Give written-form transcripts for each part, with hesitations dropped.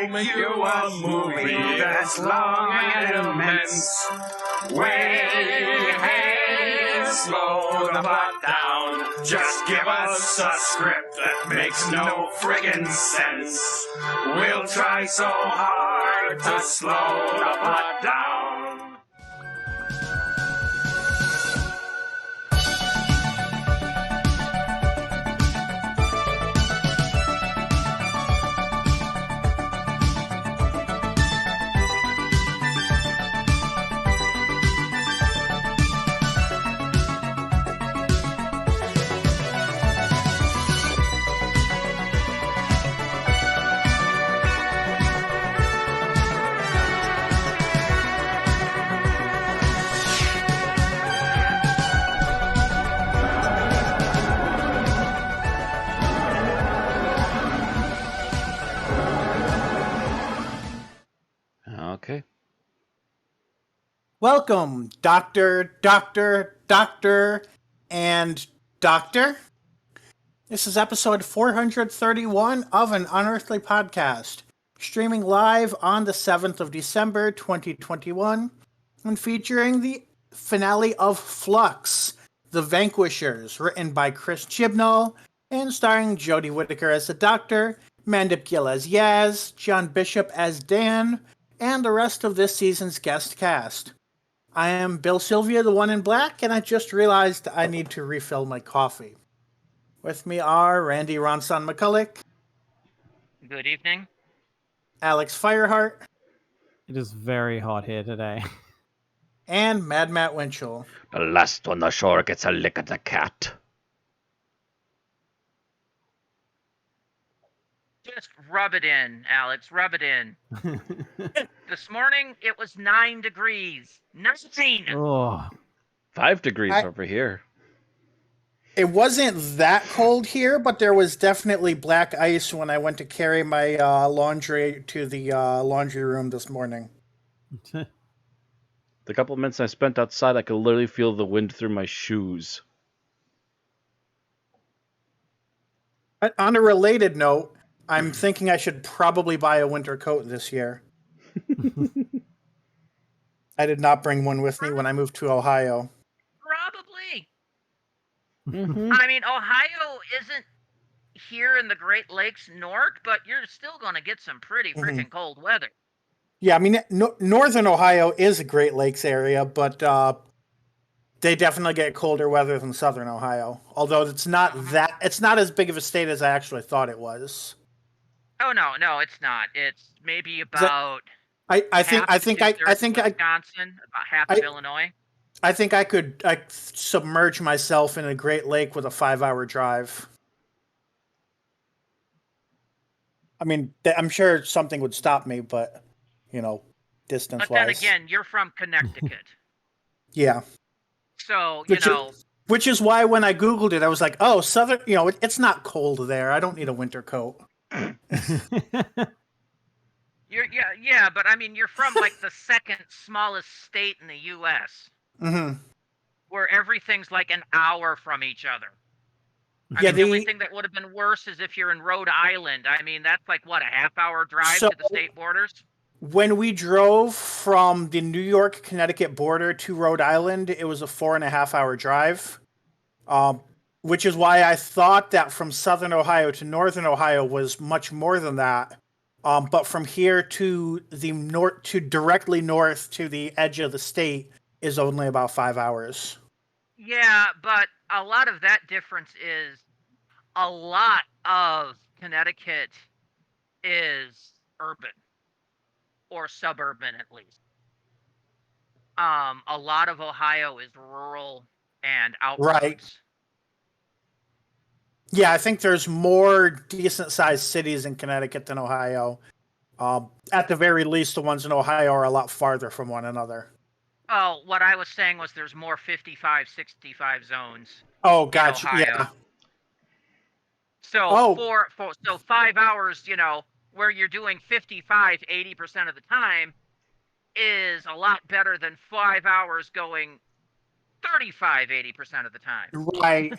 make you a movie that's long and immense. Way slow the plot down. Just give us a script that makes no friggin' sense. We'll try so hard to slow the plot down. Okay. Welcome, Doctor, and Doctor. This is episode 431 of an Unearthly podcast, streaming live on the 7th of December, 2021, and featuring the finale of Flux, The Vanquishers, written by Chris Chibnall, and starring Jodie Whittaker as the Doctor, Mandip Gill as Yaz, John Bishop as Dan, and the rest of this season's guest cast. I am Bill Sylvia, the one in black, and I just realized I need to refill my coffee. With me are Randy Ronson McCulloch. Good evening. Alex Fireheart. It is very hot here today. And Mad Matt Winchell. The last on the shore gets a lick of the cat. Just rub it in, Alex. Rub it in. This morning, it was 9 degrees. 19! Oh, 5 degrees over here. It wasn't that cold here, but there was definitely black ice when I went to carry my laundry to the laundry room this morning. The couple of minutes I spent outside, I could literally feel the wind through my shoes. On a related note, I'm thinking I should probably buy a winter coat this year. I did not bring one with me when I moved to Ohio. Probably. Mm-hmm. I mean, Ohio isn't here in the Great Lakes North, but you're still going to get some pretty freaking cold weather. Yeah, I mean, northern Ohio is a Great Lakes area, but they definitely get colder weather than southern Ohio. Although it's not as big of a state as I actually thought it was. Oh no, it's not. It's maybe about I think Wisconsin, about half of Illinois. I think I could submerge myself in a Great Lake with a 5-hour drive. I mean, I'm sure something would stop me, but distance-wise. But then again, you're from Connecticut. Yeah. So, which is why when I Googled it, I was like, oh, southern, it's not cold there. I don't need a winter coat. Yeah, but I mean, you're from like the second smallest state in the U.S. Mm-hmm. Where everything's like an hour from each other. The only thing that would have been worse is if you're in Rhode Island. I mean, that's like, what, a half-hour drive to the state borders? When we drove from the New York-Connecticut border to Rhode Island, it was a 4.5-hour drive, which is why I thought that from southern Ohio to northern Ohio was much more than that. But from here to the north, to directly north to the edge of the state, is only about 5 hours. Yeah, but a lot of that difference is a lot of Connecticut is urban or suburban, at least. A lot of Ohio is rural and outroads. Right. Yeah, I think there's more decent-sized cities in Connecticut than Ohio. At the very least, the ones in Ohio are a lot farther from one another. Oh, what I was saying was there's more 55, 65 zones. Oh, gotcha. Yeah. So so 5 hours, where you're doing 55, 80% of the time is a lot better than 5 hours going 35, 80% of the time. Right.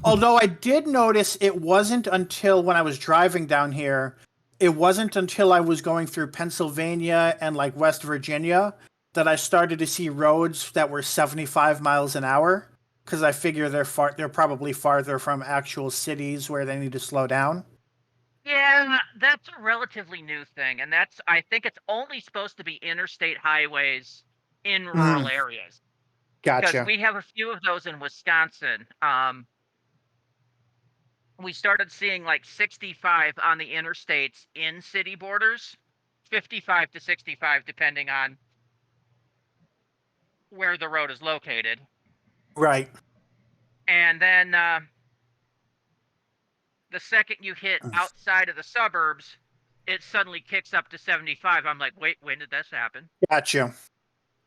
Although I did notice it wasn't until when I was driving down here it wasn't until I was going through Pennsylvania and like West Virginia that I started to see roads that were 75 miles an hour, because I figure they're probably farther from actual cities where they need to slow down. Yeah, that's a relatively new thing, and I think it's only supposed to be interstate highways in rural areas. Because Gotcha. we have a few of those in Wisconsin. We started seeing like 65 on the interstates in city borders, 55 to 65 depending on where the road is located. Right. And then the second you hit outside of the suburbs, it suddenly kicks up to 75. I'm like, wait, when did this happen? Gotcha.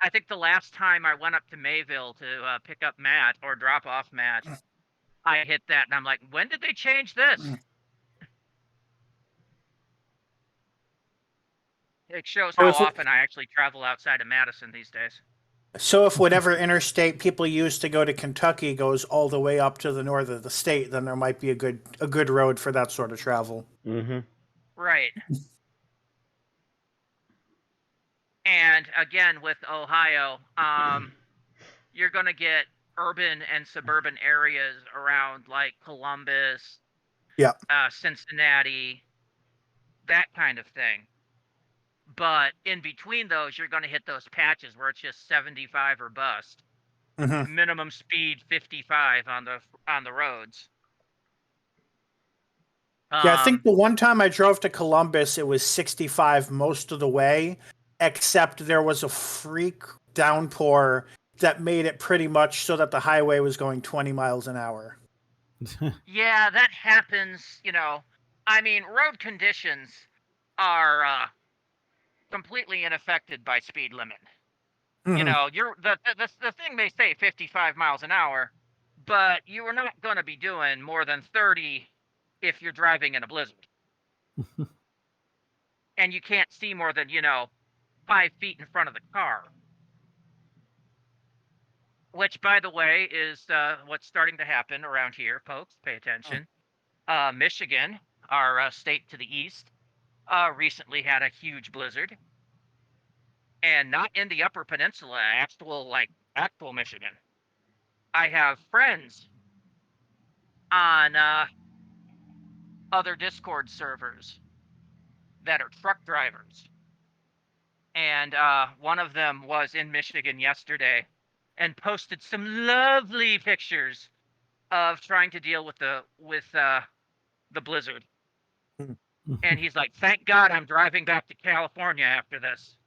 I think the last time I went up to Mayville to pick up Matt or drop off Matt, I hit that, and I'm like, when did they change this? It shows So how if, often I actually travel outside of Madison these days. so if whatever interstate people use to go to Kentucky goes all the way up to the north of the state, then there might be a good road for that sort of travel. Mm-hmm. Right. And again, with Ohio, you're going to get urban and suburban areas around like Columbus, Yeah. Cincinnati, that kind of thing. But in between those, you're going to hit those patches where it's just 75 or bust. Mm-hmm. Minimum speed 55 on the roads. Yeah, I think the one time I drove to Columbus, it was 65 most of the way, except there was a freak downpour that made it pretty much so that the highway was going 20 miles an hour. Yeah, that happens, I mean, road conditions are completely unaffected by speed limit. Mm-hmm. You're the thing may say 55 miles an hour, but you are not going to be doing more than 30 if you're driving in a blizzard. And you can't see more than, 5 feet in front of the car. Which, by the way, is what's starting to happen around here, folks. Pay attention. Michigan, our state to the east, recently had a huge blizzard. And not in the Upper Peninsula, actual Michigan. I have friends on other Discord servers that are truck drivers. And one of them was in Michigan yesterday and posted some lovely pictures of trying to deal with the blizzard. And he's like, "Thank God I'm driving back to California after this."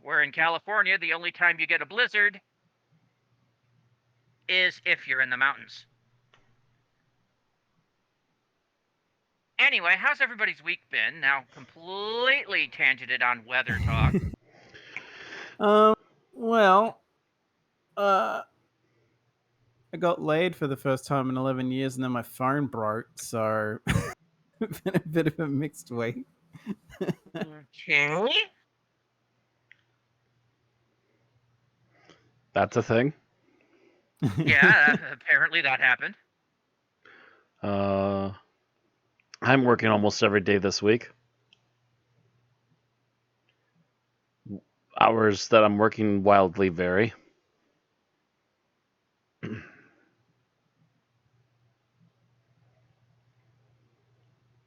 Where in California, the only time you get a blizzard is if you're in the mountains. Anyway, how's everybody's week been? Now, completely tangented on weather talk. Well, I got laid for the first time in 11 years, and then my phone broke, so it's been a bit of a mixed week. Okay. That's a thing. Yeah, apparently that happened. I'm working almost every day this week. Hours that I'm working wildly vary.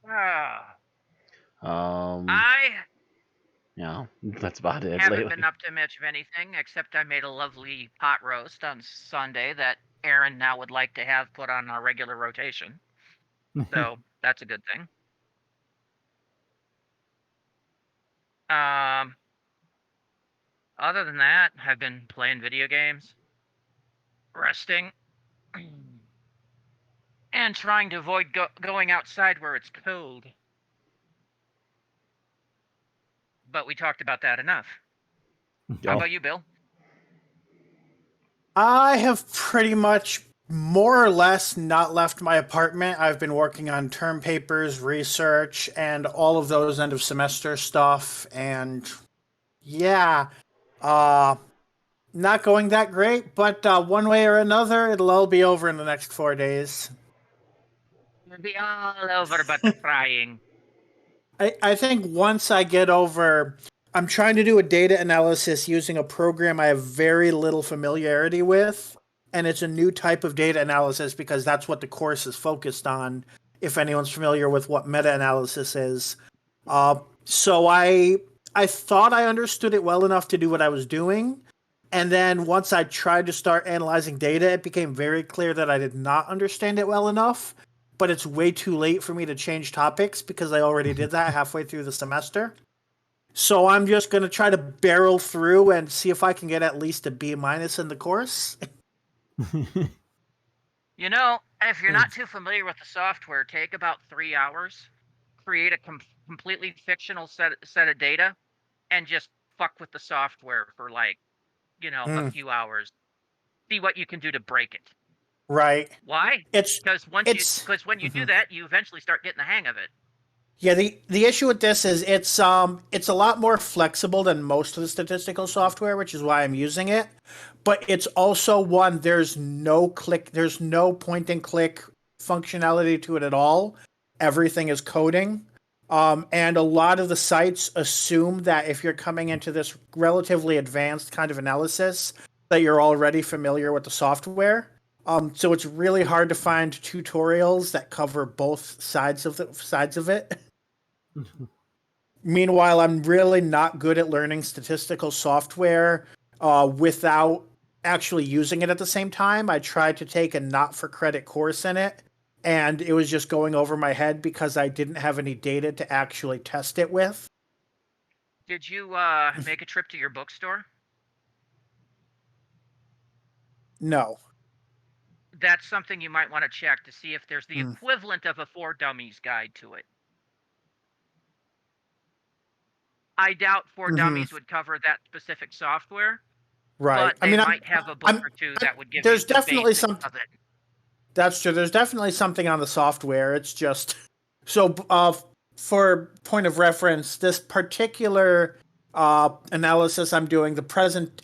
I Yeah, that's about it haven't lately. been up to much of anything, except I made a lovely pot roast on Sunday that Aaron now would like to have put on our regular rotation. So that's a good thing. Other than that, I've been playing video games, resting, and trying to avoid going outside where it's cold. But we talked about that enough. How about you, Bill? I have pretty much more or less not left my apartment. I've been working on term papers, research, and all of those end of semester stuff. And yeah, not going that great, but one way or another, it'll all be over in the next 4 days. Be all over but the crying. I think once I get over, I'm trying to do a data analysis using a program I have very little familiarity with, and it's a new type of data analysis because that's what the course is focused on. If anyone's familiar with what meta-analysis is, so I thought I understood it well enough to do what I was doing, and then once I tried to start analyzing data, it became very clear that I did not understand it well enough. But it's way too late for me to change topics because I already did that halfway through the semester. So I'm just going to try to barrel through and see if I can get at least a B minus in the course. You know, if you're not too familiar with the software, take about 3 hours, create a completely fictional set of data, and just fuck with the software for like, a few hours. See what you can do to break it. Right. Why? It's Because when you do that, you eventually start getting the hang of it. Yeah, the issue with this is it's a lot more flexible than most of the statistical software, which is why I'm using it. But it's also one there's no point and click functionality to it at all. Everything is coding. And a lot of the sites assume that if you're coming into this relatively advanced kind of analysis, that you're already familiar with the software. So it's really hard to find tutorials that cover both sides of it. Meanwhile, I'm really not good at learning statistical software without actually using it at the same time. I tried to take a not for credit course in it, and it was just going over my head because I didn't have any data to actually test it with. Did you make a trip to your bookstore? No. That's something you might want to check to see if there's the equivalent of a For Dummies guide to it. I doubt For Dummies would cover that specific software, Right. but they might have a book or two that would give you there's the definitely basics some. of it. That's true. There's definitely something on the software. It's just so. For point of reference, this particular analysis I'm doing,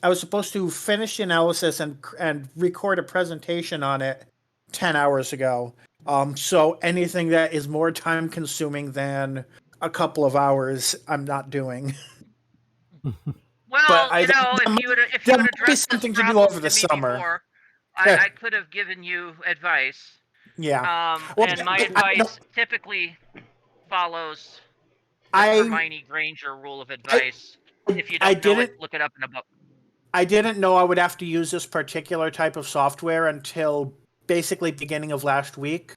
I was supposed to finish the analysis and record a presentation on it 10 hours ago. So anything that is more time consuming than a couple of hours, I'm not doing. Well, That if you would might be addressed this something to do problem over to the me summer. before, I could have given you advice. Yeah. Well, And my advice typically follows the Hermione Granger rule of advice. If you don't know it, look it up in a book. I didn't know I would have to use this particular type of software until basically beginning of last week.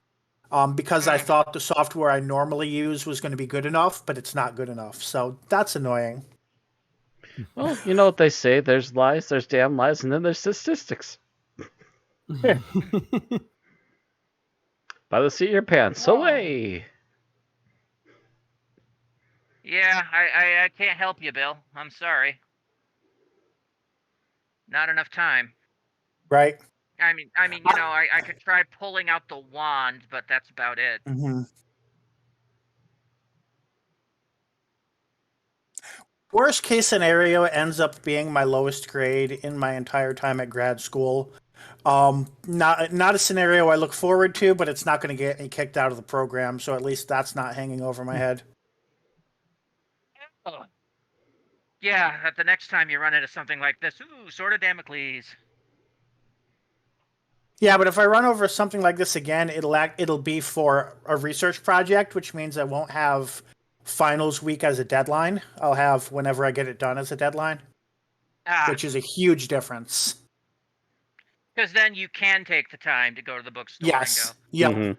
Because I thought the software I normally use was going to be good enough, but it's not good enough. So that's annoying. Well, you know what they say: there's lies, there's damn lies, and then there's statistics. By the seat of your pants, away. Yeah, I can't help you, Bill. I'm sorry. Not enough time. Right. I mean, I could try pulling out the wand, but that's about it. Worst case scenario ends up being my lowest grade in my entire time at grad school. Not a scenario I look forward to, but it's not going to get me kicked out of the program, so at least that's not hanging over my head. Oh. Yeah, at the next time you run into something like this, Sword of Damocles. Yeah, but if I run over something like this again, it'll be for a research project, which means I won't have finals week as a deadline. I'll have whenever I get it done as a deadline, which is a huge difference. Because then you can take the time to go to the bookstore and go. Yep.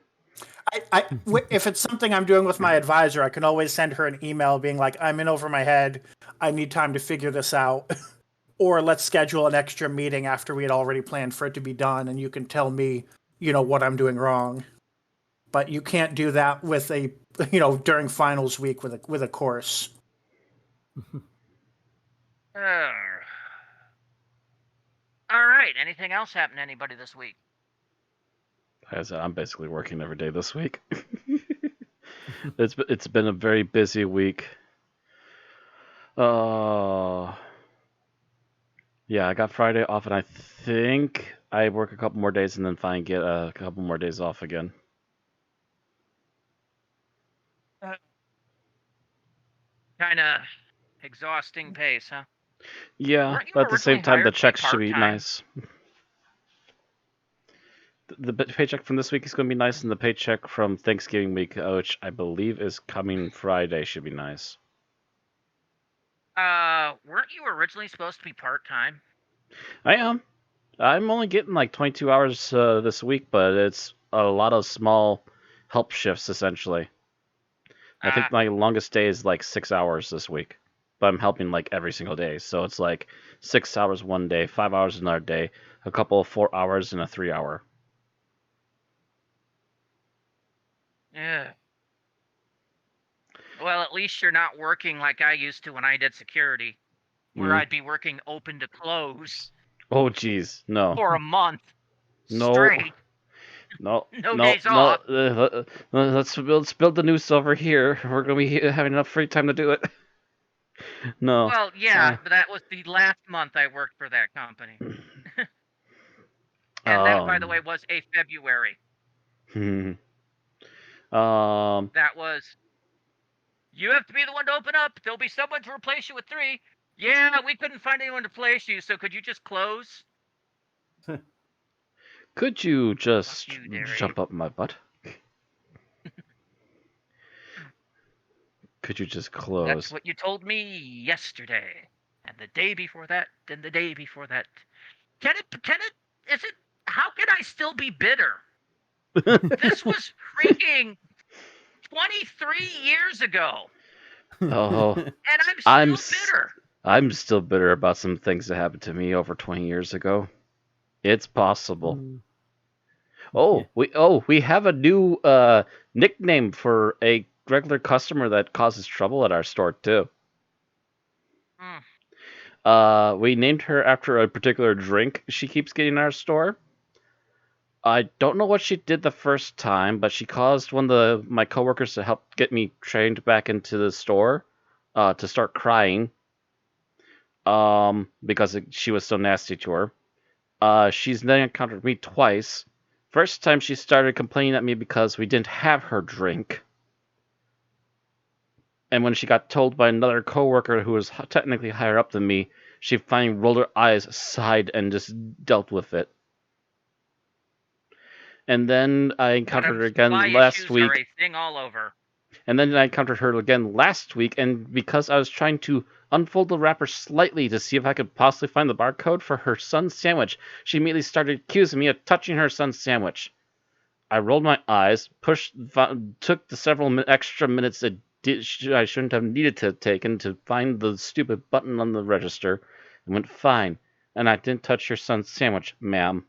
If it's something I'm doing with my advisor, I can always send her an email being like, I'm in over my head. I need time to figure this out. Or let's schedule an extra meeting after we had already planned for it to be done, and you can tell me, what I'm doing wrong. But you can't do that with during finals week with a course. All right. Anything else happen to anybody this week? As I'm basically working every day this week. It's been a very busy week. Yeah, I got Friday off, and I think I work a couple more days and then finally get a couple more days off again. Kind of exhausting pace, huh? Yeah, Weren't you but at the same originally time, the hired to be checks should be part-time? nice. The paycheck from this week is going to be nice, and the paycheck from Thanksgiving week, which I believe is coming Friday, should be nice. Weren't you originally supposed to be part-time? I am. I'm only getting like 22 hours this week, but it's a lot of small help shifts, essentially. I think my longest day is like 6 hours this week, but I'm helping like every single day. So it's like 6 hours one day, 5 hours another day, a couple of 4 hours, and a 3 hour. Yeah. Well, at least you're not working like I used to when I did security, where I'd be working open to close Oh, jeez. No. for a month No. straight. No. No days off. Let's build the noose over here. We're going to be having enough free time to do it. No. Well, yeah, but that was the last month I worked for that company. And that, by the way, was a February. That was, you have to be the one to open up. There'll be someone to replace you with 3. Yeah, we couldn't find anyone to replace you, so could you just close? Could you just Fuck you, Derry. jump up my butt? Could you just close? That's what you told me yesterday, and the day before that, and the day before that. How can I still be bitter? This was freaking 23 years ago, Oh, and I'm still bitter. I'm still bitter about some things that happened to me over 20 years ago. It's possible. We have a new nickname for a regular customer that causes trouble at our store too. We named her after a particular drink she keeps getting in our store. I don't know what she did the first time, but she caused one of my coworkers to help get me trained back into the store to start crying because she was so nasty to her. She's then encountered me twice. First time she started complaining at me because we didn't have her drink. And when she got told by another coworker who was technically higher up than me, she finally rolled her eyes, sighed, and just dealt with it. And then I encountered her again last week. Are a thing all over. And then I encountered her again last week, and because I was trying to unfold the wrapper slightly to see if I could possibly find the barcode for her son's sandwich, she immediately started accusing me of touching her son's sandwich. I rolled my eyes, took the several extra minutes I shouldn't have needed to have taken to find the stupid button on the register, and went, "Fine, and I didn't touch your son's sandwich, ma'am.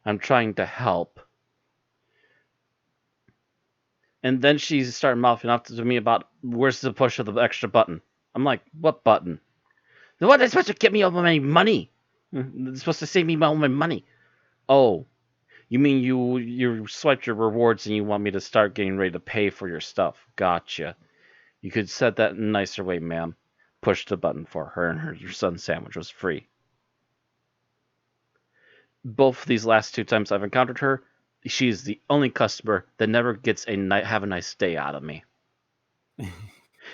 I'm trying to help." And then she started mouthing off to me about where's the push of the extra button. I'm like, what button? What? It's supposed to get me all my money. It's supposed to save me all my money. Oh, you mean you swiped your rewards and you want me to start getting ready to pay for your stuff? Gotcha. You could set that in a nicer way, ma'am. Push the button for her, and her son's sandwich was free. Both these last 2 times I've encountered her, she's the only customer that never gets have a nice day out of me.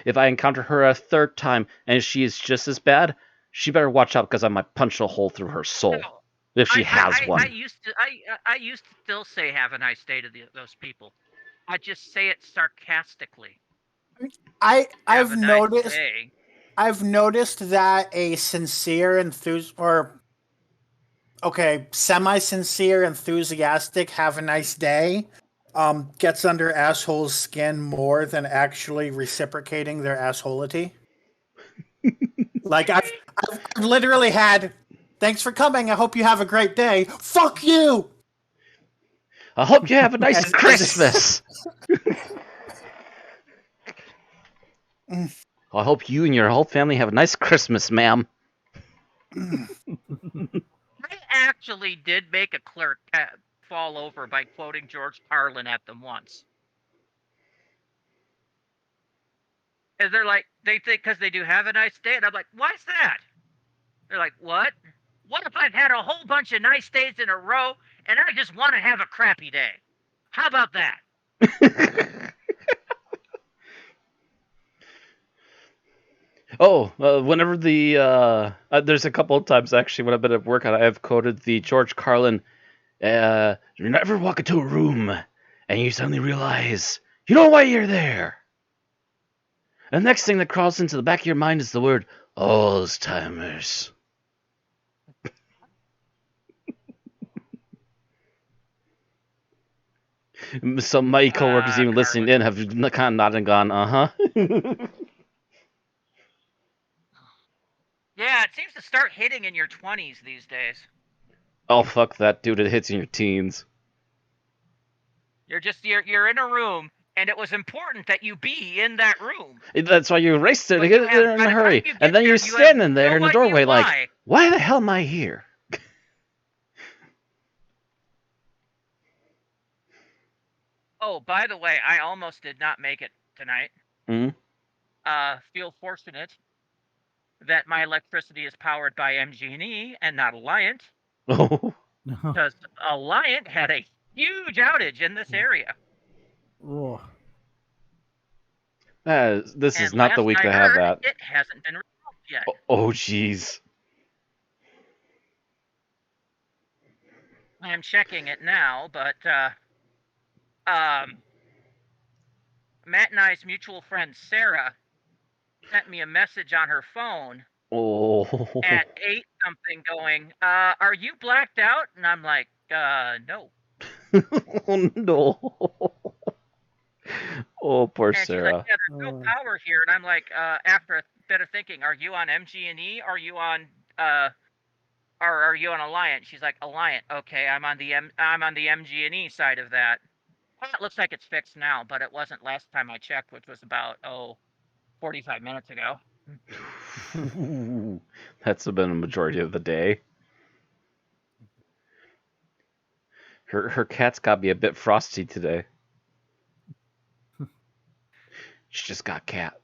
If I encounter her a 3rd time and she is just as bad, she better watch out because I might punch a hole through her soul. If she has one. I used to still say "have a nice day" to those people. I just say it sarcastically. I've noticed that a sincere semi-sincere, enthusiastic "have a nice day" gets under assholes' skin more than actually reciprocating their assholity. Like I've literally had, "Thanks for coming. I hope you have a great day." Fuck you. I hope you have a nice Christmas. I hope you and your whole family have a nice Christmas, ma'am. I actually did make a clerk fall over by quoting George Carlin at them once. And they're like, they think because they do "have a nice day," and I'm like, "Why's that?" They're like, "What? What if I've had a whole bunch of nice days in a row and I just want to have a crappy day? How about that?" Whenever there's a couple of times actually when I've been at work, I have quoted the George Carlin. You never walk into a room and you suddenly realize you know why you're there. And the next thing that crawls into the back of your mind is the word Alzheimer's. Some of my coworkers even listening in have kind of nodded and gone, uh-huh. Yeah, it seems to start hitting in your 20s these days. Oh, fuck that, dude. It hits in your teens. You're in a room, and it was important that you be in that room. That's why you raced there to get there in a hurry. And then you're standing there in the doorway like, why the hell am I here? Oh, by the way, I almost did not make it tonight. Feel fortunate that my electricity is powered by MG&E and not Alliant. Oh. Because Alliant had a huge outage in this area. Oh. This is not the week to have that. It hasn't been resolved yet. Oh, jeez. I am checking it now, but Matt and I's mutual friend Sarah sent me a message on her phone at 8 something going, are you blacked out? And I'm like, no. Oh, no. Oh, poor and Sarah. She's like, yeah, there's no power here. And I'm like, after a bit of thinking, are you on MG&E? Are you on Alliant? She's like, Alliant. Okay, I'm on the MG&E side of that. Well, it looks like it's fixed now, but it wasn't last time I checked, which was about 45 minutes ago. That's been a majority of the day. Her cat's got to be a bit frosty today. She just got cat.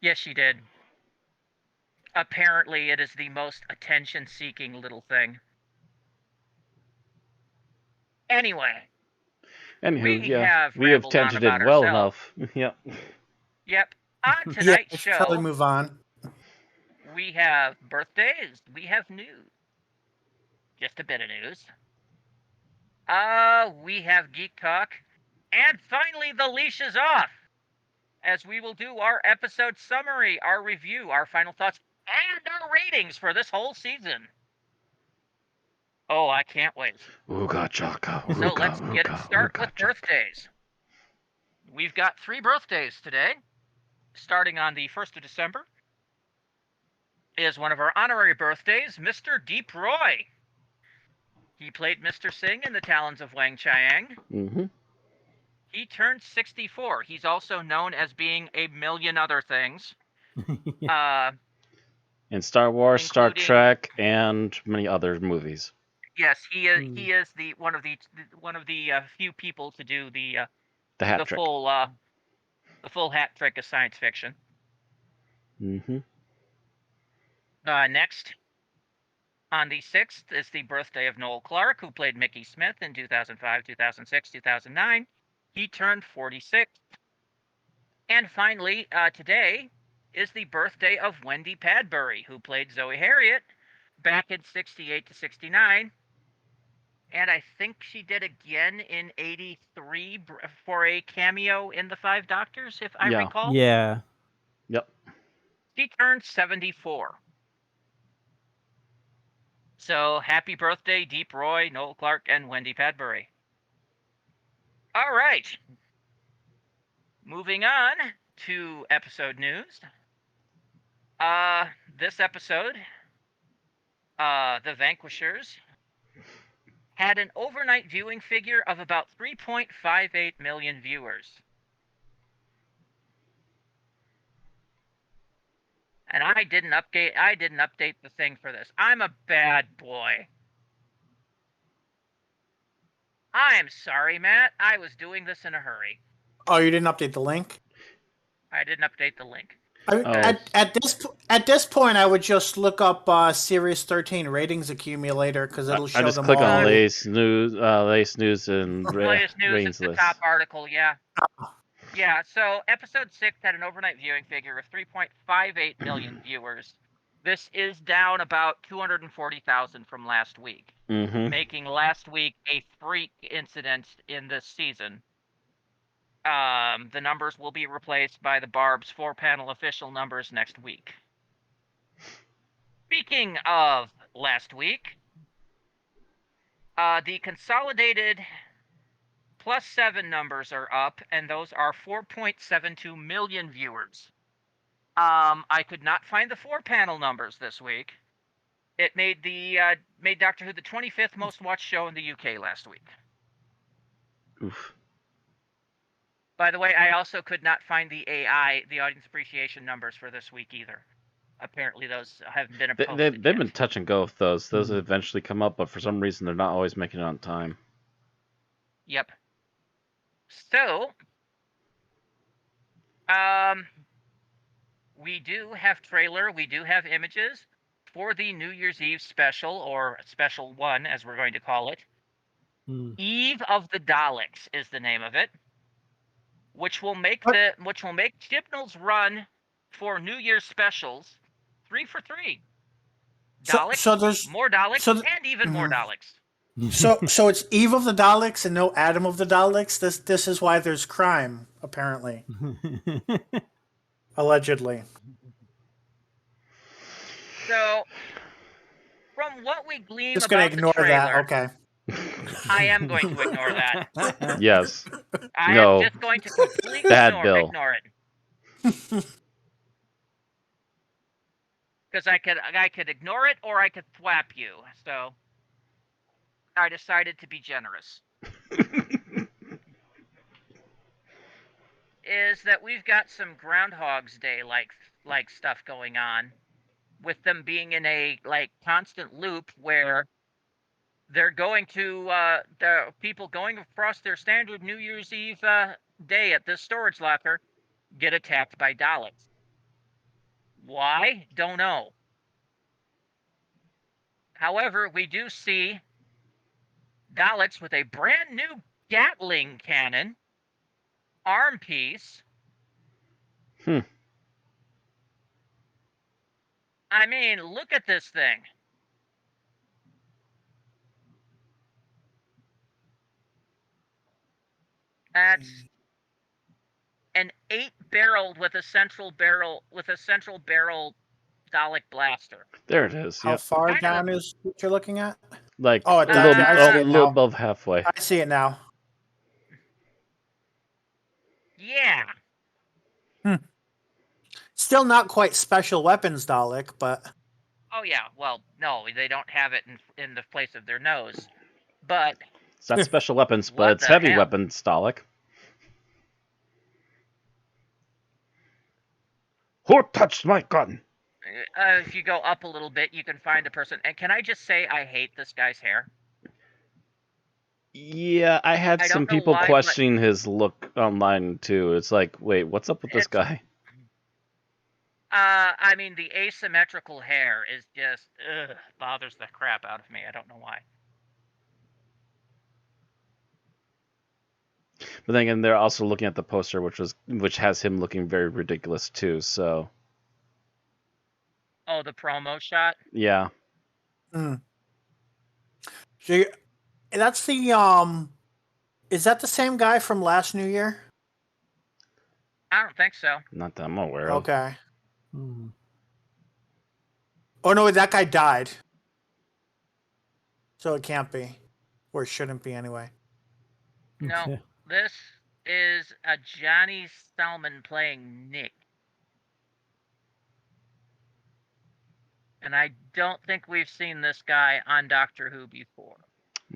Yes, she did. Apparently, it is the most attention-seeking little thing. Anyway. Anywho, we have tangented well enough. Yep. Yep. On tonight's show, probably move on. We have birthdays. We have news. Just a bit of news. We have Geek Talk. And finally, the leash is off. As we will do our episode summary, our review, our final thoughts, and our ratings for this whole season. Oh, I can't wait. Ooga chaka. So let's get started with birthdays. We've got 3 birthdays today. Starting on the 1st of December is one of our honorary birthdays, Mr. Deep Roy. He played Mr. Singh in The Talons of Wang Chiang. Mm-hmm. He turned 64. He's also known as being a million other things. In Star Wars, Star Trek, and many other movies. Yes, he is one of the few people to do the hat trick. The full hat trick of science fiction. Mm-hmm. Next, on the 6th is the birthday of Noel Clarke, who played Mickey Smith in 2005, 2006, 2009. He turned 46. And finally, today is the birthday of Wendy Padbury, who played Zoe Harriet back in 68 to 69. And I think she did again in 83 for a cameo in The Five Doctors, if I recall. Yeah. Yep. She turned 74. So, happy birthday, Deep Roy, Noel Clarke, and Wendy Padbury. All right. Moving on to episode news. This episode, The Vanquishers, had an overnight viewing figure of about 3.58 million viewers. And I didn't update the thing for this. I'm a bad boy. I'm sorry, Matt. I was doing this in a hurry. Oh, you didn't update the link? I didn't update the link. At this point, I would just look up Series 13 ratings accumulator because it'll show them all. I just click on latest news and latest news is the top article. Yeah. Yeah, so episode 6 had an overnight viewing figure of 3.58 million viewers. This is down about 240,000 from last week, making last week a freak incident in this season. The numbers will be replaced by the Barb's 4-panel official numbers next week. Speaking of last week, the consolidated +7 numbers are up, and those are 4.72 million viewers. I could not find the 4-panel numbers this week. It made made Doctor Who the 25th most watched show in the UK last week. Oof. By the way, I also could not find the audience appreciation numbers for this week either. Apparently, those haven't been posted They've yet. been touch and go with those. Those eventually come up, but for some reason they're not always making it on time. Yep. So, we do have trailer, we do have images for the New Year's Eve special, or Special 1, as we're going to call it. Eve of the Daleks is the name of it, which will make Chibnall's run for New Year's specials 3 for 3. Daleks, So there's more Daleks, and even more Daleks. So it's Eve of the Daleks and no Adam of the Daleks. This is why there's crime, apparently. Allegedly. So, from what we glean Just gonna about ignore the trailer, that. Okay. I am going to ignore that. Yes. I No. am just going to completely Bad Bill. ignore it. Because I could ignore it or I could thwap you. So I decided to be generous. Is that we've got some Groundhog's Day like stuff going on, with them being in a constant loop where they're going to the people going across their standard New Year's Eve day at this storage locker get attacked by Daleks. Why? Don't know. However, we do see Daleks with a brand new Gatling cannon, arm piece. I mean, look at this thing. That's an 8-barreled with a central barrel Dalek blaster. There it is. How far down is what you're looking at? Like Oh, a little above halfway. I see it now. Yeah. Still not quite special weapons Dalek, but... Oh, yeah. Well, no, they don't have it in the place of their nose. But... It's not special weapons, but it's heavy weapons, Dalek. Who touched my gun? If you go up a little bit, you can find a person. And can I just say I hate this guy's hair? Yeah, I had some people questioning his look online, too. It's like, wait, what's up with this guy? I mean, the asymmetrical hair is just, bothers the crap out of me. I don't know why. But then again, they're also looking at the poster, which has him looking very ridiculous, too, so... Oh, the promo shot? Yeah. So that's the, is that the same guy from last New Year? I don't think so. Not that I'm aware of. Okay. Oh, no, that guy died. So it can't be. Or it shouldn't be, anyway. No, this is a Johnny Stallman playing Nick. And I don't think we've seen this guy on Doctor Who before.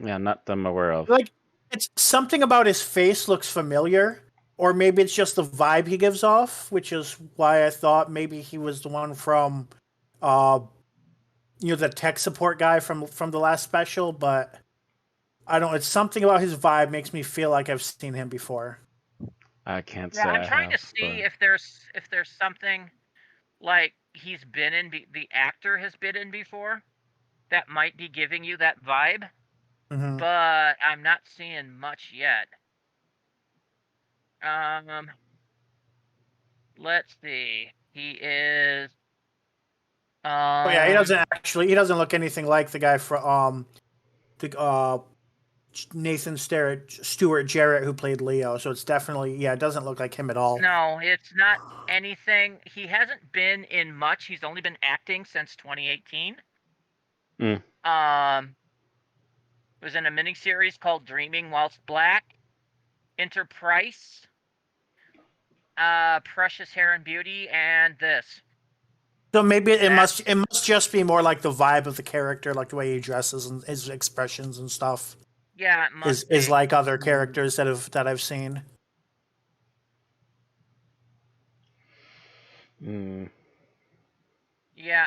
Yeah, not that I'm aware of. Like, it's something about his face looks familiar. Or maybe it's just the vibe he gives off, which is why I thought maybe he was the one from, the tech support guy from the last special, but I don't know. It's something about his vibe makes me feel like I've seen him before. I can't say. I'm trying to see if there's something like he's been in, the actor has been in before, that might be giving you that vibe, but I'm not seeing much yet. Let's see. He is. Oh yeah, he doesn't look anything like the guy from Nathan Stewart Jarrett who played Leo. So it's definitely it doesn't look like him at all. No, it's not anything. He hasn't been in much. He's only been acting since 2018. Was in a miniseries called Dreaming Whilst Black, Enterprise, Precious Hair and Beauty, and this. So maybe it must just be more like the vibe of the character, like the way he dresses and his expressions and stuff. Yeah, it must be. Is like other characters that I've seen. Yeah,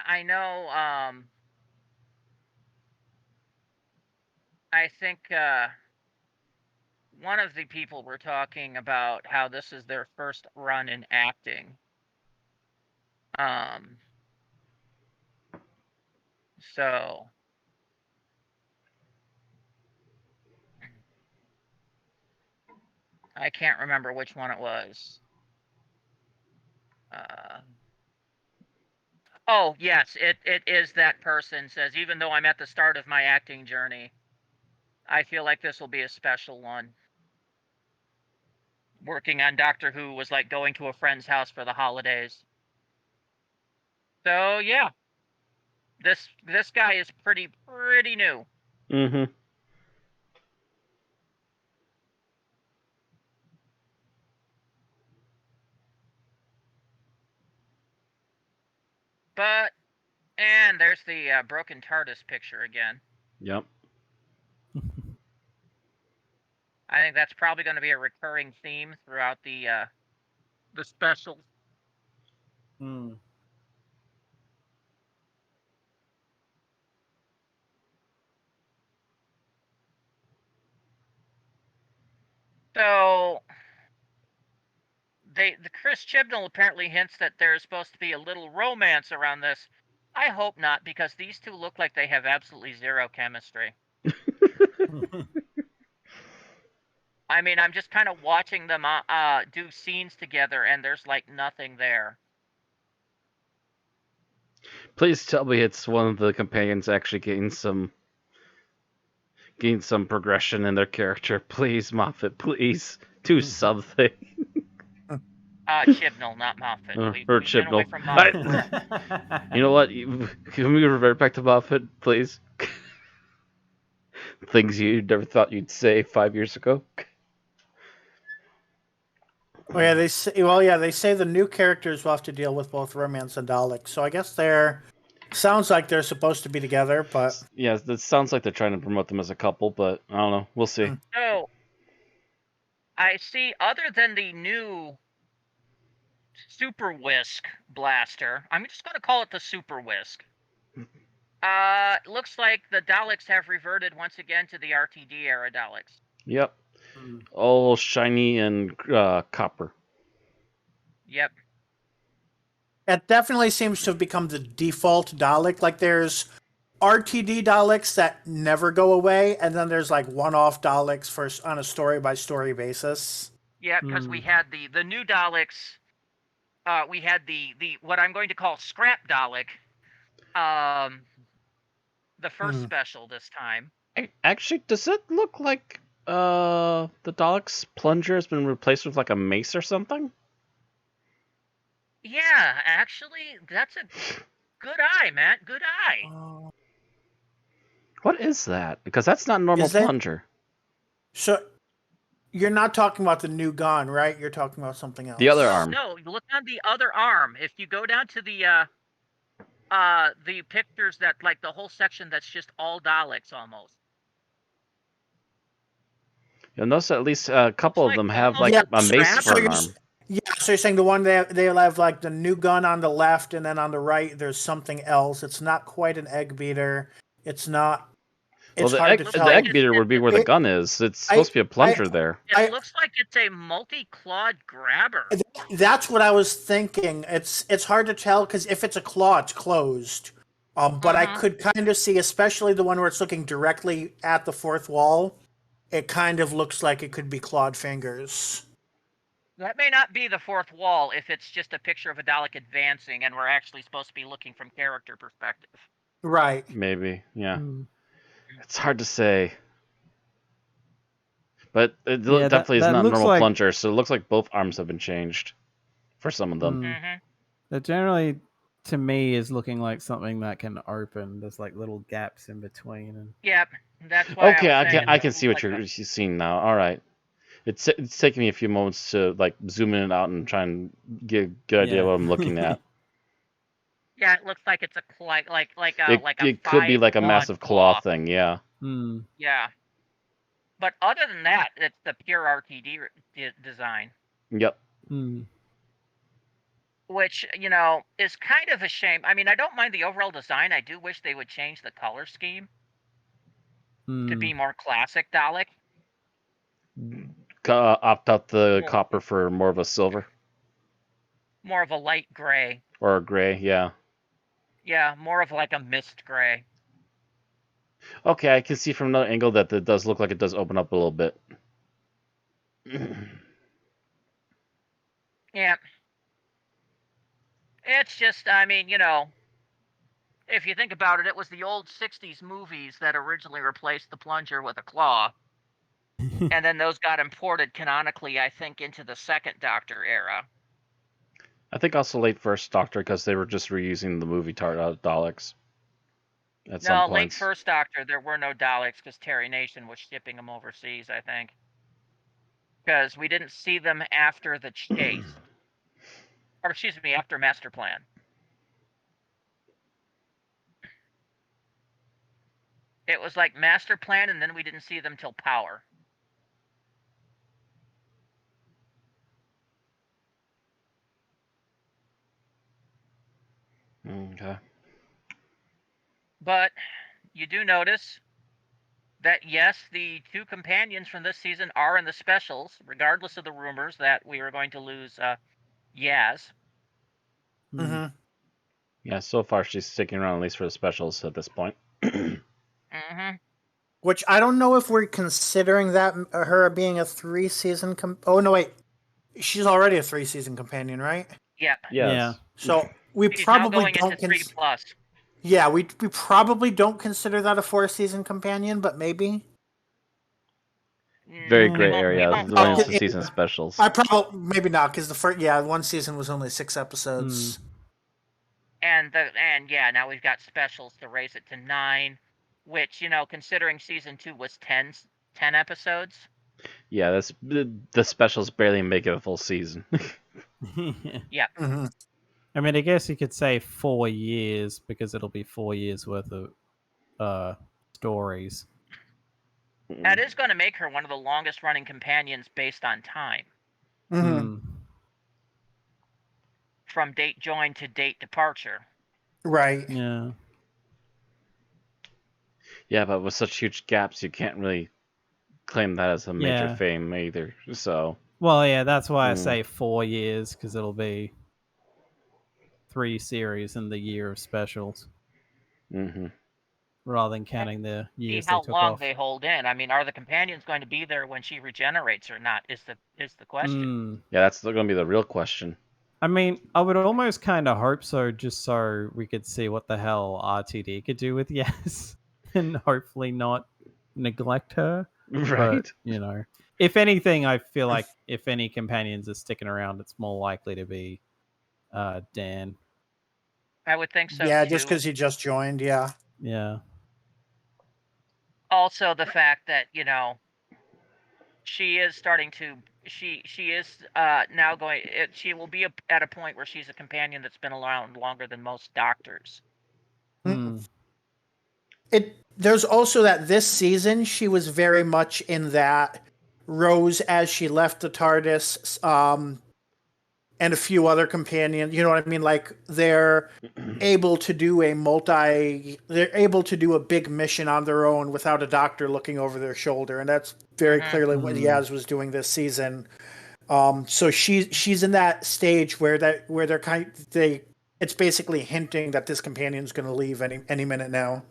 I know. I think one of the people were talking about how this is their first run in acting. So I can't remember which one it was. Oh, yes, it is that person says, even though I'm at the start of my acting journey, I feel like this will be a special one. Working on Doctor Who was like going to a friend's house for the holidays. So, yeah. This guy is pretty new. Mm-hmm. But, and there's the broken TARDIS picture again. Yep. I think that's probably going to be a recurring theme throughout the specials. So, the Chris Chibnall apparently hints that there's supposed to be a little romance around this. I hope not, because these two look like they have absolutely zero chemistry. I mean, I'm just kind of watching them do scenes together, and there's like nothing there. Please tell me it's one of the companions actually getting some progression in their character. Please, Moffat, please do something. Chibnall, not Moffat. Or Chibnall. You know what? Can we revert back to Moffat, please? Things you never thought you'd say 5 years ago. Oh yeah, they say the new characters will have to deal with both romance and Daleks. So I guess sounds like they're supposed to be together, but yeah, it sounds like they're trying to promote them as a couple, but I don't know. We'll see. So I see, other than the new Super Whisk blaster, I'm just going to call it the Super Whisk. Looks like the Daleks have reverted once again to the RTD era Daleks. Yep. All shiny and copper. Yep. it definitely seems to have become the default Dalek. Like there's RTD Daleks that never go away, and then there's like one-off Daleks on a story-by-story basis. Yeah, because we had the new Daleks. We had the what I'm going to call scrap Dalek. The first special this time. Actually, does it look like the Dalek's plunger has been replaced with like a mace or something? Yeah, actually, that's a good eye, Matt. Good eye. What is that? Because that's not a normal plunger. So, you're not talking about the new gun, right? You're talking about something else. The other arm. No, look on the other arm. If you go down to the pictures that, like, the whole section that's just all Daleks almost. You'll notice at least a couple of them have like a mace for an arm. Yeah, so you're saying the one they'll have like the new gun on the left, and then on the right there's something else. It's not quite an egg beater. It's not. It's hard to tell. The egg beater would be where the gun is. It's supposed to be a plunger there. It looks like it's a multi-clawed grabber. That's what I was thinking. It's hard to tell because if it's a claw, it's closed. But I could kind of see, especially the one where it's looking directly at the fourth wall, it kind of looks like it could be clawed fingers. That may not be the fourth wall if it's just a picture of a Dalek advancing and we're actually supposed to be looking from character perspective. Right. Maybe, yeah. Hmm. It's hard to say. But it Yeah, definitely is that not looks normal like- plunger, so it looks like both arms have been changed for some of them. Hmm. Mm-hmm. That generally, to me, is looking like something that can open. There's like little gaps in between. And Yep, that's why Okay, I I was can saying I that can it see looks what like you're seeing now. All right. It's taking me a few moments to like zoom in and out and try and get a good idea Yeah. what I'm looking at. Yeah, it looks like it's a like a It could be like a 5-1 massive claw thing, yeah. Hmm. Yeah, but other than that, it's the pure RTD design, Yep. Hmm. which is kind of a shame. I mean, I don't mind the overall design. I do wish they would change the color scheme to Hmm. be more classic Dalek. Opt out the Well- copper for more of a silver More of a light gray. or a gray, yeah. Yeah, more of like a mist gray. Okay, I can see from another angle that it does look like it does open up a little bit. Yeah. It's just, I mean, if you think about it, it was the old 60s movies that originally replaced the plunger with a claw. And then those got imported canonically, I think, into the second Doctor era. I think also late first Doctor because they were just reusing the movie Daleks at some No, late points. first Doctor, there were no Daleks because Terry Nation was shipping them overseas, I think. Because we didn't see them after the chase. Or, excuse me, after Master Plan. It was like Master Plan, and then we didn't see them till Power. Okay. But you do notice that, yes, the two companions from this season are in the specials, regardless of the rumors that we were going to lose Yaz. Hmm. Hmm. Yeah, so far she's sticking around at least for the specials at this point. Mm-hmm. Which I don't know if we're considering that her being a 3-season. Oh no, wait, she's already a 3-season companion, right? Yep. Yes. Yeah. So we He's now probably going don't. into 3+. Yeah, we probably don't consider that a 4-season companion, but maybe. Very We gray won't- we area. won't When it's know. the season specials. I probably maybe not because the first one season was only 6 episodes. And now we've got specials to raise it to 9, which, considering season 2 was 10 episodes. Yeah, that's the specials barely make it a full season. Yep. Hmm. I mean, I guess you could say 4 years because it'll be 4 years worth of stories. That is going to make her one of the longest running companions based on time. Hmm. Hmm. From date join to date departure. Right. Yeah. Yeah, but with such huge gaps, you can't really claim that as a major Yeah. fame either. So, Well, yeah, that's why I Hmm. say 4 years because it'll be 3 series in the year of specials hmm rather than counting the See years how they took long off. they hold in. I mean, are the companions going to be there when she regenerates or not? Is the question. Hmm. yeah, that's going to be the real question. I mean, I would almost kind of hope so, just so we could see what the hell RTD could do with Yes, and hopefully not neglect her. Right. But, if anything, I feel like if any companions are sticking around, it's more likely to be Dan. I would think so. Yeah, too. just because he just joined. Yeah. Yeah. Also, the fact that she is starting to. She is now going. She will be at a point where she's a companion that's been around longer than most doctors. Hmm. There's also that this season she was very much in that Rose as she left the TARDIS, and a few other companions. You know what I mean? Like they're able to do they're able to do a big mission on their own without a doctor looking over their shoulder, and that's very clearly what Yaz was doing this season. So she's in that stage where they're it's basically hinting that this companion's going to leave any minute now.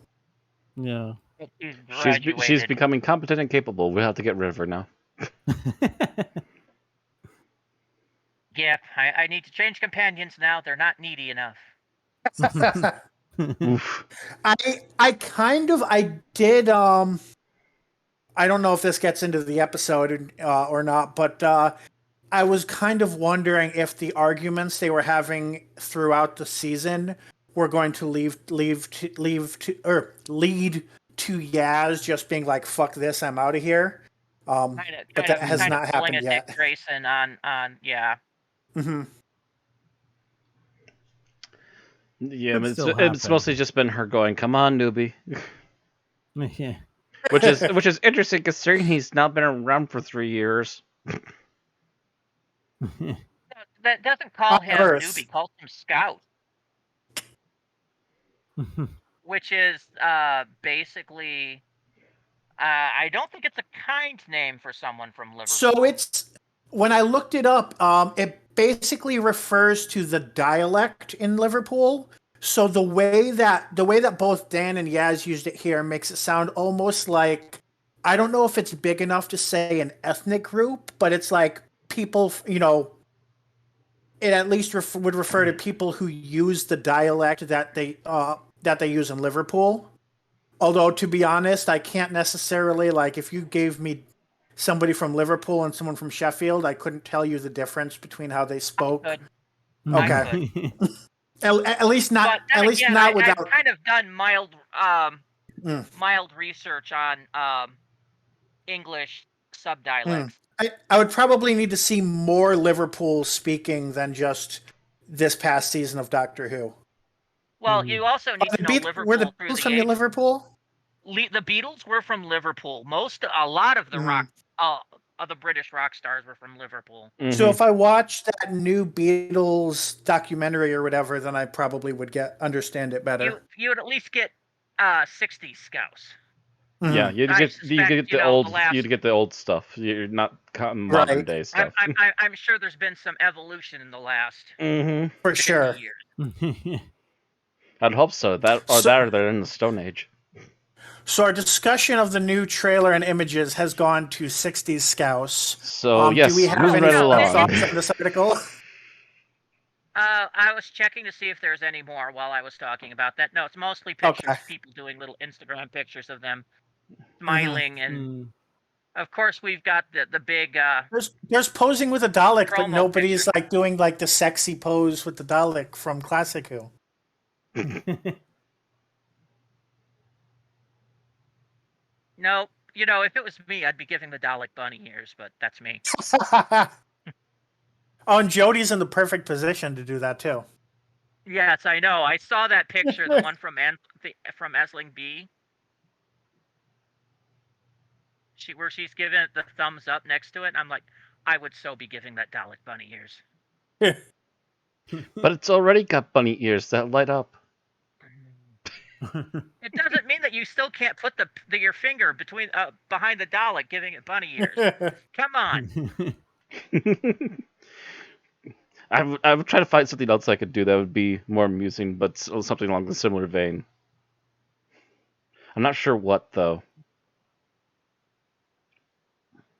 Yeah. She's She's graduated. becoming competent and capable. We'll have to get rid of her now. Yep, I need to change companions now. They're not needy enough. Oof. I did I don't know if this gets into the episode or not, but I was kind of wondering if the arguments they were having throughout the season were going to lead to Yaz just being like, "Fuck this, I'm out of here." But that has not happened yet. Dick Grayson on yeah. Hmm. Yeah, Could but still it's happen. mostly just been her going, "Come on, newbie," Yeah. which is interesting considering he's now been around for 3 years. That doesn't call him Earth. newbie, calls him scout, which is basically I don't think it's a kind name for someone from Liverpool. So it's when I looked it up, it basically refers to the dialect in Liverpool. So the way that both Dan and Yaz used it here makes it sound almost like, I don't know if it's big enough to say an ethnic group, but it's like people, it at least would refer to people who use the dialect that they use in Liverpool. Although, to be honest, I can't necessarily, like, if you gave me somebody from Liverpool and someone from Sheffield, I couldn't tell you the difference between how they spoke. I Okay. could. At least not. But then At least again, not without. I've kind of done mild research on English subdialects. I would probably need to see more Liverpool speaking than just this past season of Doctor Who. Well, you also need to know Liverpool were the through Beatles the from ages. Liverpool? The Beatles were from Liverpool. A lot of the of the British rock stars were from Liverpool. So if I watched that new Beatles documentary or whatever, then I probably would understand it better. You would at least get 60s Scouse. Yeah, you'd get the old stuff. You're not counting modern day stuff. I'm sure there's been some evolution in the last for sure years. I'd hope so. That or they're in the Stone Age. So our discussion of the new trailer and images has gone to 60s Scouse. So yes, do we have any thoughts on this article? I was checking to see if there's any more while I was talking about that. No, it's mostly pictures of people doing little Instagram pictures of them smiling, and of course we've got the big. There's posing with a Dalek, but nobody's like doing like the sexy pose with the Dalek from Classic Who. No, if it was me, I'd be giving the Dalek bunny ears, but that's me. Oh, and Jodie's in the perfect position to do that too. Yes, I know. I saw that picture, the one from Esling B. Where she's giving it the thumbs up next to it, and I'm like, I would so be giving that Dalek bunny ears. But it's already got bunny ears that light up. It doesn't mean that you still can't put your finger behind the Dalek, giving it bunny ears. Come on. I would try to find something else I could do that would be more amusing, but something along the similar vein. I'm not sure what though.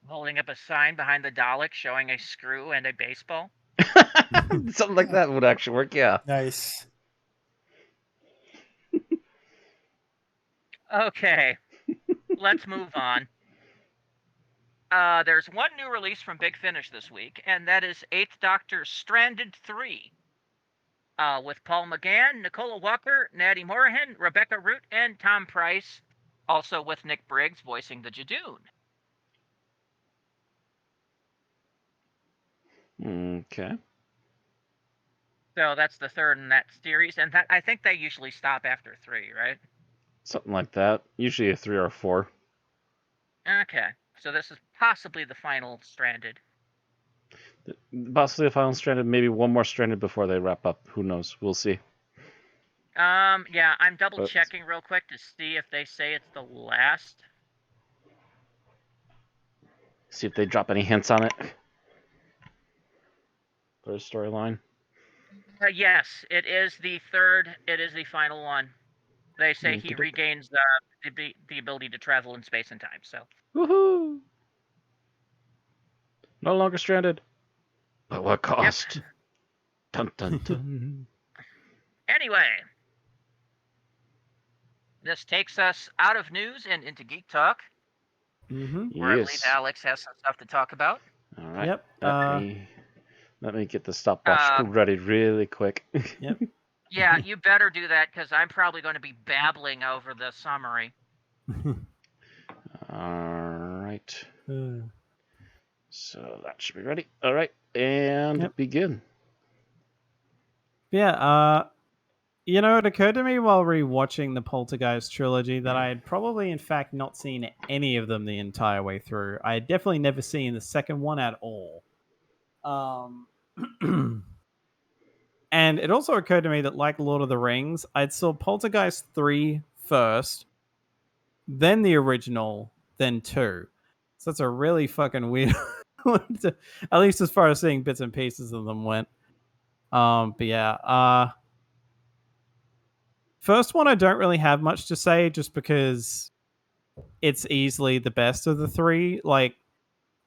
Holding up a sign behind the Dalek showing a screw and a baseball. Something like that would actually work. Yeah. Nice. Okay, let's move on. There's one new release from Big Finish this week, and that is 8th Doctor Stranded 3. With Paul McGann, Nicola Walker, Natty Morahan, Rebecca Root, and Tom Price. Also with Nick Briggs voicing the Jadoon. Okay. So that's the third in that series, and I think they usually stop after 3, right? Something like that. Usually a 3 or 4. Okay, so this is possibly the final Stranded. Possibly the final Stranded, maybe one more Stranded before they wrap up. Who knows? We'll see. Yeah, I'm double checking real quick to see if they say it's the last. See if they drop any hints on it for a storyline. Yes, it is the third. It is the final one. They say he regains the ability to travel in space and time. So. Woohoo! No longer stranded. But what cost? Dun dun dun. Anyway, this takes us out of news and into geek talk, Mm-hmm. where I believe Yes. Alex has some stuff to talk about. All right. Yep. Let me get the stopwatch Uh, ready really quick. Yep. Yeah, you better do that because I'm probably going to be babbling over the summary. All right. So that should be ready. All right, and Yep. begin. Yeah. You know, it occurred to me while rewatching the Poltergeist trilogy that I had probably, in fact, not seen any of them the entire way through. I had definitely never seen the second one at all. And it also occurred to me that, like Lord of the Rings, I'd saw Poltergeist 3 first, then the original, then 2. So that's a really fucking weird one at least as far as seeing bits and pieces of them went. But yeah, first one I don't really have much to say just because it's easily the best of the three. Like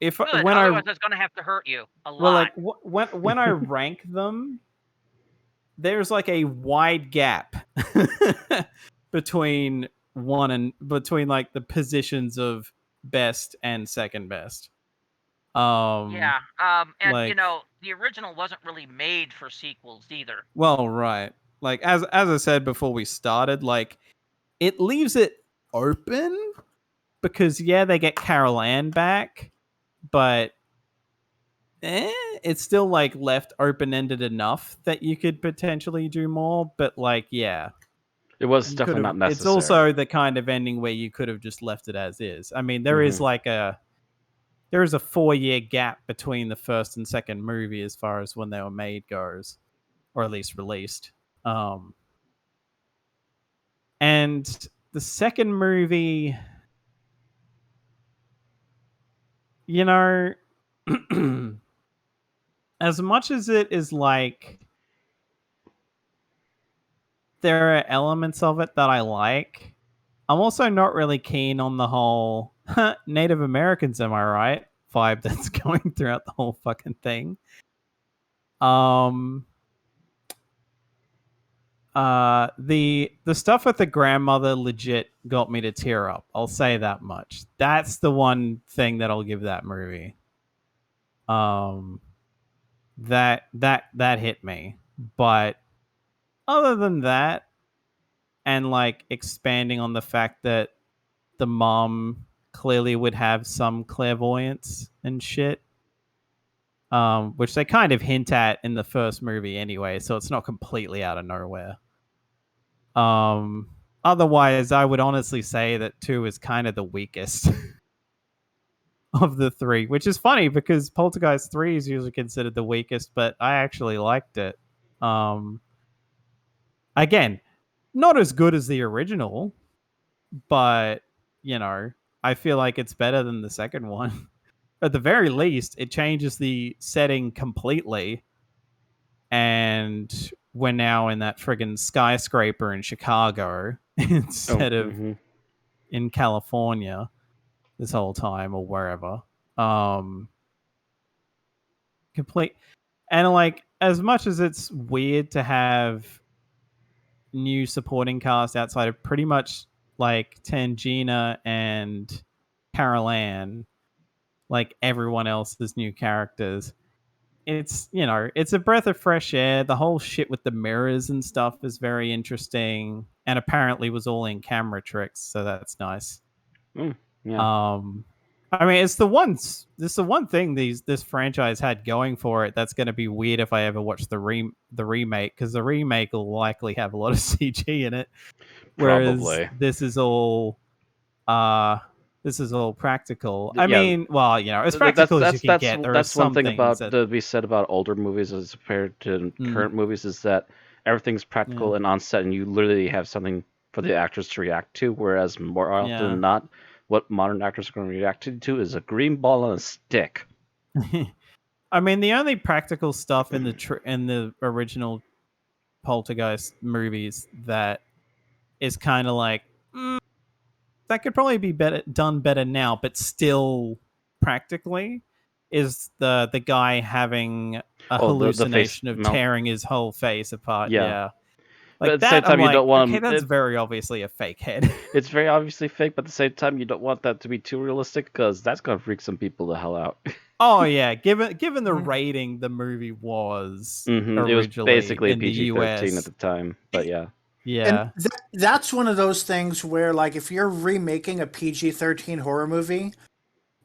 if Good, when otherwise it's going to have to hurt you a well, lot. like when I rank them, there's like a wide gap between between like the positions of best and second best. Yeah, and like the original wasn't really made for sequels either. well, right. Like as I said before we started, like it leaves it open because yeah, they get Carol Ann back, but it's still like left open-ended enough that you could potentially do more, but like yeah, It was you could definitely have. not necessary. It's also the kind of ending where you could have just left it as is. I mean, there is like a 4-year gap between the first and second movie as far as when they were made goes, or at least released. And the second movie, you know, as much as it is like there are elements of it that I like, I'm also not really keen on the whole Native Americans, am I right? Vibe that's going throughout the whole fucking thing. The stuff with the grandmother legit got me to tear up. I'll say that much. That's the one thing that I'll give that movie. That hit me. But other than that, and like expanding on the fact that the mom clearly would have some clairvoyance and shit, which they kind of hint at in the first movie anyway, so it's not completely out of nowhere. Otherwise, I would honestly say that 2 is kind of the weakest of the 3, which is funny because Poltergeist 3 is usually considered the weakest, but I actually liked it. Again, not as good as the original, but I feel like it's better than the second one. At the very least, it changes the setting completely, and we're now in that friggin' skyscraper in Chicago instead of in California this whole time or wherever. Complete. And like, as much as it's weird to have new supporting cast outside of pretty much like Tangina and Carol Ann, like everyone else is new characters. It's it's a breath of fresh air. The whole shit with the mirrors and stuff is very interesting, and apparently was all in camera tricks, so that's nice. Yeah. I mean, it's the one thing this franchise had going for it that's going to be weird if I ever watch the remake, because the remake will likely have a lot of CG in it, whereas Probably. this is all practical. I Yeah. mean, well, as practical as you can get. That's one thing to be said about older movies as compared to current movies, is that everything's practical and on set, and you literally have something for the actors to react to. Whereas more often than not, what modern actors are going to react to is a green ball on a stick. I mean, the only practical stuff in the original Poltergeist movies that is kind of like that could probably be done better now, but still practically, is the guy having a Oh, the face hallucination of melt. tearing his whole face apart. Yeah. Yeah. But Like at the same that, time, I'm you like, don't want okay, him. that's very obviously a fake head. It's very obviously fake, but at the same time, you don't want that to be too realistic because that's gonna freak some people the hell out. Oh yeah, given the rating the movie was It was originally basically a in the PG-13 at US. the time, but yeah. Yeah. And that's one of those things where, like, if you're remaking a PG-13 horror movie,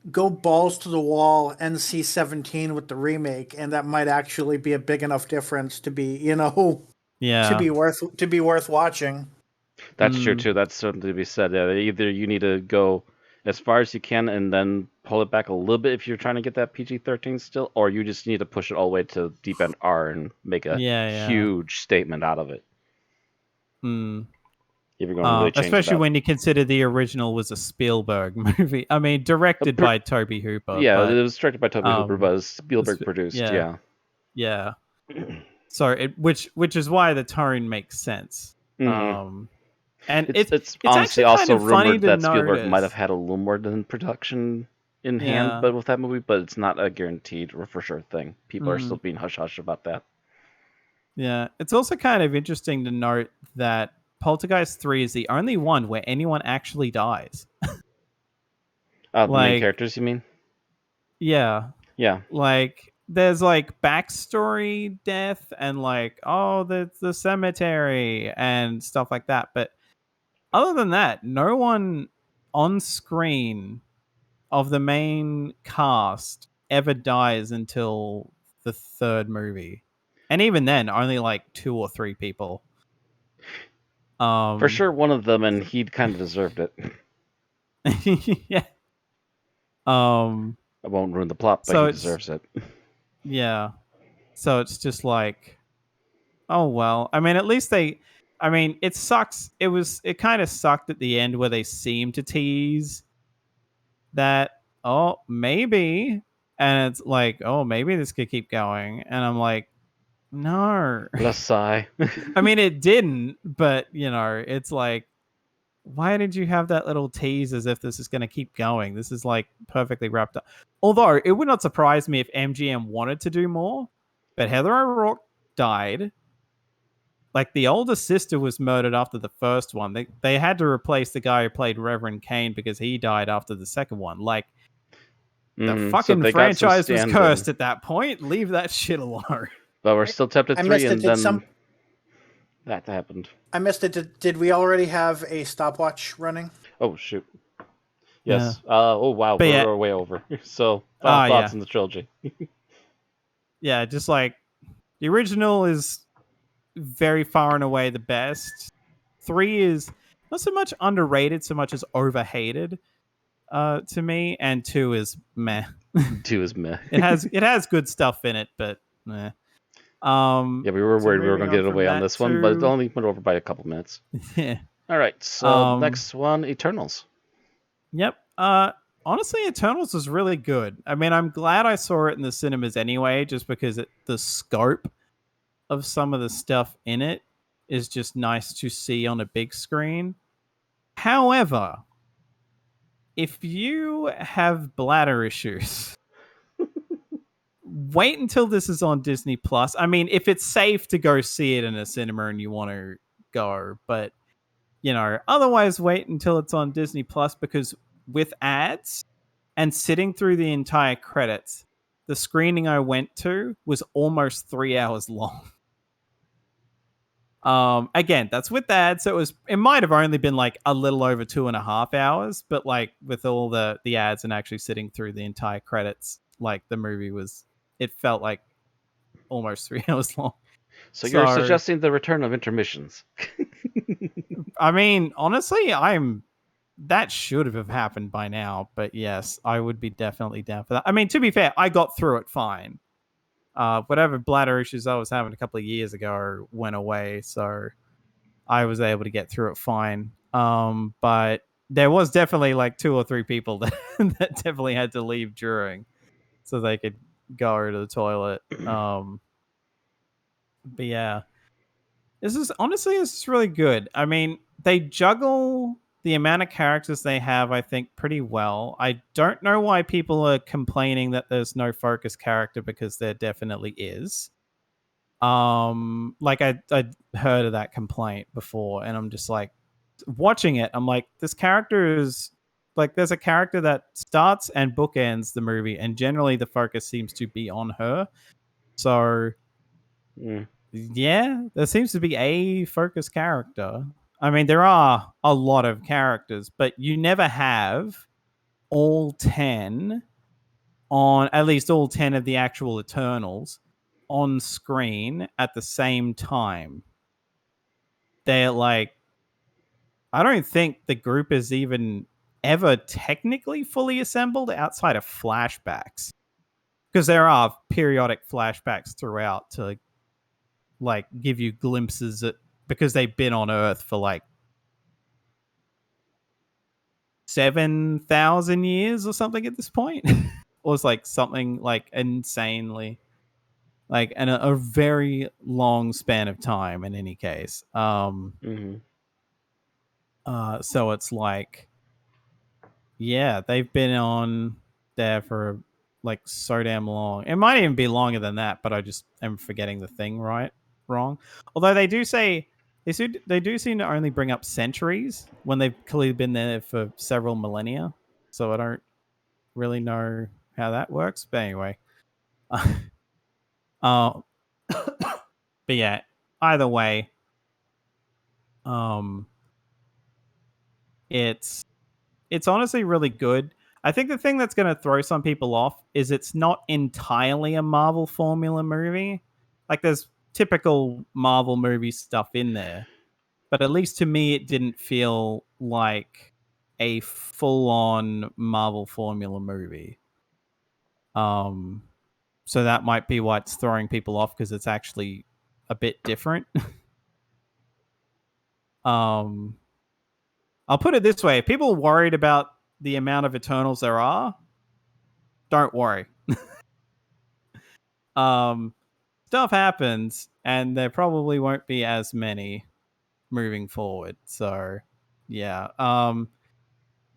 go balls to the wall NC-17 with the remake, and that might actually be a big enough difference to be, Yeah. to be worth watching. That's true too. That's something to be said. Yeah, either you need to go as far as you can and then pull it back a little bit if you're trying to get that PG-13 still, or you just need to push it all the way to deep end R and make a huge statement out of it. If you're going to really change especially it up. when you consider the original was a Spielberg movie. I mean, directed by Toby Hooper. Yeah, but, it was directed by Toby Hooper, but it was Spielberg produced. Yeah. So which is why the tone makes sense. And it's honestly actually also kind of funny rumored to that Spielberg notice. might have had a little more than production in hand, but with that movie, but it's not a guaranteed or for sure thing. People are still being hush hush about that. Yeah, it's also kind of interesting to note that Poltergeist 3 is the only one where anyone actually dies. The main characters, you mean? Yeah. Yeah. Like, there's like backstory death and like, oh, the cemetery and stuff like that. But other than that, no one on screen of the main cast ever dies until the third movie. And even then, only like 2 or 3 people. For sure, one of them, and he kind of deserved it. Yeah. I won't ruin the plot, but he deserves it. Yeah. So it's just like, oh well. I mean, at least it sucks. It kind of sucked at the end where they seemed to tease that, oh, maybe. And it's like, oh, maybe this could keep going. And I'm like, no. Let's sigh. I mean, it didn't, but it's like, why did you have that little tease as if this is going to keep going? This is like perfectly wrapped up. Although it would not surprise me if MGM wanted to do more, but Heather O'Rourke died. Like, the older sister was murdered after the first one. They had to replace the guy who played Reverend Kane because he died after the second one. Like, the fucking franchise was cursed at that point. Leave that shit alone. But we're still tempted 3, and then that happened. I missed it. Did we already have a stopwatch running? Oh, shoot. Yes. Yeah. Oh, wow. We're way over. So, thoughts on the trilogy. Yeah, just like, the original is very far and away the best. 3 is not so much underrated, so much as overhated to me, and 2 is meh. 2 is meh. It has good stuff in it, but meh. Yeah, we were worried we were going to get away on this one, but it only went over by a couple minutes. Yeah. All right, so next one, Eternals. Yep. Honestly, Eternals was really good. I mean, I'm glad I saw it in the cinemas anyway, just because the scope of some of the stuff in it is just nice to see on a big screen. However, if you have bladder issues, wait until this is on Disney Plus. I mean, if it's safe to go see it in a cinema and you want to go, but otherwise wait until it's on Disney Plus, because with ads and sitting through the entire credits, the screening I went to was almost 3 hours long. Again, that's with ads, so it might have only been like a little over 2.5 hours, but like with all the ads and actually sitting through the entire credits, like the movie it felt like almost 3 hours long. So you're suggesting the return of intermissions? I mean, honestly, that should have happened by now, but yes, I would be definitely down for that. I mean, to be fair, I got through it fine. Whatever bladder issues I was having a couple of years ago went away, so I was able to get through it fine. But there was definitely like 2 or 3 people that definitely had to leave during, so they could go to the toilet. But yeah, this is really good. I mean, they juggle the amount of characters they have, I think, pretty well. I don't know why people are complaining that there's no focus character, because there definitely is. Like I heard of that complaint before, and I'm just like, watching it, I'm like, this character is like, there's a character that starts and bookends the movie, and generally the focus seems to be on her. So yeah, there seems to be a focus character. I mean, there are a lot of characters, but you never have all 10 on, at least all 10 of the actual Eternals on screen at the same time. They're like, I don't think the group is even ever technically fully assembled outside of flashbacks, because there are periodic flashbacks throughout to like give you glimpses at, because they've been on Earth for like 7,000 years or something at this point. Or it's like something like insanely, like a very long span of time in any case. So it's like, yeah, they've been on there for like so damn long. It might even be longer than that, but I just am forgetting the thing wrong. Although they do say they do seem to only bring up centuries when they've clearly been there for several millennia. So I don't really know how that works. But anyway, but yeah, either way, um, it's honestly really good. I think the thing that's going to throw some people off is it's not entirely a Marvel formula movie. Like, there's typical Marvel movie stuff in there, but at least to me, it didn't feel like a full-on Marvel formula movie. So that might be what's throwing people off, because it's actually a bit different. I'll put it this way: if people are worried about the amount of Eternals there are, don't worry. Stuff happens, and there probably won't be as many moving forward. So, yeah. And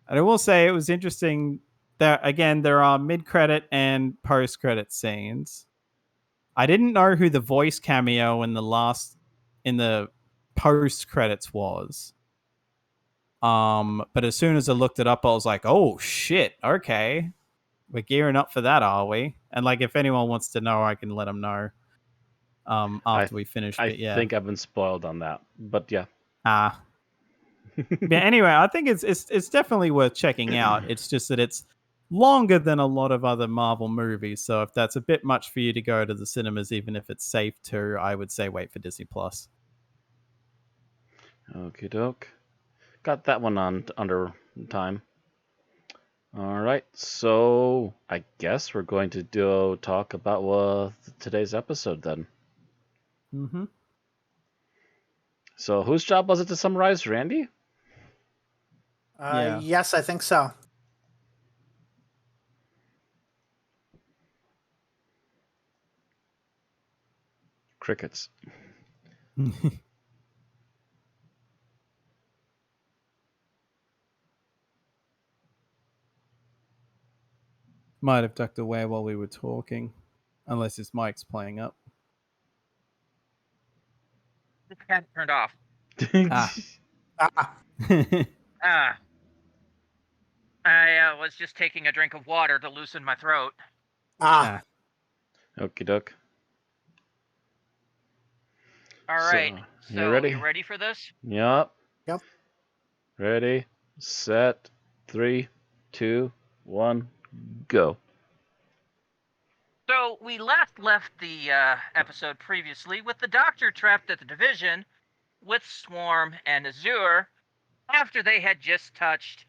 I will say it was interesting that, again, there are mid-credit and post-credit scenes. I didn't know who the voice cameo in the post-credits was. But as soon as I looked it up, I was like, oh shit, okay. We're gearing up for that, are we? And like, if anyone wants to know, I can let them know after we finish. I but yeah, think I've been spoiled on that, but yeah. Yeah. Anyway, I think it's definitely worth checking out. It's just that it's longer than a lot of other Marvel movies. So if that's a bit much for you to go to the cinemas, even if it's safe to, I would say wait for Disney Plus. Okie doke. Got that one on under time. All right, so I guess we're going to talk about today's episode then. Mm-hmm. So whose job was it to summarize, Randy? Yeah. Yes, I think so. Crickets. Might have ducked away while we were talking, unless his mic's playing up. This cat turned off. I was just taking a drink of water to loosen my throat. Okie doke. All right. So you ready for this? Yep. Yep. Ready, set, 3, 2, 1, go. So we left the episode previously with the Doctor trapped at the Division with Swarm and Azure after they had just touched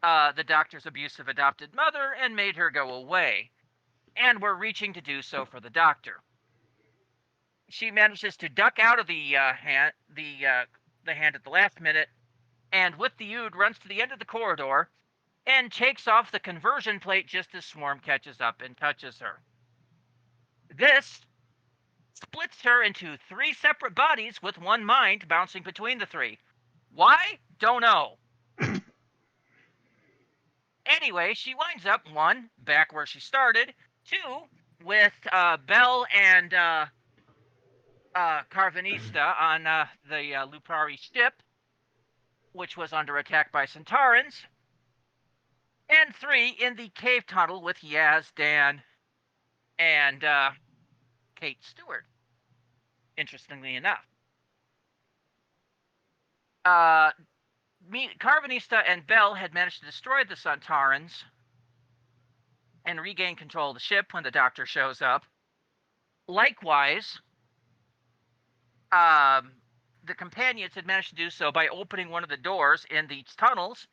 the Doctor's abusive adopted mother and made her go away, and were reaching to do so for the Doctor. She manages to duck out of the hand at the last minute, and with the Ood runs to the end of the corridor and takes off the conversion plate just as Swarm catches up and touches her. This splits her into 3 separate bodies with one mind bouncing between the 3. Why? Don't know. Anyway, she winds up, 1, back where she started, 2, with Belle and Carvanista on the Lupari ship, which was under attack by Centaurans, and 3, in the cave tunnel with Yaz, Dan, and Kate Stewart, interestingly enough. Carvanista and Belle had managed to destroy the Centaurans and regain control of the ship when the Doctor shows up. Likewise, the companions had managed to do so by opening one of the doors in these tunnels,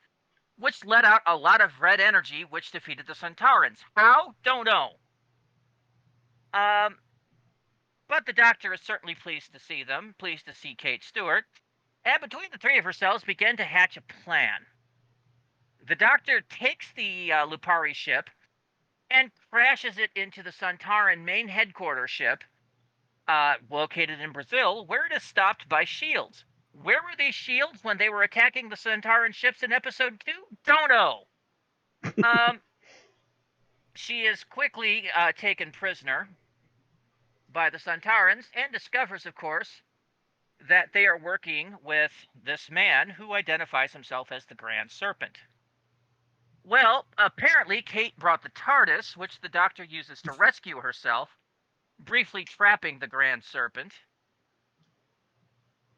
which let out a lot of red energy, which defeated the Centaurans. How? Don't know. But the Doctor is certainly pleased to see them, pleased to see Kate Stewart, and between the three of ourselves began to hatch a plan. The Doctor takes the Lupari ship and crashes it into the Centauran main headquarters ship, located in Brazil, where it is stopped by shields. Where were these shields when they were attacking the Centauran ships in episode 2? Don't know. She is quickly taken prisoner by the Centaurans and discovers, of course, that they are working with this man who identifies himself as the Grand Serpent. Well, apparently Kate brought the TARDIS, which the Doctor uses to rescue herself, briefly trapping the Grand Serpent,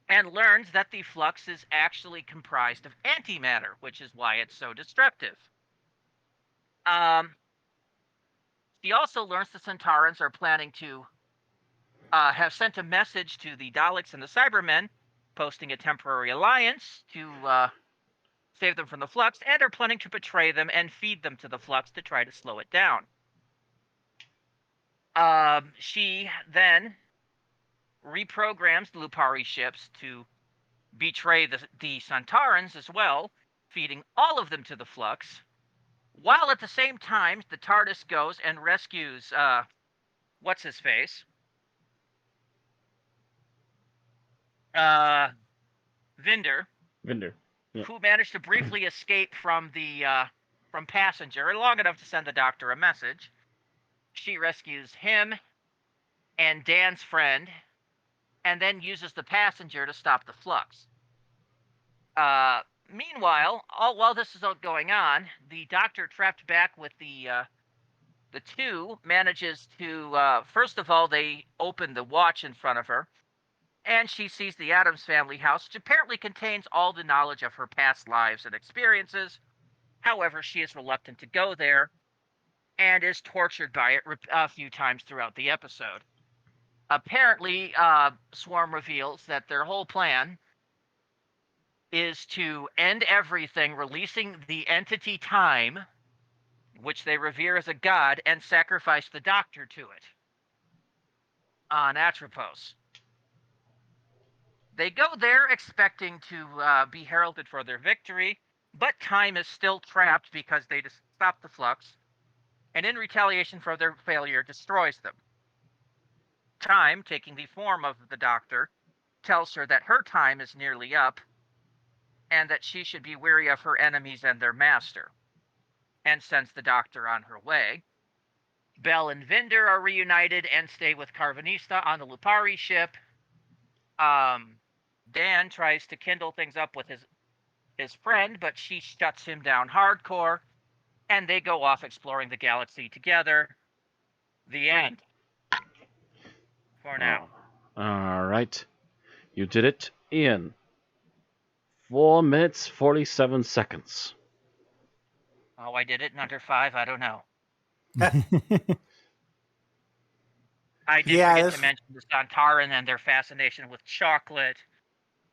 and learns that the Flux is actually comprised of antimatter, which is why it's so destructive. She also learns the Centaurans are planning to have sent a message to the Daleks and the Cybermen, posting a temporary alliance to save them from the Flux, and are planning to betray them and feed them to the Flux to try to slow it down. She then reprograms the Lupari ships to betray the Centaurans as well, feeding all of them to the Flux, while at the same time the TARDIS goes and rescues what's-his-face? Vinder. Yeah. Who managed to briefly escape from the from Passenger, long enough to send the Doctor a message. She rescues him and Dan's friend, and then uses the Passenger to stop the Flux. Meanwhile, while this is all going on, the Doctor, trapped back with the two, manages to first of all, they open the watch in front of her, and she sees the Addams family house, which apparently contains all the knowledge of her past lives and experiences. However, she is reluctant to go there, and is tortured by it a few times throughout the episode. Apparently, Swarm reveals that their whole plan is to end everything, releasing the entity Time, which they revere as a god, and sacrifice the Doctor to it on Atropos. They go there expecting to be heralded for their victory, but Time is still trapped because they just stopped the Flux, and in retaliation for their failure, destroys them. Time, taking the form of the Doctor, tells her that her time is nearly up, and that she should be wary of her enemies and their master, and sends the Doctor on her way. Belle and Vinder are reunited and stay with Carvanista on the Lupari ship. Dan tries to kindle things up with his friend, but she shuts him down hardcore, and they go off exploring the galaxy together. The end. For now. All right. You did it in 4 minutes, 47 seconds. Oh, I did it in under 5? I don't know. I did forget to mention the Centauran and their fascination with chocolate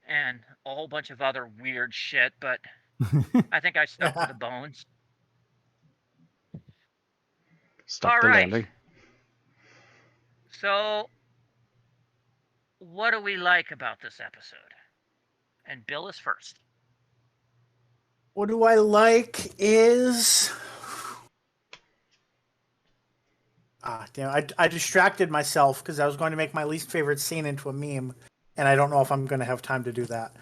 and a whole bunch of other weird shit, but I think I stuck to the bones. Stuck the landing. So, what do we like about this episode? And Bill is first. What do I like is... damn, I distracted myself because I was going to make my least favorite scene into a meme, and I don't know if I'm going to have time to do that.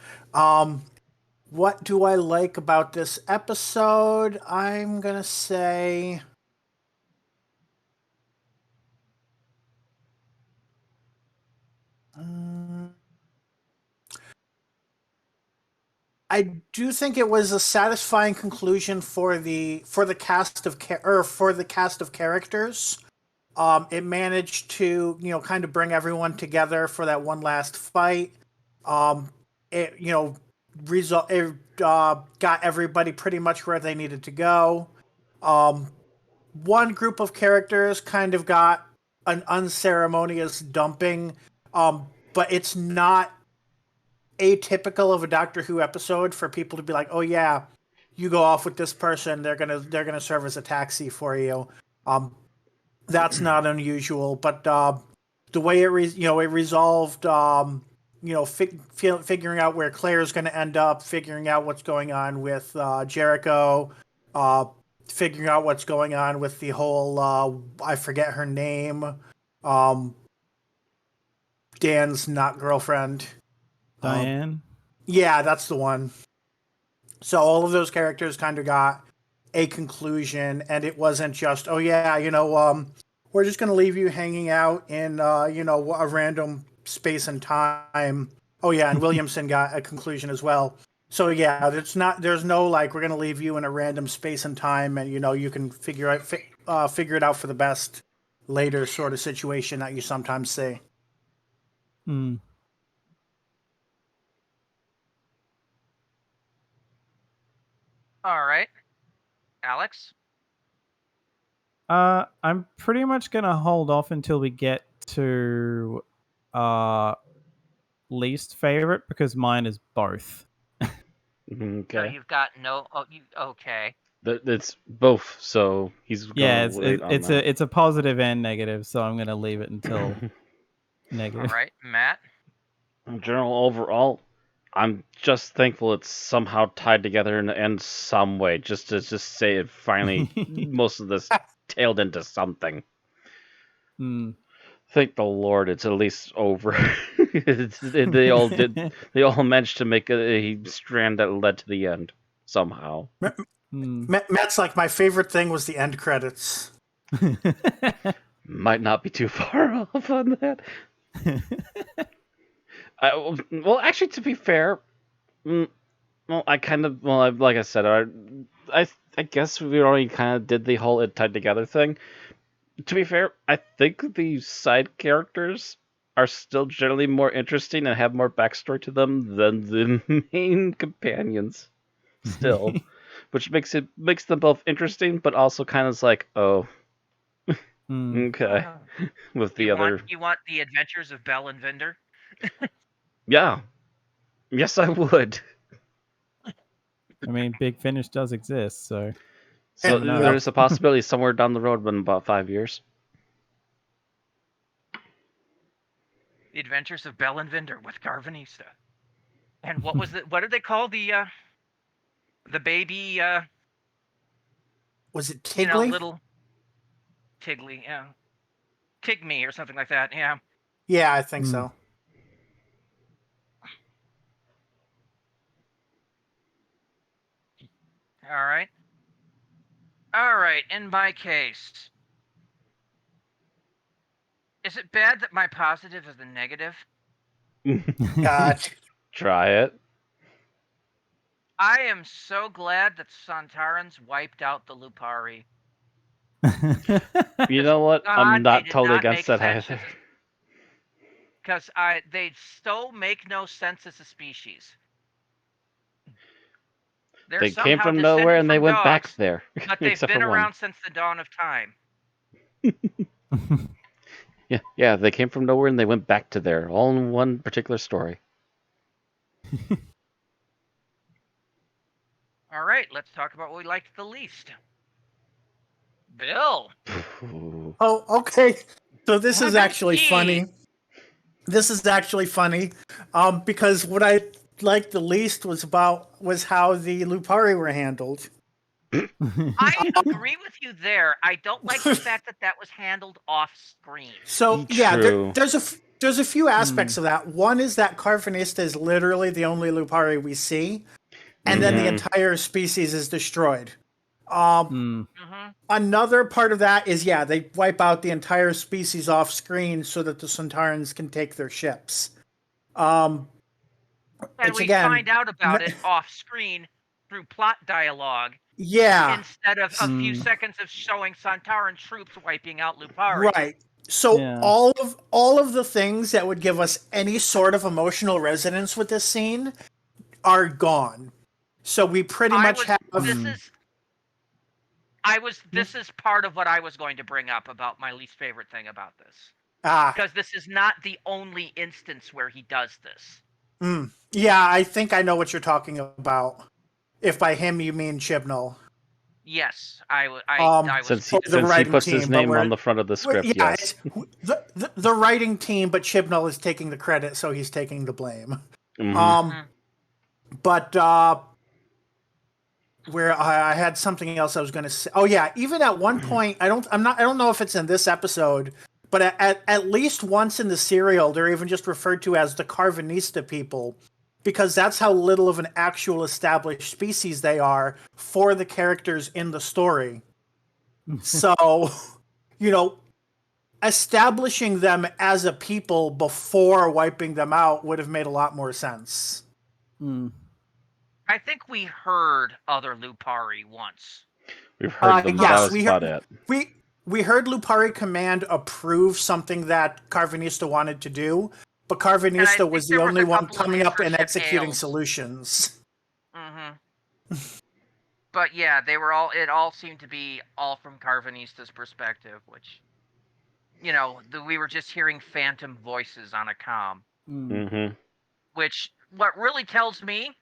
What do I like about this episode? I'm gonna say. I do think it was a satisfying conclusion for the cast of characters. It managed to kind of bring everyone together for that one last fight. It got everybody pretty much where they needed to go. One group of characters kind of got an unceremonious dumping, but it's not atypical of a Doctor Who episode for people to be like, "Oh yeah, you go off with this person. They're gonna serve as a taxi for you." That's not unusual, but the way it resolved, figuring out where Claire's going to end up, figuring out what's going on with Jericho, figuring out what's going on with the whole I forget her name, Dan's not girlfriend. Diane? Yeah, that's the one. So all of those characters kind of got a conclusion, and it wasn't just, oh yeah, we're just going to leave you hanging out in, a random space and time. Oh yeah, and Williamson got a conclusion as well. So yeah, there's no like, we're going to leave you in a random space and time, and you can figure it out for the best later sort of situation that you sometimes see. Hmm. All right. Alex? I'm pretty much gonna hold off until we get to least favorite because mine is both. Okay. So you've got no. Oh, okay. It's both, so he's Yeah, going to wait on that. it's a positive and negative, so I'm gonna leave it until All negative. right, Matt. In general, overall, I'm just thankful it's somehow tied together in some way. Just to say it finally, most of this tailed into something. Hmm. Thank the Lord, it's at least over. They all managed to make a strand that led to the end somehow. Matt's like, my favorite thing was the end credits. Might not be too far off on that. Well, actually, to be fair, like I said, I guess we already kind of did the whole it tied together thing. To be fair, I think the side characters are still generally more interesting and have more backstory to them than the main companions. Still, which makes them both interesting, but also kind of like, oh, okay, with the other. You want the Adventures of Belle and Vinder? Yeah, yes, I would. I mean, Big Finish does exist, so There's a possibility somewhere down the road in about 5 years. The Adventures of Belle and Vinder with Garvanista. And what was what did they call the baby? Was it Tiggly? Little Tiggly, yeah, Tigme or something like that. Yeah. Yeah, I think so. All right. In my case, is it bad that my positive is a negative? God. Try it. I am so glad that Santarans wiped out the Lupari. You know what? I'm not totally not against that either. Because they so make no sense as a species. They came from nowhere and they went back there. But they've been around since the dawn of time. Yeah, they came from nowhere and they went back to there, all in one particular story. All right, let's talk about what we liked the least. Bill. Oh, okay. So this is actually funny. Because what I liked the least was how the Lupari were handled. I agree with you there. I don't like the fact that was handled off screen. So yeah, there's a few aspects of that. One is that Carvanista is literally the only Lupari we see. and then the Mhm. entire species is destroyed. Mm. Another part of that is, they wipe out the entire species off screen so that the Sontarans can take their ships. And It's we again, find out about it off screen through plot dialogue yeah, instead of a few seconds of showing Sontaran troops wiping out Lupari. right. So Yeah. all of the things that would give us any sort of emotional resonance with this scene are gone. So we pretty much have. This is part of what I was going to bring up about my least favorite thing about this. Ah, Because this is not the only instance where he does this. yeah, I think I know what you're talking about. If by him you mean Chibnall. Yes, I was. Since For the he writing puts team, his but name we're- on the front of the script, yeah, yes. it's the writing team, but Chibnall is taking the credit, so he's taking the blame. Mhm. But where I had something else I was going to say. Oh yeah, even at one point, I don't know if it's in this episode, but at least once in the serial, they're even just referred to as the Carvanista people, because that's how little of an actual established species they are for the characters in the story. So, establishing them as a people before wiping them out would have made a lot more sense. I think we heard other Lupari once. We've heard them, but yes, that was about it. We heard Lupari Command approve something that Carvanista wanted to do, but Carvanista was the only one coming up and executing solutions. But yeah, they were all. It all seemed to be all from Carvanista's perspective, which, we were just hearing phantom voices on a comm. Mhm. Which, what really tells me,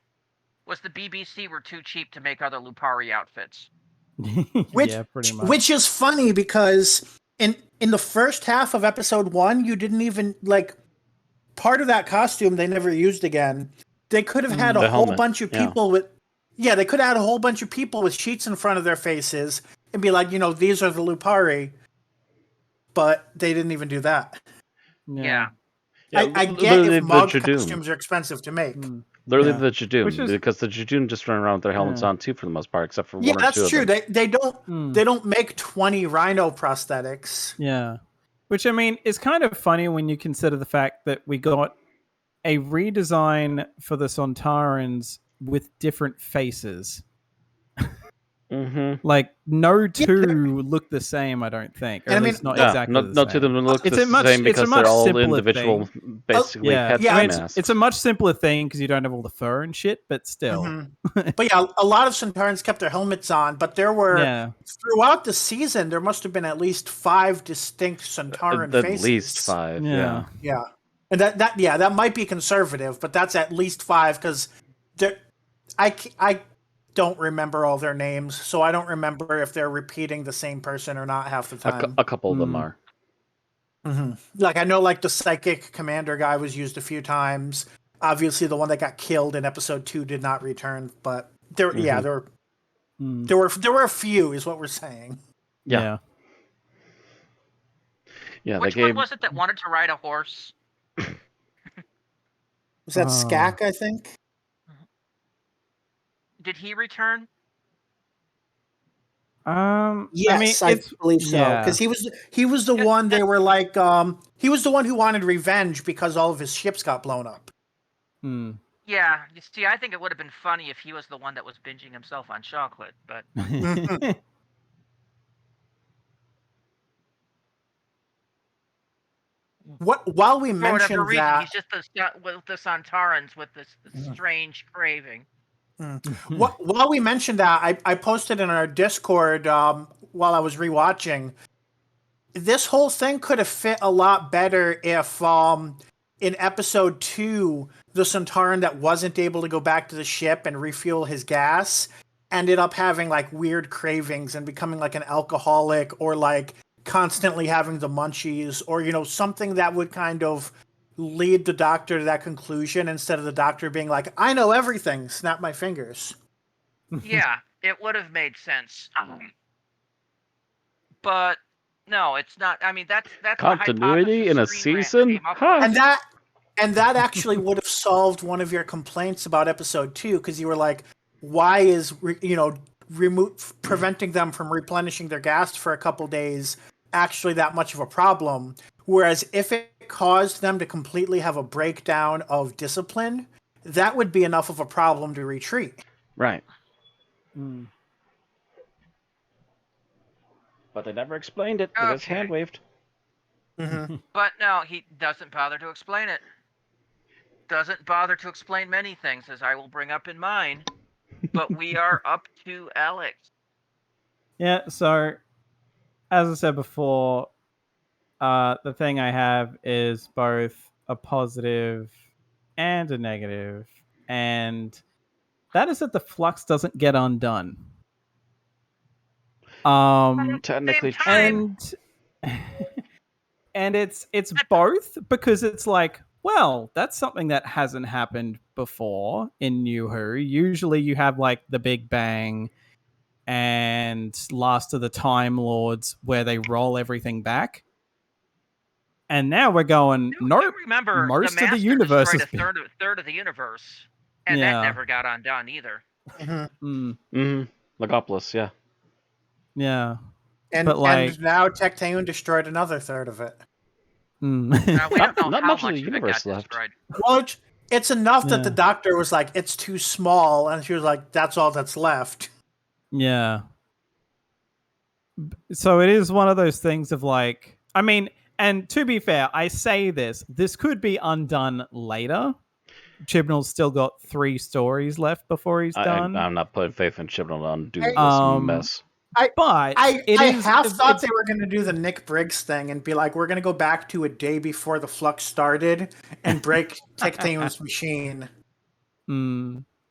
was the BBC were too cheap to make other Lupari outfits. Yeah, pretty much. Which is funny because in the first half of episode 1, you didn't even part of that costume they never used again. They could have had a whole bunch of people with. Yeah, they could have had a whole bunch of people with sheets in front of their faces and be like, these are the Lupari. But they didn't even do that. Yeah. I get if Mog costumes are expensive to make. Literally the Jadoon, because the Jadoon just run around with their helmets on too for the most part, except for one or two of them. Yeah, that's true. They don't make 20 rhino prosthetics. Yeah. Which, I mean, is kind of funny when you consider the fact that we got a redesign for the Sontarans with different faces. Mm-hmm. Like, no two look the same, I don't think. Or at least not exactly the same. No two of them look the same because they're all individual, basically head masks. It's a much simpler thing because you don't have all the fur and shit, but still. But yeah, a lot of Sontarans kept their helmets on, but there were, throughout the season, there must have been at least 5 distinct Sontaran faces. At least 5, yeah. Yeah. And that might be conservative, but that's at least 5 because I don't remember all their names, so I don't remember if they're repeating the same person or not half the time. A couple of them are. Like, I know, the psychic commander guy was used a few times. Obviously, the one that got killed in episode 2 did not return, but there were a few, is what we're saying. Yeah. Which one was it that wanted to ride a horse? Was that Skak, I think? Did he return? Yes, I believe so. Because he was the one they were like. He was the one who wanted revenge because all of his ships got blown up. Yeah, you see, I think it would have been funny if he was the one that was binging himself on chocolate, but. While we mentioned that, he's just with the Sontarans with this strange craving. While we mentioned that, I posted in our Discord while I was rewatching. This whole thing could have fit a lot better if in episode 2, the Sontaran that wasn't able to go back to the ship and refuel his gas ended up having weird cravings and becoming an alcoholic, or constantly having the munchies, or something that would kind of lead the Doctor to that conclusion instead of the Doctor being like, I know everything, snap my fingers. Yeah, it would have made sense. But no, it's not. I mean, that's continuity in a season, and that actually would have solved one of your complaints about episode 2, because you were like, why is preventing them from replenishing their gas for a couple days actually that much of a problem? Whereas if it caused them to completely have a breakdown of discipline, that would be enough of a problem to retreat. Right. Mm. But they never explained it. They just Okay. hand waved. Mm-hmm. But no, he doesn't bother to explain it. Doesn't bother to explain many things, as I will bring up in mine. But we are up to Alex. Yeah, so as I said before, the thing I have is both a positive and a negative, and that is that the Flux doesn't get undone. Technically true. And and it's both, because it's like, well, that's something that hasn't happened before in New Who. Usually you have like the Big Bang and Last of the Time Lords where they roll everything back. And now we're going, nope, Remember, most the of the Master universe destroyed has a third of the universe, and that never got undone either. Legopolis, yeah. Yeah. And But like, and now Tecteun destroyed another third of it. We don't know Not how much of the it universe got left. destroyed. Well, it's enough that the Yeah. doctor was like, it's too small, and she was like, that's all that's left. yeah. So it is one of those things of like, I mean, and to be fair, I say this could be undone later. Chibnall's still got 3 stories left before he's done. I'm not putting faith in Chibnall to undo this mess. I half thought they were going to do the Nick Briggs thing and be like, we're going to go back to a day before the Flux started and break Tecteun's machine.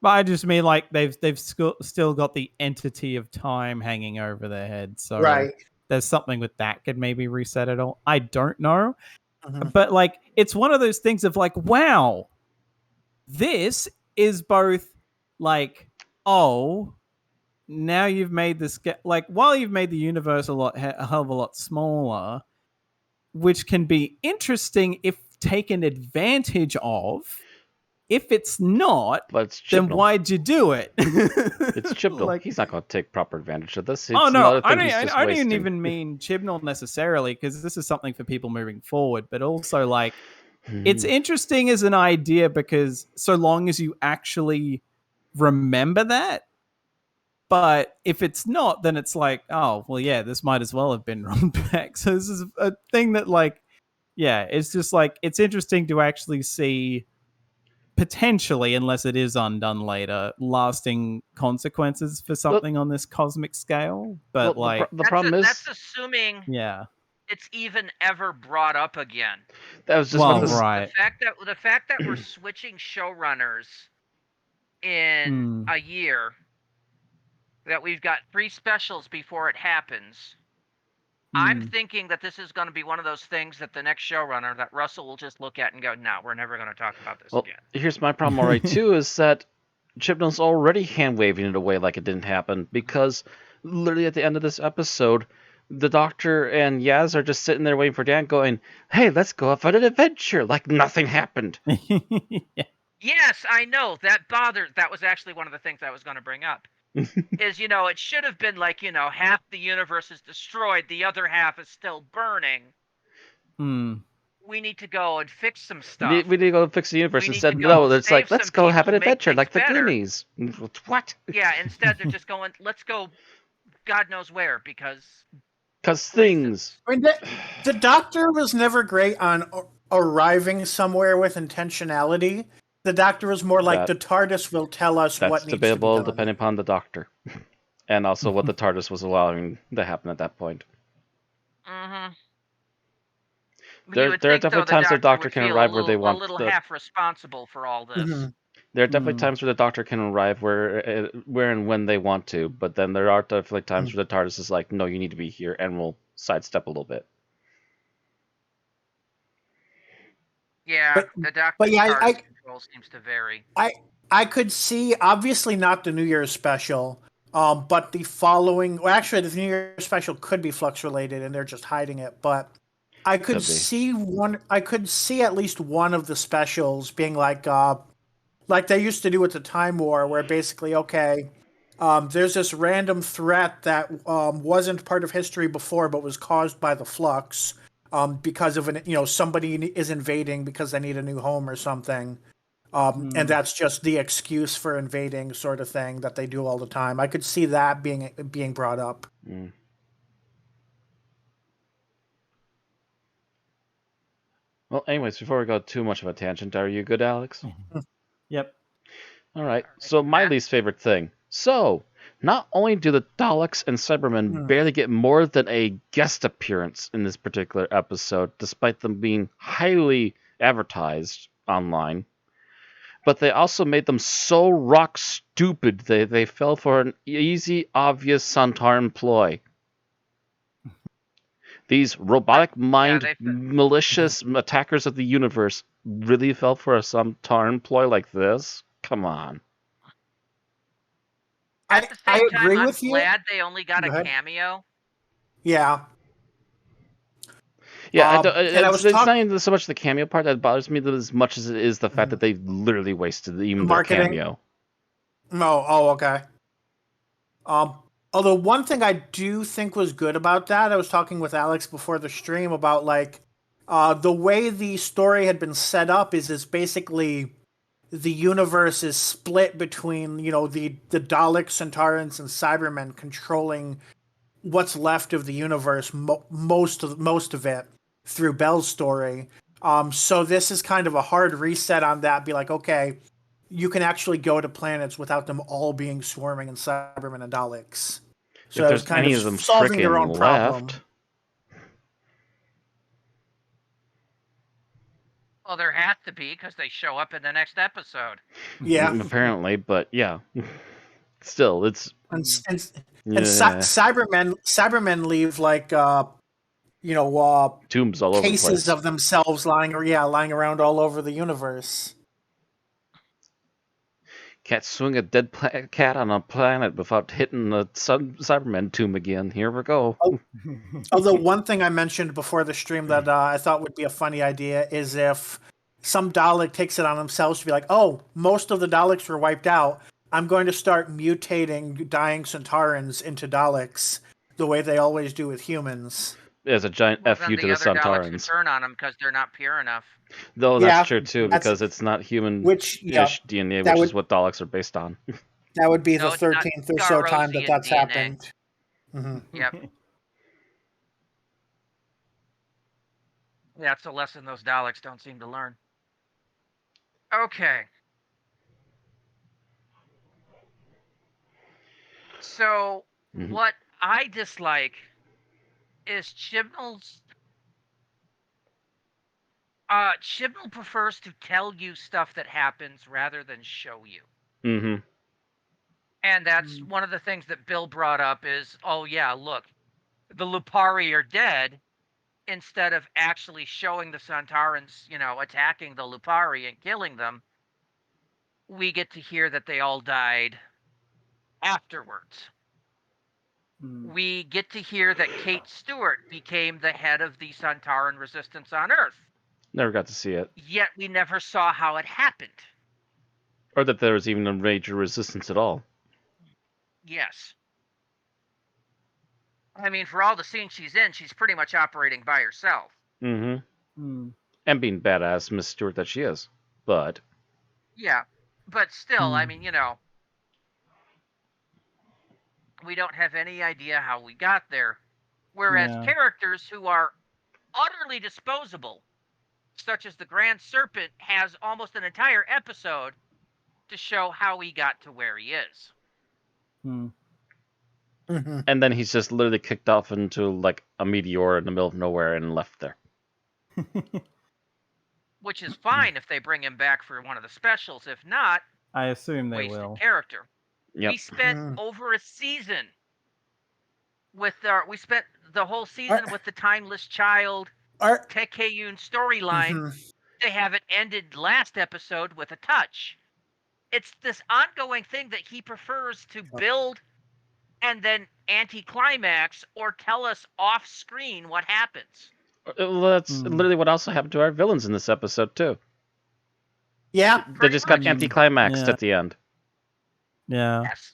But I just mean like they've still got the entity of time hanging over their head. So right. There's something with that could maybe reset it all. I don't know. Mm-hmm. But like, it's one of those things of like, wow, this is both like, oh, now you've made this like, while you've made the universe a hell of a lot smaller, which can be interesting if taken advantage of. If it's not, then why'd you do it? It's Chibnall. Like, he's not going to take proper advantage of this. It's I don't wasting. even mean Chibnall necessarily, because this is something for people moving forward. But also, like, it's interesting as an idea because so long as you actually remember that. But if it's not, then it's like, oh, well, yeah, this might as well have been rolled back. So this is a thing that, like, yeah, it's just like, it's interesting to actually see, potentially, unless it is undone later, lasting consequences for something on this cosmic scale. But the problem is that's assuming it's even ever brought up again. That was just right. The fact that we're switching showrunners in a year, that we've got 3 specials before it happens. I'm thinking that this is going to be one of those things that the next showrunner, that Russell will just look at and go, no, we're never going to talk about this again. Here's my problem already, too, is that Chibnall's already hand-waving it away like it didn't happen, because literally at the end of this episode, the Doctor and Yaz are just sitting there waiting for Dan, going, hey, let's go off on an adventure, like nothing happened. Yes, I know. That was actually one of the things I was going to bring up. Is, it should have been like, half the universe is destroyed, the other half is still burning. We need to go and fix some stuff. We need to go fix the universe. Instead, no, it's like, let's go have an adventure, like the Goonies. What? Yeah, instead they're just going, let's go God knows where, because things. I mean, the Doctor was never great on arriving somewhere with intentionality. The Doctor was more like, the TARDIS will tell us what needs to be done. That's debatable depending upon the Doctor. And also what the TARDIS was allowing to happen at that point. Mm-hmm. There are definitely times the Doctor can arrive where they want. A little half responsible for all this. Mm-hmm. There are definitely times where the Doctor can arrive where and when they want to, but then there are definitely times where the TARDIS is like, no, you need to be here, and we'll sidestep a little bit. Yeah, the Doctor's TARDIS control seems to vary. I could see, obviously not the New Year's special, but the following. Well, actually, the New Year's special could be Flux related, and they're just hiding it. But I could see one. I could see at least one of the specials being like, like they used to do with the Time War, where basically, okay, there's this random threat that wasn't part of history before, but was caused by the Flux, because of somebody is invading because they need a new home or something, and that's just the excuse for invading, sort of thing that they do all the time. I could see that being brought up. Mm. Well, anyways, before we go too much of a tangent, are you good, Alex? Yep. All right. So my least favorite thing. So not only do the Daleks and Cybermen barely get more than a guest appearance in this particular episode, despite them being highly advertised online, but they also made them so rock stupid they fell for an easy, obvious Santaran ploy. These robotic mind, malicious attackers of the universe really fell for a Santaran ploy like this? Come on. At the I same time, agree I'm with you. glad they only got Go a ahead. cameo. Yeah. Yeah, and I was it's not even so much the cameo part that bothers me as much as it is the fact that they literally wasted even their marketing. cameo. Oh, okay. Although one thing I do think was good about that, I was talking with Alex before the stream about like the way the story had been set up is basically the universe is split between the Daleks, Centaurans, and Cybermen controlling what's left of the universe, most of it through Bell's story. So this is kind of a hard reset on that. Be like, okay, you can actually go to planets without them all being swarming in Cybermen and Daleks. So If that was there's kind any of of them solving their own frickin' problem. left. Well, there has to be because they show up in the next episode. Yeah, Apparently, but yeah. Still, it's and yeah. Cybermen leave like Tombs all over the cases place. of themselves lying around all over the universe. Can't swing a dead cat on a planet without hitting the Cyberman tomb again. Here we go. Although one thing I mentioned before the stream that I thought would be a funny idea is if some Dalek takes it on themselves to be like, oh, most of the Daleks were wiped out. I'm going to start mutating dying Centaurans into Daleks the way they always do with humans. As a giant Well, F then you to the other Daleks would Centaurans. turn on them because they're not pure enough. Though Yeah, that's true too, that's- because it's not human-ish which, yeah, DNA, that which would- is what Daleks are based on. That would be No, the it's not 13th or so time Garosian that's DNA. happened. Mhm. Yep. That's a lesson those Daleks don't seem to learn. Okay. So, what I dislike is Chibnall's... Chibnall prefers to tell you stuff that happens rather than show you. Mm-hmm. And that's one of the things that Bill brought up is, oh yeah, look, the Lupari are dead, instead of actually showing the Santarans, attacking the Lupari and killing them. We get to hear that they all died afterwards. We get to hear that Kate Stewart became the head of the Santaran resistance on Earth. Never got to see it. Yet we never saw how it happened. Or that there was even a major resistance at all. Yes. I mean, for all the scenes she's in, she's pretty much operating by herself. Mm-hmm. And being badass Miss Stewart that she is. But... Yeah. But still, I mean, we don't have any idea how we got there. Whereas characters who are utterly disposable, such as the Grand Serpent, has almost an entire episode to show how he got to where he is. And then he's just literally kicked off into like a meteor in the middle of nowhere and left there. Which is fine if they bring him back for one of the specials. If not, I assume they wasted will. Character. Yep. We spent over a season with we spent the whole season with the Timeless Child Tekeyun storyline. They have it ended last episode with a touch. It's this ongoing thing that he prefers to build and then anti-climax or tell us off screen what happens. Well, that's literally what also happened to our villains in this episode too. Yeah. They just got much. anticlimaxed Yeah. at the end. Yeah. Yes.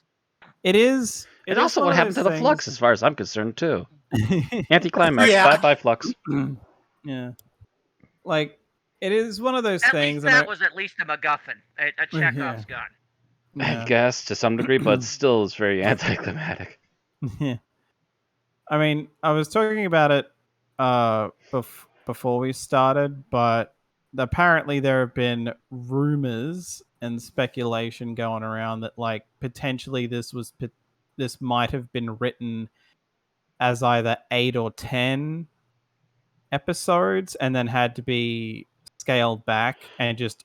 It is. And also one what of happened to those the Flux, as far as I'm concerned, too. things- Anticlimax. Yeah. Bye-bye, Flux. Yeah. Like, it is one of those At things. least And that was at least a MacGuffin, a Chekhov's gun. I Yeah. guess, to some degree, but still is very anticlimactic. Yeah. I mean, I was talking about it before we started, but apparently there have been rumors and speculation going around that like potentially this might have been written as either 8 or 10 episodes and then had to be scaled back, and just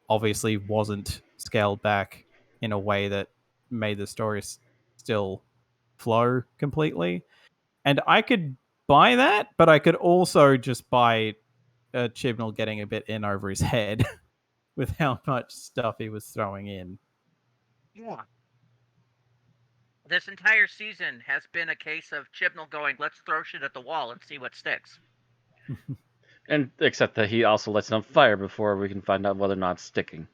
obviously wasn't scaled back in a way that made the story still flow completely. And I could buy that, but I could also just buy Chibnall getting a bit in over his head with how much stuff he was throwing in. Yeah. This entire season has been a case of Chibnall going, let's throw shit at the wall and see what sticks. And except that he also lets it on fire before we can find out whether or not it's sticking.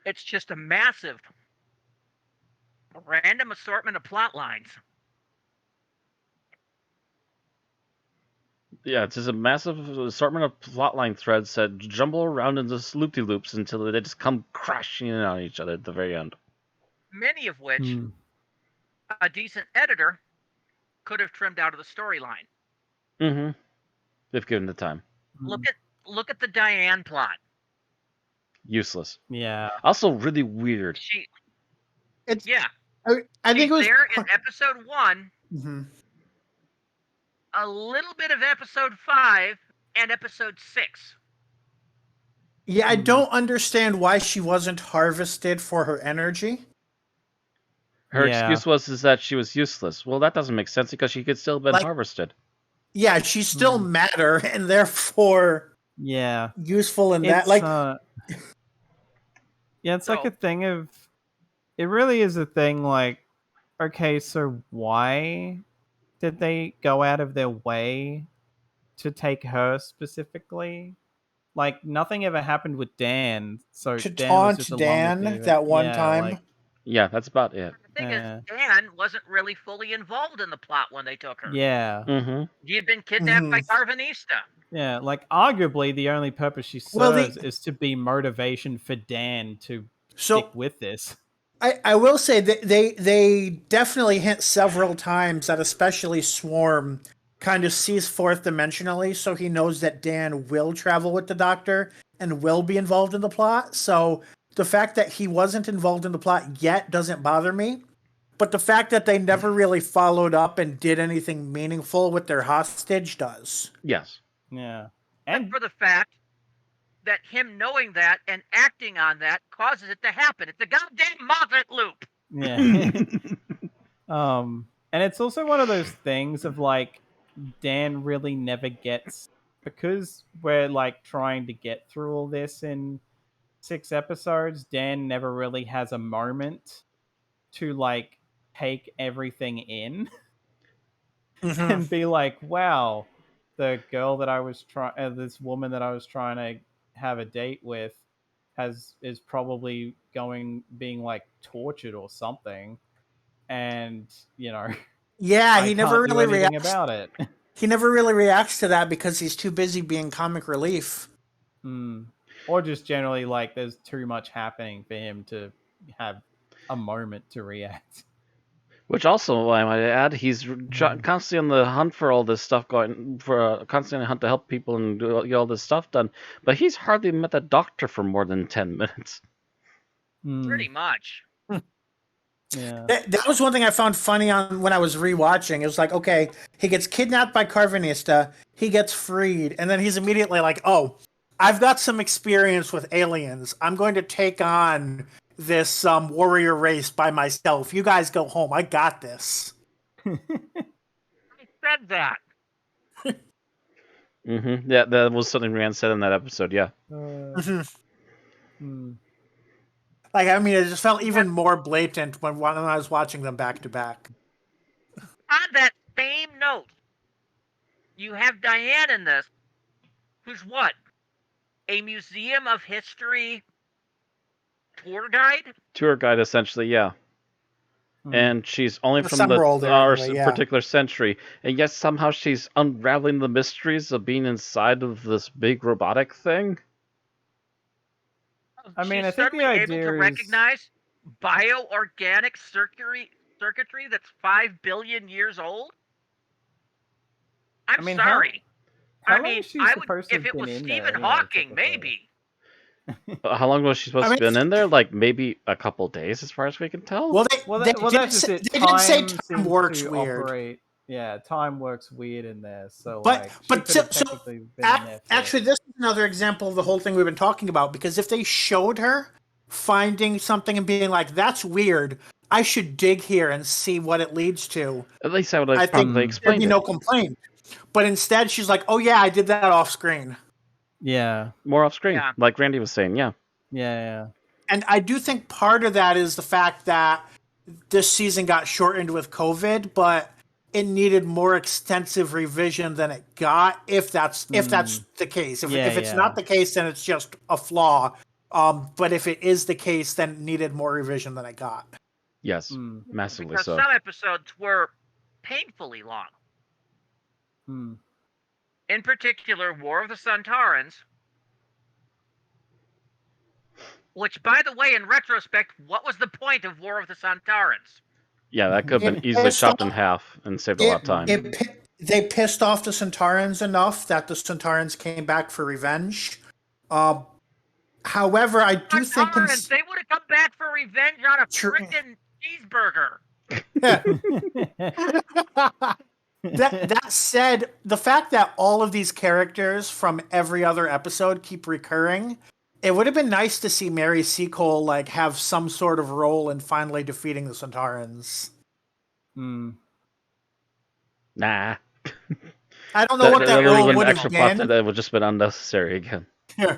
It's just a massive, random assortment of plot lines. Yeah, it's just a massive assortment of plotline threads that jumble around into loop-de-loops until they just come crashing in on each other at the very end. Many of which Hmm. a decent editor could have trimmed out of the storyline. Mm-hmm. If given the time. Look at the Diane plot. Useless. Yeah. Also really weird. I She's think it was there in episode 1, Mhm. a little bit of episode 5, and episode 6. Yeah, I don't understand why she wasn't harvested for her energy. Her Yeah. excuse was that she was useless. Well, that doesn't make sense because she could still have been Like- harvested. Yeah, she still matter and therefore Yeah. useful in that. It's, Like, yeah, it's like So- a thing of. It really is a thing. Like, okay, so why did they go out of their way to take her specifically? Like, nothing ever happened with Dan, so to Dan was taunt just along Dan with it. that one Yeah, time. like, Yeah, that's about it. The thing Yeah. is, Dan wasn't really fully involved in the plot when they took her. yeah, Mm-hmm. He had been kidnapped by Carvanista. yeah. Like, arguably, the only purpose she Well, serves is to be motivation for Dan to So stick with this. I will say that they definitely hint several times that especially Swarm kind of sees fourth dimensionally, so he knows that Dan will travel with the Doctor and will be involved in the plot. So the fact that he wasn't involved in the plot yet doesn't bother me. But the fact that they never really followed up and did anything meaningful with their hostage does. Yes. Yeah, And and for the fact that him knowing that and acting on that causes it to happen. It's a goddamn Moffat loop. yeah. And it's also one of those things of like Dan really never gets, because we're like trying to get through all this in 6 episodes. Dan never really has a moment to like take everything in and be like, wow, the girl that I was trying, this woman that I was trying to have a date with is probably being like tortured or something, and Yeah, I he can't never do really anything reacts. about it. He never really reacts to that because he's too busy being comic relief. Or just generally like there's too much happening for him to have a moment to react. Which also, I might add, he's constantly on the hunt for all this stuff constantly on the hunt to help people and get all this stuff done. But he's hardly met the Doctor for more than 10 minutes. Pretty much. Yeah. That was one thing I found funny on when I was rewatching. It was like, okay, he gets kidnapped by Carvanista, he gets freed, and then he's immediately like, oh, I've got some experience with aliens. I'm going to take on this warrior race by myself. You guys go home. I got this. I said that. Mm-hmm. Yeah, that was something Rand said in that episode, yeah. Like, I mean, it just felt even more blatant when I was watching them back to back. On that same note, you have Diane in this, who's what? A museum of history tour guide? Tour guide, essentially, yeah. And she's only In from some the world anyway, yeah. particular century, and yet somehow she's unraveling the mysteries of being inside of this big robotic thing. I mean, She's I think the suddenly able idea to is recognize bioorganic circuitry that's 5 billion years old. I'm I mean, sorry. how long is she I would, supposed to if have it been was in Stephen there, Hawking, typically? maybe. How long was she supposed I to mean, have been in there? Like maybe a couple days, as far as we can tell. Well, Well, they that's did just say, it. they did say Time time seems works to weird. operate. Yeah, time works weird in there. So, But like, she but could have so technically been in there for... actually, this is another example of the whole thing we've been talking about. Because if they showed her finding something and being like, "That's weird," I should dig here and see what it leads to. At least I would have I think probably there'd explained be it. no complaint. But instead, she's like, "Oh yeah, I did that off screen." Yeah, More off screen, Yeah. like Randy was saying. Yeah. yeah. And I do think part of that is the fact that this season got shortened with COVID, but it needed more extensive revision than it got. If that's the case, if it's not the case, then it's just a flaw. But if it is the case, then it needed more revision than it got. Yes, massively Because so. some episodes were painfully long. In particular, War of the Centaurans, which, by the way, in retrospect, what was the point of War of the Centaurans? Yeah, that could have been easily chopped in half and saved a lot of time. They pissed off the Centaurans enough that the Centaurans came back for revenge. However, I do think they would have come back for revenge on a freaking cheeseburger. That said, the fact that all of these characters from every other episode keep recurring, it would have been nice to see Mary Seacole like have some sort of role in finally defeating the Centaurans. Nah. I don't know what that role would have been. That would just been unnecessary again. Yeah.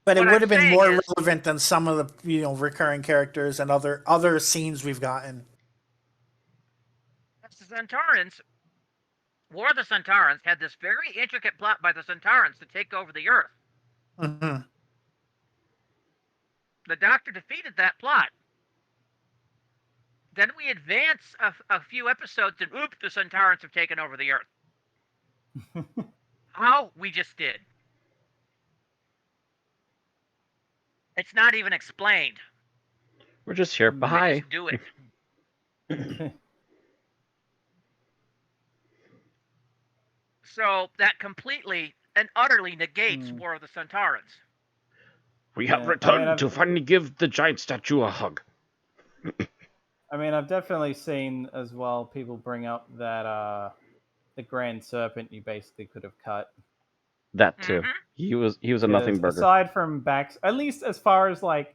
But it would have been more relevant than some of the recurring characters and other scenes we've gotten. The Centaurans, War of the Centaurans, had this very intricate plot by the Centaurans to take over the Earth. Mm-hmm. The Doctor defeated that plot. Then we advance a few episodes and oops, the Centaurans have taken over the Earth. How? We just did. It's not even explained. We're just here. Bye. Just do it. So that completely and utterly negates War of the Centaurans. We have returned to finally give the giant statue a hug. I mean, I've definitely seen as well people bring up that the Grand Serpent you basically could have cut. That too. Mm-hmm. He was a nothing burger. Aside from at least as far as like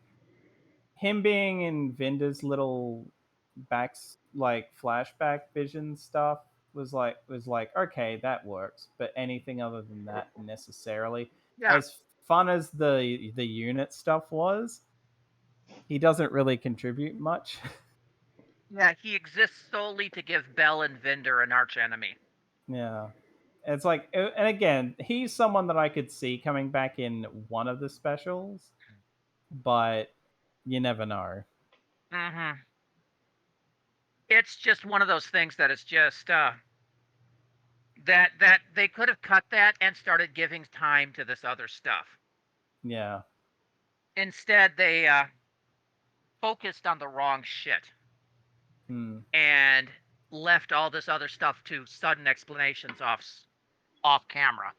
him being in Vinder's little flashback vision stuff was like okay, that works. But anything other than that necessarily, as fun as the unit stuff was, he doesn't really contribute much. Yeah, he exists solely to give Bell and Vinder an archenemy. Yeah. It's like, and again, he's someone that I could see coming back in one of the specials, but you never know. Mm-hmm. It's just one of those things that is just, that they could have cut that and started giving time to this other stuff. Yeah. Instead, they focused on the wrong shit. And left all this other stuff to sudden explanations off camera.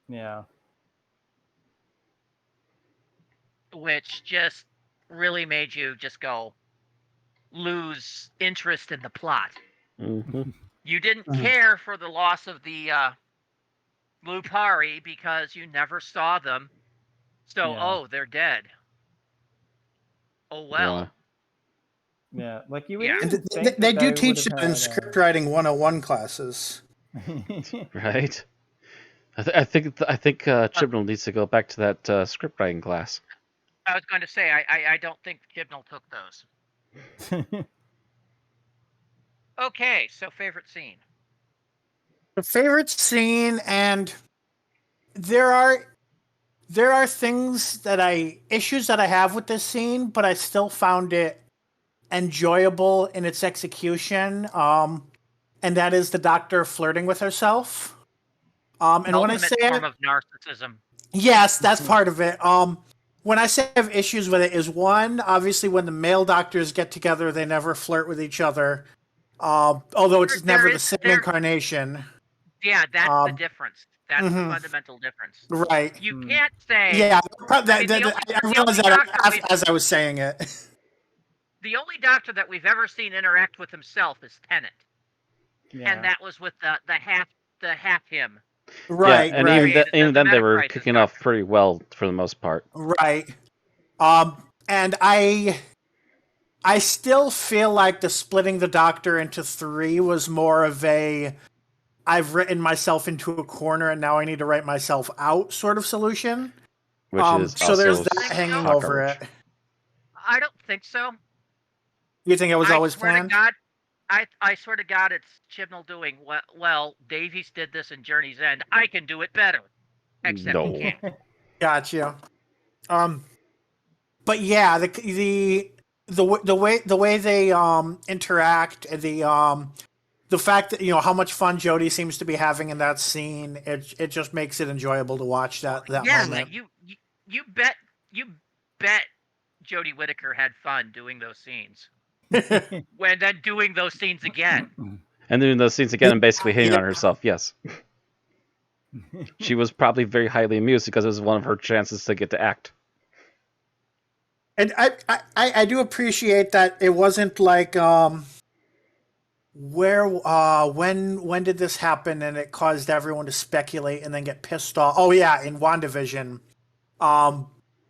Yeah. Which just really made you just lose interest in the plot. Mm-hmm. You didn't care for the loss of the Lupari because you never saw them. So, they're dead. Oh, well. Yeah, like you. Yeah. They do teach that in script writing 101 classes. Right. I think Chibnall needs to go back to that script writing class. I was going to say I don't think Chibnall took those. Okay, so favorite scene. The favorite scene, and there are issues that I have with this scene, but I still found it enjoyable in its execution. And that is the doctor flirting with herself. And when I Ultimate say form of narcissism. yes, that's part of it. When I say I have issues with it, is one, obviously when the male doctors get together, they never flirt with each other. Although it's never the same incarnation. Yeah, that's the Um, difference. That's the mhm, fundamental difference. right. You can't say. Yeah, I mean, I realized that as I was saying it. the only doctor that we've ever seen interact with himself is Tennant, and that was with the half him. Yeah, Right, and right, even then they Meta were Crisis kicking off Doctor. pretty well for the most part. right. And I still feel like the splitting the doctor into three was more of a I've written myself into a corner and now I need to write myself out sort of solution. Which is So there's also that hanging hot over garbage. it. I don't think so. You think it was I always swear planned? to God, I swear to God, it's Chibnall doing well. Davies did this in Journey's End. I can do it better, except No. he can't. Gotcha. But yeah, the way they interact, the fact that how much fun Jodie seems to be having in that scene, it just makes it enjoyable to watch that Yeah, moment. you bet Jodie Whittaker had fun doing those scenes. When then doing those scenes again. And doing those scenes again and basically hitting Yeah. on herself, yes. She was probably very highly amused because it was one of her chances to get to act. And I do appreciate that it wasn't like when did this happen and it caused everyone to speculate and then get pissed off. Oh yeah, in WandaVision.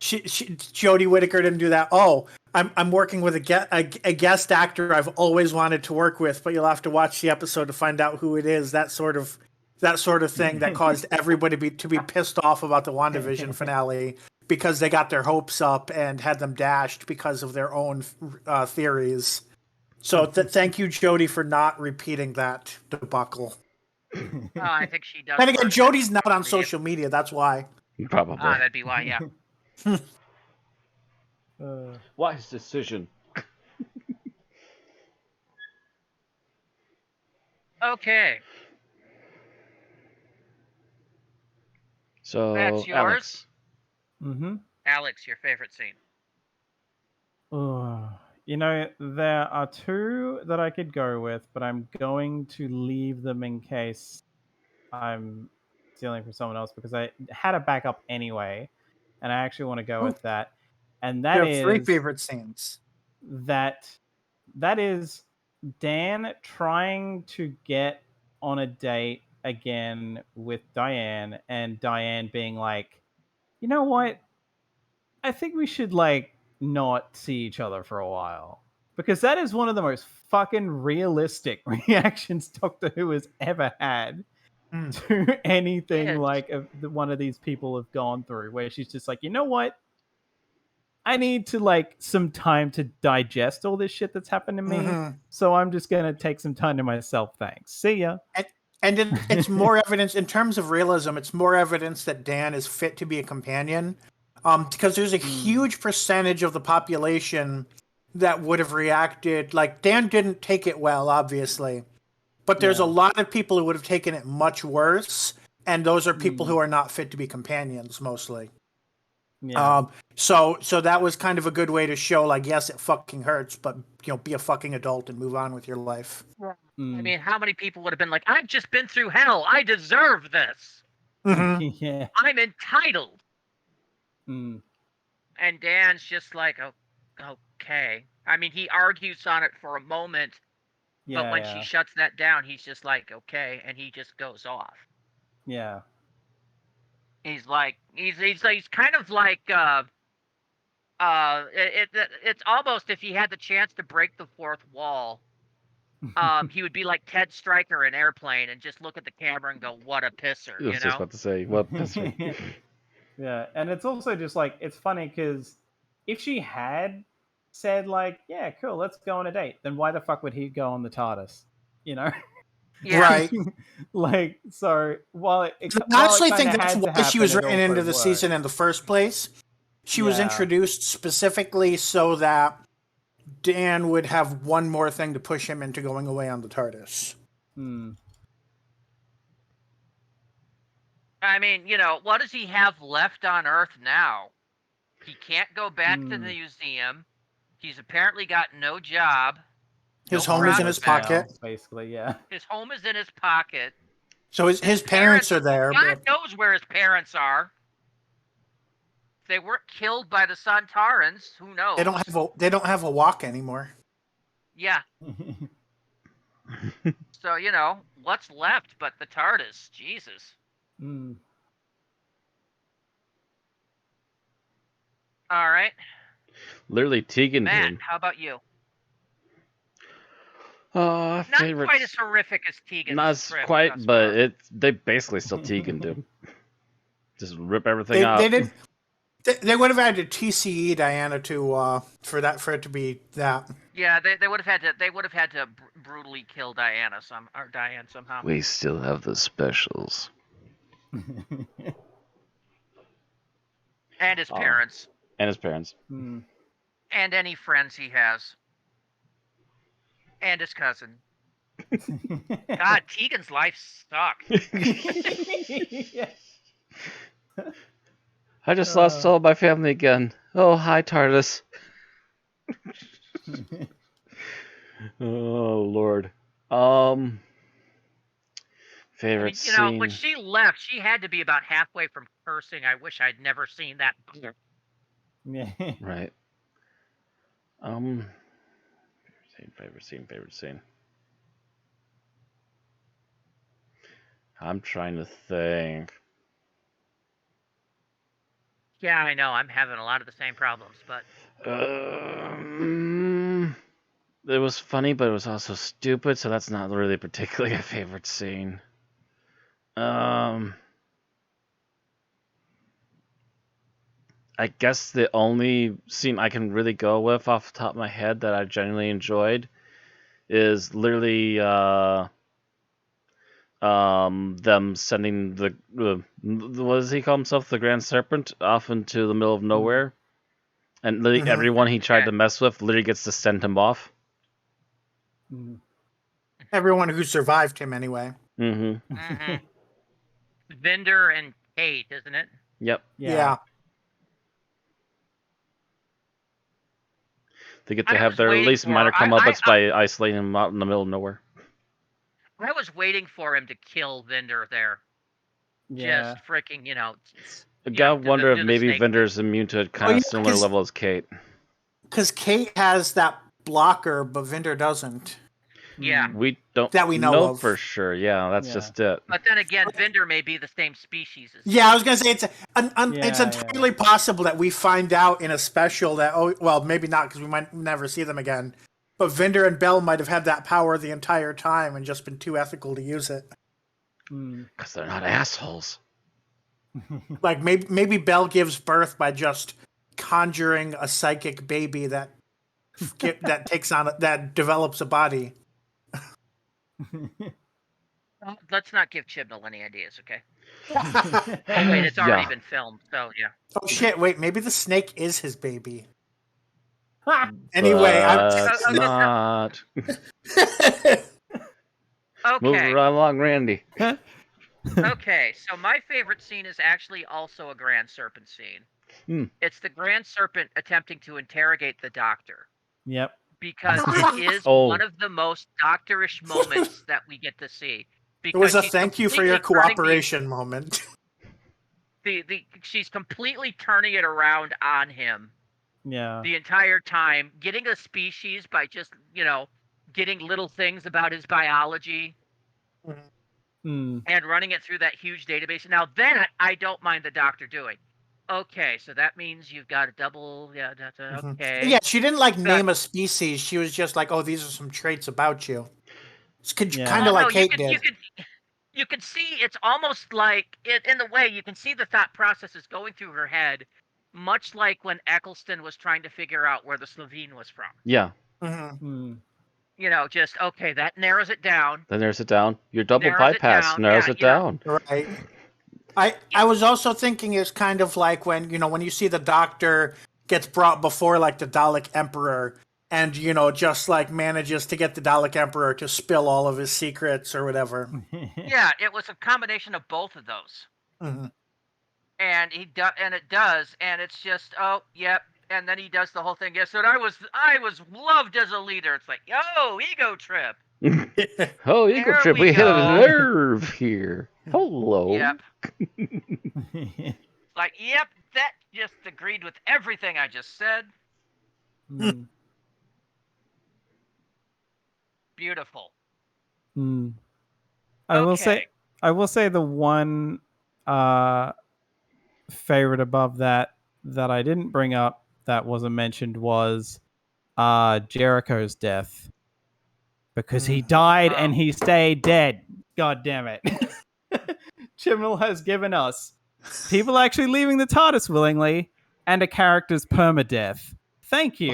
Jodie Whittaker didn't do that. Oh, I'm working with a guest actor I've always wanted to work with, but you'll have to watch the episode to find out who it is. That sort of thing that caused everybody to be pissed off about the WandaVision finale because they got their hopes up and had them dashed because of their own theories. So thank you, Jodie, for not repeating that debacle. Oh, I think she does. And again, Jodie's not on social media. That's why. Probably. That'd be why, yeah. Wise decision. Okay. So That's yours? Alex. Mm-hmm. Alex, your favorite scene. There are two that I could go with, but I'm going to leave them in case I'm stealing from someone else because I had a backup anyway, and I actually want to go with that. And that You have three is favorite scenes. that is Dan trying to get on a date again with Diane, and Diane being like, you know what? I think we should not see each other for a while. Because that is one of the most fucking realistic reactions Doctor Who has ever had to anything one of these people have gone through, where she's just like, you know what? I need to some time to digest all this shit that's happened to me. So I'm just gonna take some time to myself. Thanks. See ya. And it's more evidence in terms of realism. It's more evidence that Dan is fit to be a companion, because there's a huge percentage of the population that would have reacted like Dan didn't take it well, obviously, but there's a lot of people who would have taken it much worse, and those are people who are not fit to be companions mostly. Yeah. So that was kind of a good way to show, yes, it fucking hurts, but be a fucking adult and move on with your life. I mean, how many people would have been like, I've just been through hell. I deserve this. Yeah. I'm entitled. Mm. And Dan's just like, oh, okay. I mean, he argues on it for a moment, but when she shuts that down, he's just like, okay, and he just goes off. Yeah. He's like, he's kind of like, it's almost if he had the chance to break the fourth wall, he would be like Ted Stryker in Airplane and just look at the camera and go, what a pisser, I was just about to say, what pisser. Yeah, and it's also just it's funny because if she had said yeah, cool, let's go on a date, then why the fuck would he go on the TARDIS? you know. Yeah. Right. Like, so while it I while honestly it think kinda that's had to why she was happen, it written into also the season worked. in the first place. She was Yeah. introduced specifically so that Dan would have one more thing to push him into going away on the TARDIS. Hmm. I mean, what does he have left on Earth now? He can't go back to the museum. He's apparently got no job. His No home is in his prospects. pocket. Basically, yeah. His home is in his pocket. So his parents are there. God But knows where his parents are. If they weren't killed by the Santarans, who knows? they don't have a walk anymore. Yeah. So, what's left but the TARDIS? Jesus. Hmm. All right. Literally, Tegan Matt, did. how about you? Not Not quite as horrific as Tegan's Not as script quite, thus but far. they basically still Tegan do. Just rip everything They out. did. They would have had to TCE Diana to for it to be that. Yeah, they would have had to brutally kill Diane somehow. We still have the specials. And his parents. And his parents. Hmm. And any friends he has. And his cousin. God, Tegan's life sucked. I just lost all my family again. Oh, hi, TARDIS. Oh, Lord. Favorite scene. When she left, she had to be about halfway from cursing. I wish I'd never seen that. Yeah. Right. Favorite scene. I'm trying to think. Yeah, I know. I'm having a lot of the same problems, but It was funny, but it was also stupid, so that's not really particularly a favorite scene. I guess the only scene I can really go with off the top of my head that I genuinely enjoyed is literally them sending the what does he call himself, the Grand Serpent, off into the middle of nowhere, and literally everyone he tried to mess with literally gets to send him off. Everyone who survived him anyway. Mm-hmm. Vinder and Kate, isn't it? Yep. Yeah. They get to have their at least minor comeuppance by isolating him out in the middle of nowhere. I was waiting for him to kill Vinder there. Yeah. Just freaking, I gotta wonder if maybe Vinder's immune to a kind of similar level as Kate. Because Kate has that blocker, but Vinder doesn't. Yeah. We don't that we know of. For sure. Yeah, that's just it. But then again, Vinder may be the same species as Yeah, I was gonna say it's entirely possible that we find out in a special that maybe not because we might never see them again. But Vinder and Bell might have had that power the entire time and just been too ethical to use it. Because they're not assholes. Like maybe Bell gives birth by just conjuring a psychic baby that develops a body. Let's not give Chibnall any ideas, okay? Oh wait, it's already been filmed, so yeah. Oh shit! Wait, maybe the snake is his baby. Anyway, that's not. Okay. Moving right along, Randy. Okay, so my favorite scene is actually also a Grand Serpent scene. It's the Grand Serpent attempting to interrogate the Doctor. Yep. Because it is one of the most doctorish moments that we get to see. Because it was a thank you for your cooperation moment. She's completely turning it around on him. Yeah. The entire time, getting a species by just, getting little things about his biology. And running it through that huge database. Now that I don't mind the Doctor doing. Okay, so that means you've got a double. Yeah, that's okay. Yeah, she didn't name a species. She was just like, "Oh, these are some traits about you." It's kind of like Kate did. You can see it's almost like in the way you can see the thought processes going through her head, much like when Eccleston was trying to figure out where the Slovene was from. Yeah. just okay, that narrows it down. Then there's it down. Your double Narrows it bypass down. narrows Yeah, it down. Right. I was also thinking it's kind of like when you see the Doctor gets brought before like the Dalek Emperor, and just like manages to get the Dalek Emperor to spill all of his secrets or whatever. Yeah, it was a combination of both of those. Mhm. And it does, and it's just, oh, yep. And then he does the whole thing. Yes, so I was loved as a leader. It's like, yo, ego trip. Oh, ego There trip. we We hit a go. nerve here. Hello. Yep. Like, yep, that just agreed with everything I just said. Mm. Beautiful. Mm. I will say the one favorite above that I didn't bring up that wasn't mentioned was Jericho's death, because he died and he stayed dead. God damn it. Chibnall has given us people actually leaving the TARDIS willingly and a character's permadeath. Thank you.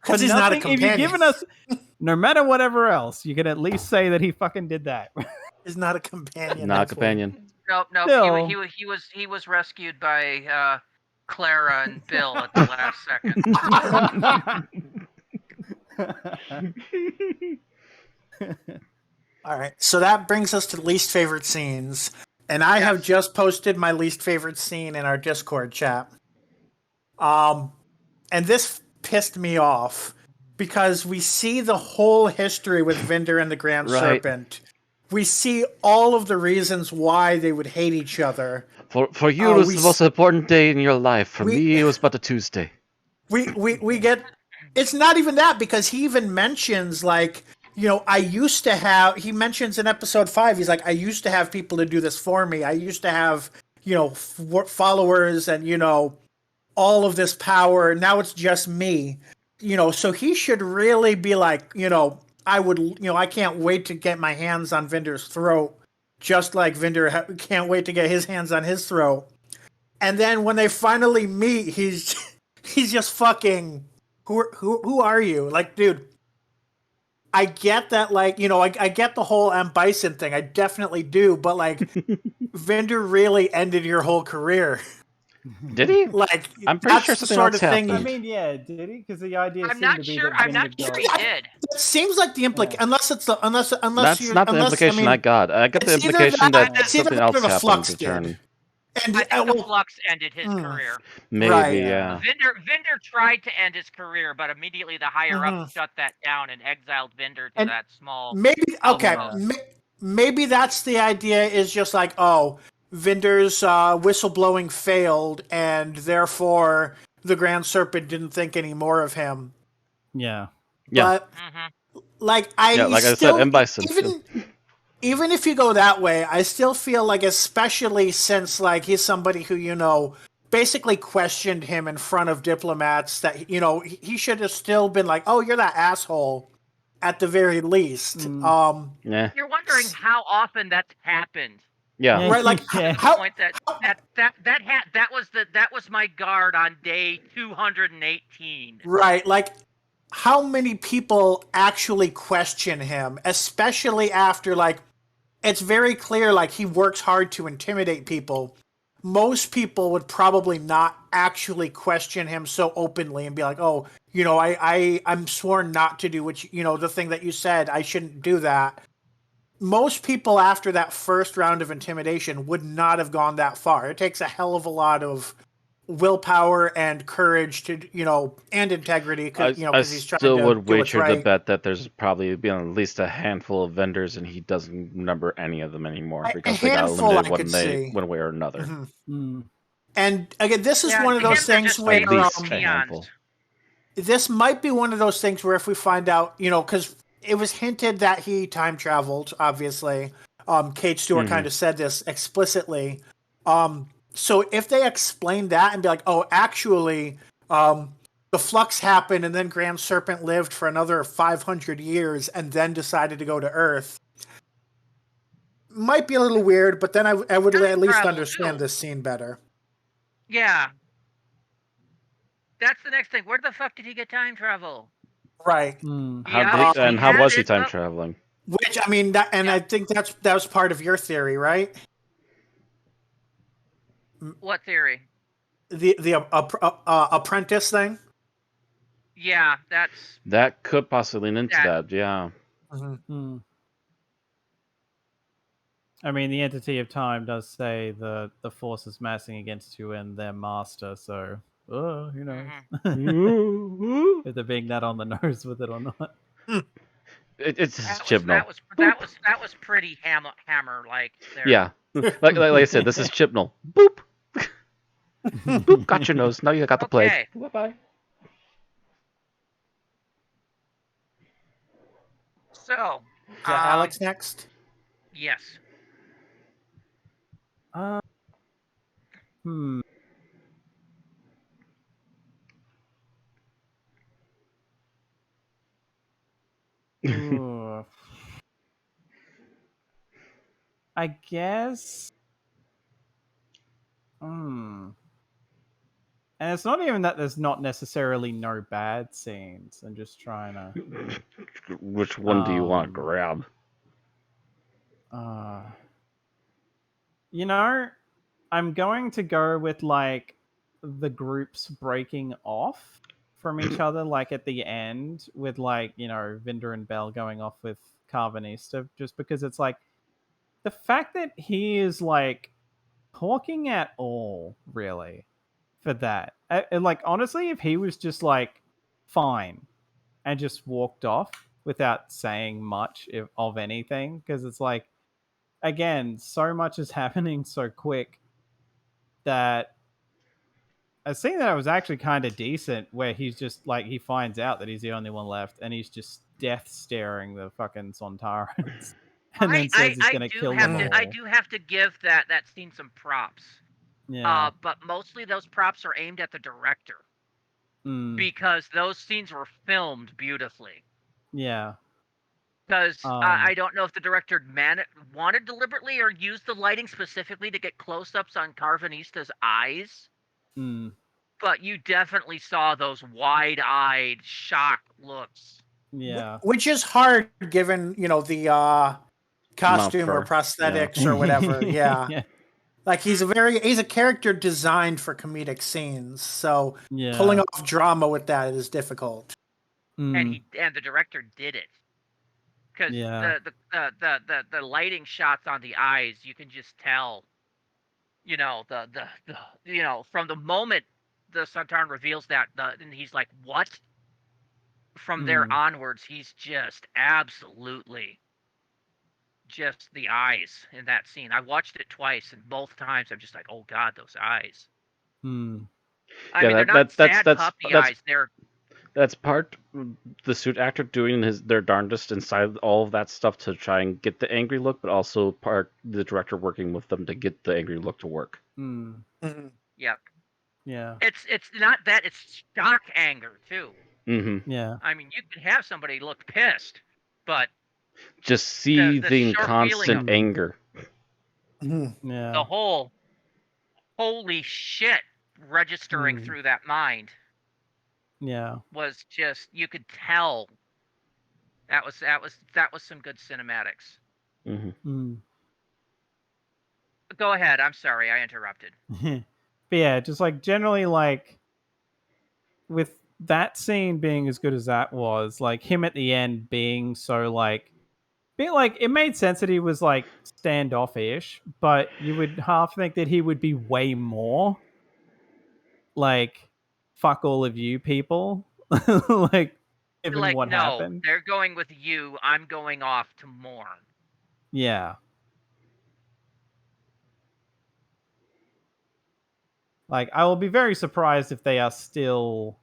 Because he's not a companion. If you've given us, no matter whatever else, you can at least say that he fucking did that. He's not a companion. Not a companion. No. Still. He was rescued by Clara and Bill at the last second. All right, so that brings us to least favorite scenes, and I have just posted my least favorite scene in our Discord chat. And this pissed me off because we see the whole history with Vinder and the Grand Serpent. We see all of the reasons why they would hate each other. For you, it was the most important day in your life. For me, it was but a Tuesday. We get. It's not even that, because he even mentions like, I used to have. He mentions in episode 5, he's like, I used to have people to do this for me. I used to have followers and all of this power. Now it's just me. So he should really be like, I can't wait to get my hands on Vinder's throat, just like Vinder can't wait to get his hands on his throat. And then when they finally meet, he's just fucking, who are you? Like, dude, I get that, like, I get the whole M. Bison thing. I definitely do. But, like, Vinder really ended your whole career. Did he? Like, I'm pretty sure that's the something sort else of thing. happened. I mean, yeah, did he? Because the idea I'm seemed not to be sure. that I'm not Vinder sure died. he did. It seems like the implication, unless it's the unless That's not the implication I got. I got the it's either implication that- that it's either something that or else the happened Flux to did. turn. And I think the Flux ended his career. Maybe, Right. yeah. Vinder tried to end his career, but immediately the higher ups shut that down and exiled Vinder to And that small. maybe outpost. maybe that's the idea, is just like, Vinder's whistleblowing failed, and therefore the Grand Serpent didn't think any more of him. Yeah. Yeah. But like I said, M. Bison. Even if you go that way, I still feel like, especially since like he's somebody who basically questioned him in front of diplomats, that he should have still been like, oh, you're that asshole, at the very least. Yeah. You're wondering how often that's happened. Yeah. Right, like That was my guard on day 218. Right, like how many people actually question him, especially after, like, it's very clear, like, he works hard to intimidate people. Most people would probably not actually question him so openly and be like, oh, I'm sworn not to do what the thing that you said, I shouldn't do that. Most people after that first round of intimidation would not have gone that far. It takes a hell of a lot of willpower and courage to, and integrity, because he's trying to still would do what's wager right. the bet that there's probably been at least a handful of vendors and he doesn't remember any of them anymore, because they got eliminated one way or another. Mm. And again, this is one of those things where at least a handful. This might be one of those things where if we find out, because it was hinted that he time traveled, obviously. Kate Stewart kind of said this explicitly. So if they explain that and be like, oh, actually, the Flux happened and then Grand Serpent lived for another 500 years and then decided to go to Earth, might be a little weird, but then I would at least understand this scene better. Yeah. That's the next thing. Where the fuck did he get time travel? Right. How Yeah, did, and how was he time traveling? Which I mean, I think that was part of your theory, right? What theory? The apprentice thing. Yeah, That could possibly lean into that. Yeah. Mm-hmm. I mean, the entity of time does say the force is massing against you and their master, so who knows if they're being that on the nose with it or not. It's that Chibnall. was pretty hammer like there. Yeah. like I said, this is Chibnall. Boop. Boop. Got your nose. Now you got the plague. Bye bye. So, Alex next. Yes. Ooh. I guess. And it's not even that there's not necessarily no bad scenes. I'm just trying to. Which one do you want to grab? You know, I'm going to go with like the groups breaking off from each other, like at the end, with like, Vinder and Bell going off with Carvanista, just because it's like the fact that he is like talking at all, really, for that. And like, honestly, if he was just like fine and just walked off without saying much of anything, because it's like, again, so much is happening so quick that a scene that was actually kind of decent where he's just like, he finds out that he's the only one left and he's just death staring the fucking Sontarans and then says he's going to kill them all. I do have to give that scene some props. Yeah. But mostly those props are aimed at the director. Because those scenes were filmed beautifully. Yeah. Because I don't know if the director wanted deliberately or used the lighting specifically to get close-ups on Carvanista's eyes. But you definitely saw those wide-eyed, shocked looks. Yeah. Which is hard given, the costume or prosthetics or whatever. Yeah. Like he's a character designed for comedic scenes. So pulling off drama with that is difficult. And the director did it. Because the lighting shots on the eyes, you can just tell, from the moment the Sontaran reveals that, and he's like, what? From there onwards, he's just absolutely just the eyes in that scene. I watched it twice, and both times I'm just like, oh god, those eyes. I mean, they're not sad puppy eyes. That's part the suit actor doing their darndest inside all of that stuff to try and get the angry look, but also part the director working with them to get the angry look to work. Yep. Yeah. It's not that, it's shock anger too. Yeah. I mean, you could have somebody look pissed, but just seething constant anger. Yeah. The whole holy shit registering through that mind. Yeah. Was just, you could tell that was some good cinematics. Go ahead. I'm sorry, I interrupted. But yeah, just like generally, like with that scene being as good as that was, like him at the end being so like, it made sense that he was like standoffish, but you would half think that he would be way more like, fuck all of you people. Like, given like, what happened. They're going with you, I'm going off to mourn. Yeah. Like, I will be very surprised if they are still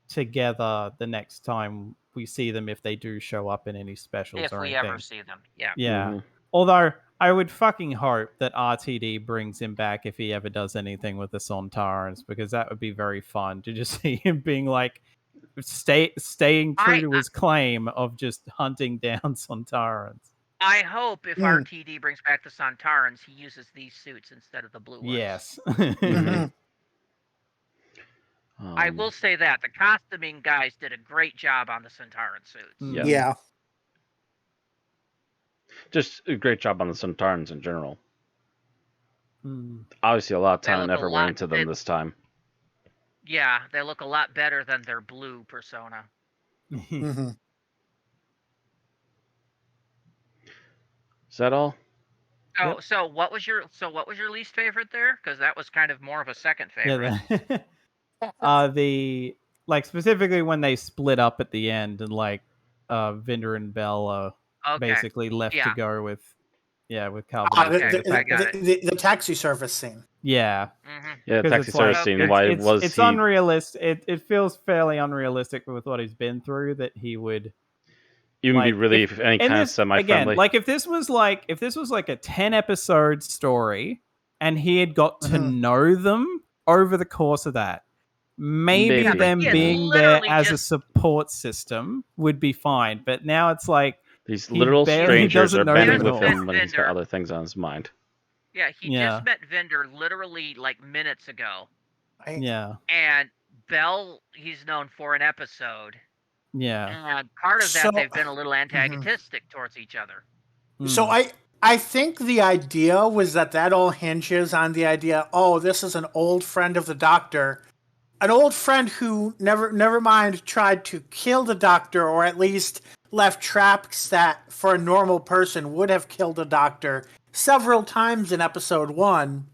together the next time we see them, if they do show up in any specials if or we anything. ever see them. Yeah. Yeah. Although I would fucking hope that RTD brings him back if he ever does anything with the Sontarans, because that would be very fun to just see him being like staying true to his claim of just hunting down Sontarans. I hope if RTD brings back the Sontarans, he uses these suits instead of the blue ones. Yes. I will say that the costuming guys did a great job on the Centauran suits. Yeah. Yeah. Just a great job on the Centaurans in general. Mm. Obviously, a lot of They time look and a effort lot- went into them they- this time. Yeah, they look a lot better than their blue persona. hmm Is that all? Oh, Yep. so what was your least favorite there? Because that was kind of more of a second favorite. Yeah. The like specifically when they split up at the end and like Vinder and Bell are Okay. basically left to Yeah. go with Calvin. Okay, I got it. the taxi service scene. Yeah. hmm Yeah, the 'Cause taxi it's service like- scene. Why was it's he? unrealistic. It feels fairly unrealistic with what he's been through that he would Even be like, really if- any in kind of this- semi-friendly. Again, like if this was like a 10-episode story and he had got to Mhm. know them over the course of that, maybe Maybe. them Yeah, being there literally as a just- support system would be fine. But now it's like These he literal barely strangers doesn't are know banding them with at all. him when he's got Vinder. other things on his mind. Yeah, he Yeah. just met Vinder literally like minutes ago, Yeah. and Bell he's known for an episode, Yeah. and part of that So- they've been a little antagonistic towards each other. So Mm. I think the idea was that all hinges on the idea, oh, this is an old friend of the Doctor. An old friend who never mind tried to kill the Doctor, or at least left traps that for a normal person would have killed the Doctor several times in episode 1,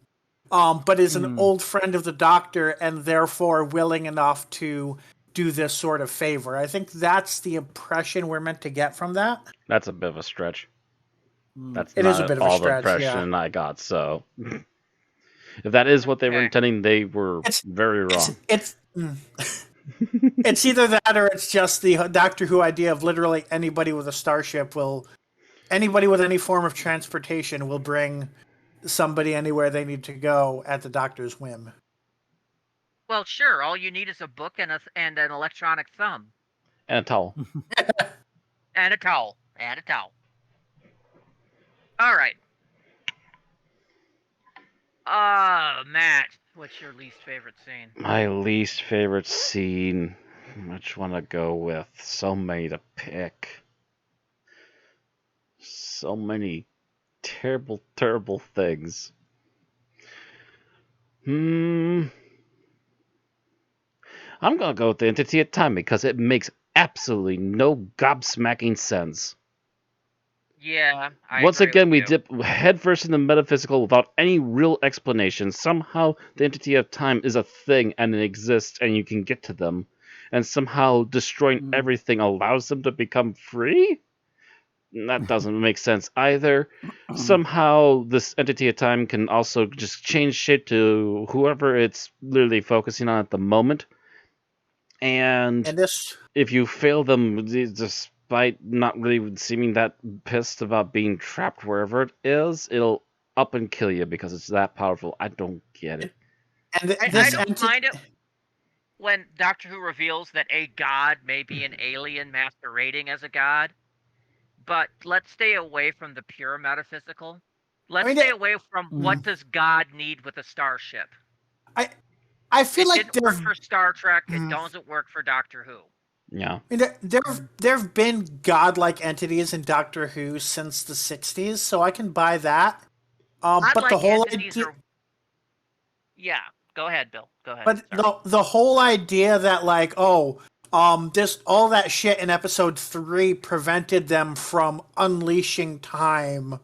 but is an old friend of the Doctor and therefore willing enough to do this sort of favor. I think that's the impression we're meant to get from that. That's a bit of a stretch. That's It not is a bit of a all stretch, the impression I got. So, if that is what they were Okay. intending, they were It's- very wrong. It's either that or it's just the Doctor Who idea of literally anybody with a starship anybody with any form of transportation will bring somebody anywhere they need to go at the Doctor's whim. Well, sure, all you need is a book and an electronic thumb And a towel. and a towel. All right. Matt, what's your least favorite scene? My least favorite scene. Which one to go with? So many to pick. So many terrible, terrible things. I'm gonna go with the Entity of Time because it makes absolutely no gobsmacking sense. Yeah. Once agree again, with we you. dip headfirst in the metaphysical without any real explanation. Somehow, the Entity of Time is a thing and it exists, and you can get to them. And somehow, destroying everything allows them to become free? That doesn't make sense either. Somehow, this Entity of Time can also just change shape to whoever it's literally focusing on at the moment. And And this if you fail them, despite not really seeming that pissed about being trapped wherever it is, it'll up and kill you because it's that powerful. I don't get it. and I this don't mind it when Doctor Who reveals that a god may be an alien masquerading as a god, but let's stay away from the pure metaphysical. Let's mean, stay away from what does God need with a starship. I feel It like didn't work for Star Trek. It doesn't work for Doctor Who. Yeah. I mean, there've been godlike entities in Doctor Who since the 60s, so I can buy that. But Godlike the whole entities idea, are... Yeah, go ahead, Bill. Go ahead. but Sorry. the whole idea that like, this all that shit in episode 3 prevented them from unleashing time,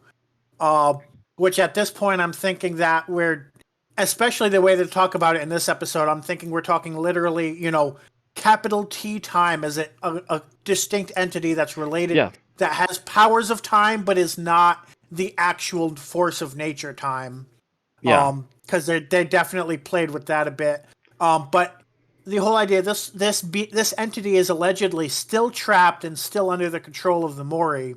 which at this point I'm thinking that especially the way they talk about it in this episode, I'm thinking we're talking literally, capital T time as a distinct entity that's related, Yeah. that has powers of time, but is not the actual force of nature time. Yeah. Because they definitely played with that a bit. But the whole idea, this entity is allegedly still trapped and still under the control of the Mori.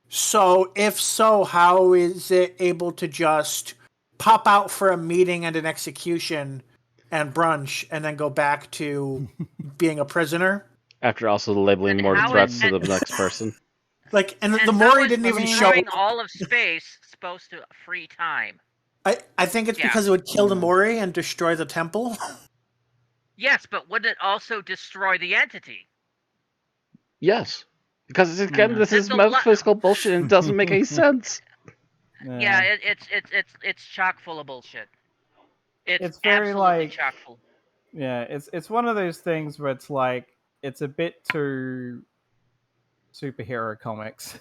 So if so, how is it able to just pop out for a meeting and an execution and brunch and then go back to being a prisoner? After also labeling And more how threats is- to the next person. Like, and the And Mori how is didn't even show. destroying all of space supposed to free time? I think it's Yeah. because it would kill the Mori and destroy the temple. Yes, but wouldn't it also destroy the entity? Yes. Because again, this It's is a lot. metaphysical bullshit and it doesn't make any sense. Yeah, it's chock full of bullshit. It's very absolutely like chock full. yeah, it's one of those things where it's like it's a bit too superhero comics.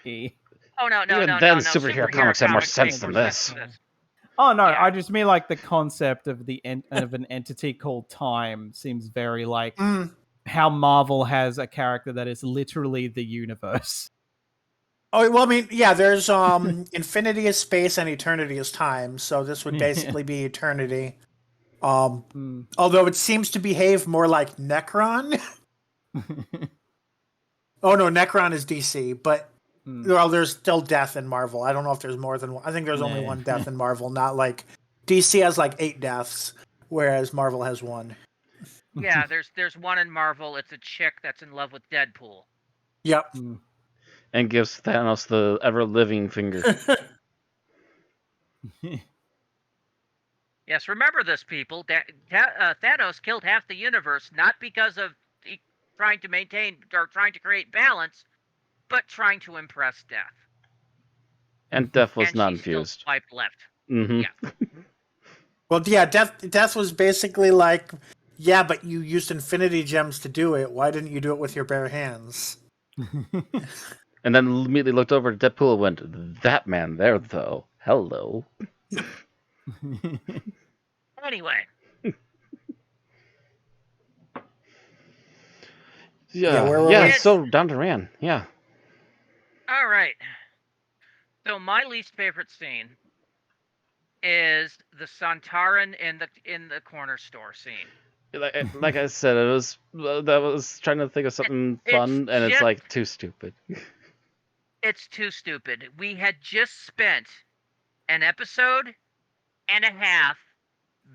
Oh no, Even then, superhero comics have more sense than this. Oh no, Yeah. I just mean like the concept of of an entity called time seems very like how Marvel has a character that is literally the universe. Oh well, I mean, yeah. There's infinity is space and eternity is time. So this would basically be eternity. Although it seems to behave more like Necron. Oh no, Necron is DC, but well, there's still death in Marvel. I don't know if there's more than one. I think there's only one death in Marvel. Not like DC has like 8 deaths, whereas Marvel has 1. Yeah, there's one in Marvel. It's a chick that's in love with Deadpool. Yep. And gives Thanos the ever-living finger. Yes, remember this, people. Thanos killed half the universe not because of trying to maintain or trying to create balance, but trying to impress Death. And Death was And not she still infused. swiped left. Mm-hmm. Yeah. Well, yeah, Death was basically like, yeah, but you used Infinity Gems to do it. Why didn't you do it with your bare hands? And then immediately looked over at Deadpool and went, "That man there, though. Hello." Anyway. Yeah, where were we? So down to Rand. Yeah. All right. So my least favorite scene is the Santaran in the corner store scene. Like I said, it was that was trying to think of something fun, and it's like too stupid. It's too stupid. We had just spent an episode and a half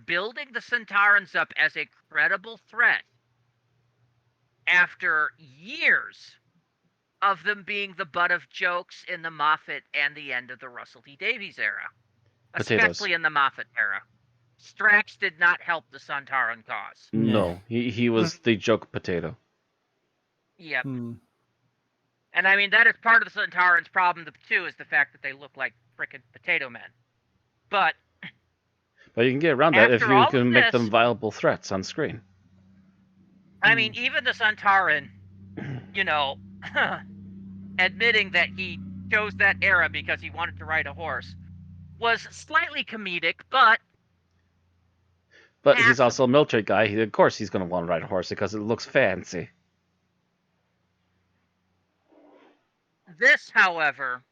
building the Santarans up as a credible threat after years of them being the butt of jokes in the Moffat and the end of the Russell T Davies era. Potatoes. Especially in the Moffat era. Strax did not help the Santaran cause. No, he was the joke potato. Yep. And I mean, that is part of the Santarans' problem, too, is the fact that they look like frickin' potato men. But you can get around that if you can make them viable threats on screen. I mean, even the Santaran, admitting that he chose that era because he wanted to ride a horse, was slightly comedic, but he's also a military guy. Of course he's going to want to ride a horse because it looks fancy. This, however,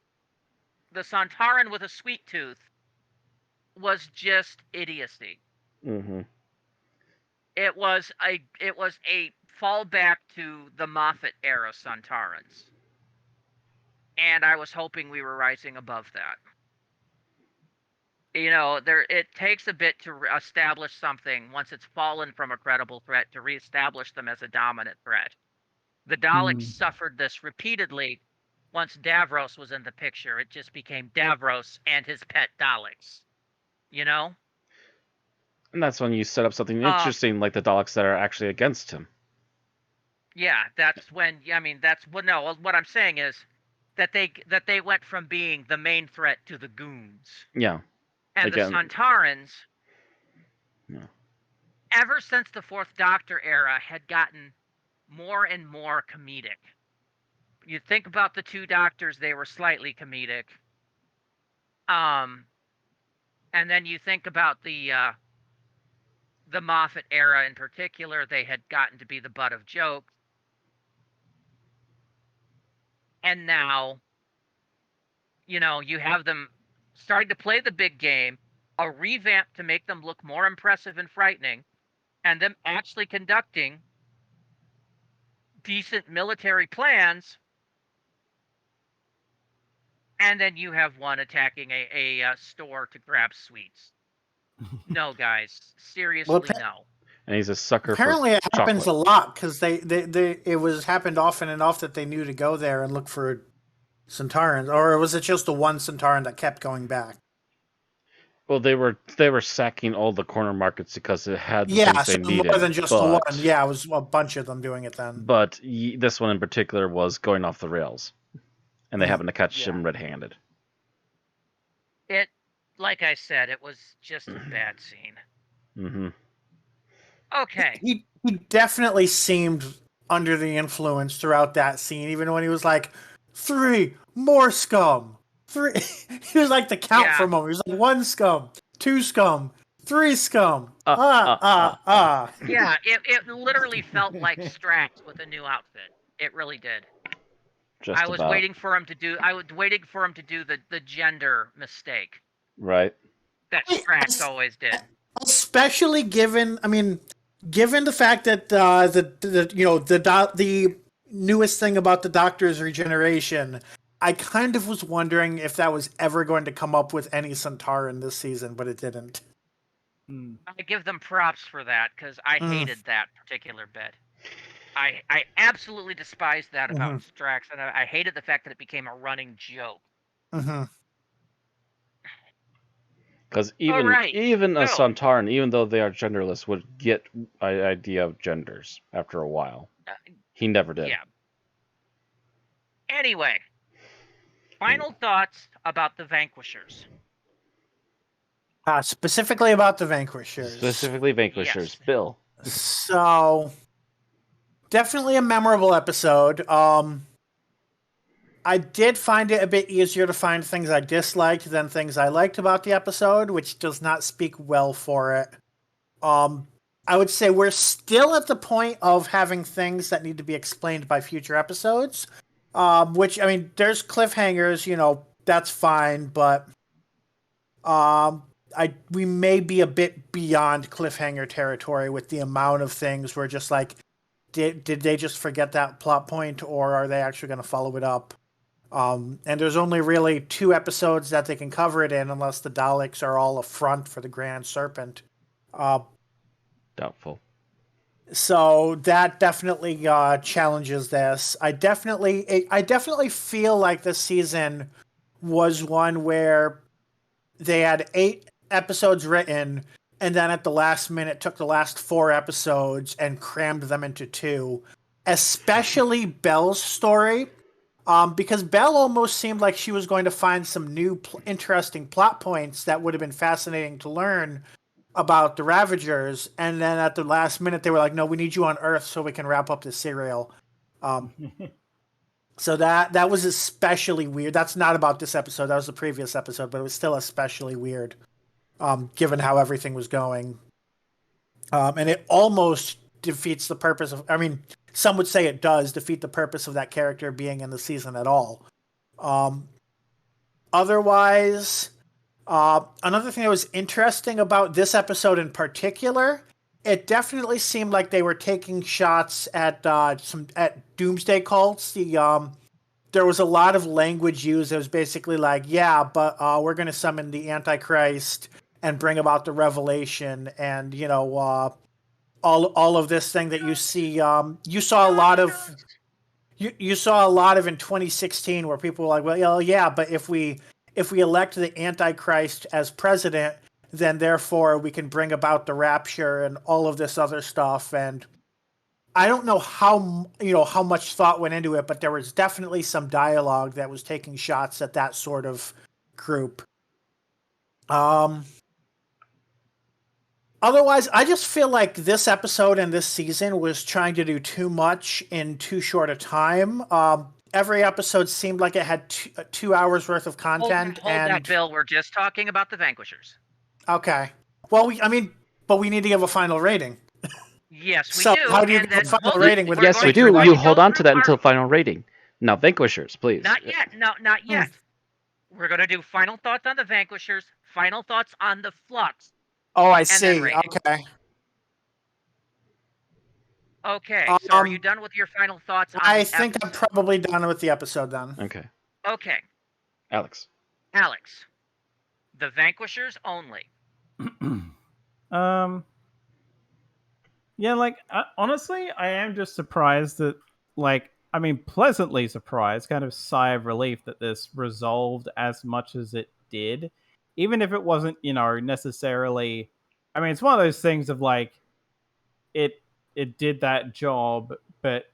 the Santaran with a sweet tooth was just idiocy. Mm-hmm. It was a fallback to the Moffat era Santarans. And I was hoping we were rising above that. It takes a bit to establish something once it's fallen from a credible threat to reestablish them as a dominant threat. The Daleks suffered this repeatedly. Once Davros was in the picture, it just became Davros and his pet Daleks. And that's when you set up something interesting like the Daleks that are actually against him. Yeah, that's when. I mean, what I'm saying is that they went from being the main threat to the goons. Yeah. And the Santarans, ever since the Fourth Doctor era, had gotten more and more comedic. You think about the two Doctors, they were slightly comedic. And then you think about the Moffat era in particular, they had gotten to be the butt of jokes. And now, you have them starting to play the big game, a revamp to make them look more impressive and frightening, and them actually conducting decent military plans. And then you have one attacking a store to grab sweets. No, guys, seriously, no. And he's a sucker. Apparently, for it happens a lot because it was happened often enough that they knew to go there and look for Santarans, or was it just the one Santaran that kept going back? Well, they were sacking all the corner markets because it had the Yeah, things so they needed. more than just the one. but- Yeah, it was a bunch of them doing it then. But this one in particular was going off the rails, and they Mhm. happened to catch Yeah. him red-handed. It, like I said, it was just a bad scene. Mm-hmm. Okay. He definitely seemed under the influence throughout that scene, even when he was like, 3 more scum. 3 he was like the count Yeah. for a moment. He was like 1 scum, 2 scum, 3 scum. Ah. Yeah, it literally felt like Strax with a new outfit. It really did. Just I was about. waiting for him to do the gender mistake Right. that Strax always did. Especially given the fact that the newest thing about the Doctor's regeneration, I kind of was wondering if that was ever going to come up with any Centauran this season, but it didn't. I give them props for that because I hated that particular bit. I absolutely despised that about Strax, and I hated the fact that it became a running joke. Because even a Centauran, even though they are genderless, would get an idea of genders after a while. He never did. Yeah. Anyway, final thoughts about the Vanquishers. Specifically about the Vanquishers. Specifically Vanquishers. Yes. Bill. So, definitely a memorable episode. I did find it a bit easier to find things I disliked than things I liked about the episode, which does not speak well for it. I would say we're still at the point of having things that need to be explained by future episodes. Which, there's cliffhangers, that's fine, but we may be a bit beyond cliffhanger territory with the amount of things we're just like, did they just forget that plot point, or are they actually going to follow it up? And there's only really 2 episodes that they can cover it in, unless the Daleks are all a front for the Grand Serpent. Doubtful. So that definitely challenges this. I definitely feel like this season was one where they had 8 episodes written, and then at the last minute took the last 4 episodes and crammed them into 2. Especially Belle's story. Because Belle almost seemed like she was going to find some new interesting plot points that would have been fascinating to learn about the Ravagers, and then at the last minute they were like, no, we need you on Earth so we can wrap up the serial. So that was especially weird. That's not about this episode, that was the previous episode, but it was still especially weird, given how everything was going. And it almost defeats the purpose of, some would say it does defeat the purpose of that character being in the season at all. Otherwise, another thing that was interesting about this episode in particular, it definitely seemed like they were taking shots at doomsday cults. There was a lot of language used. It was basically like, yeah, but we're going to summon the Antichrist and bring about the revelation, and all of this thing that you see. You saw a lot of in 2016 where people were like, well, yeah, but if we elect the Antichrist as president, then therefore we can bring about the rapture and all of this other stuff. And I don't know how much thought went into it, but there was definitely some dialogue that was taking shots at that sort of group. Otherwise, I just feel like this episode and this season was trying to do too much in too short a time. Every episode seemed like it had 2 hours worth of content. Hold that, Bill. We're just talking about the Vanquishers. Okay. Well, but we need to give a final rating. Yes, we So do. how do you and give a then final rating? Yes, we do. You hold on to that until final rating. Now, Vanquishers, please. Not yet. No, not yet. We're going to do final thoughts on the Vanquishers, final thoughts on the Flux. Oh, I see. Okay. Okay, so are you done with your final thoughts on I the think episode? I'm probably done with the episode then. Okay. Okay. Alex, the Vanquishers only. Yeah, honestly, I am just surprised that, pleasantly surprised, kind of sigh of relief that this resolved as much as it did. even if it wasn't, necessarily. I mean, it's one of those things of like, it did that job, but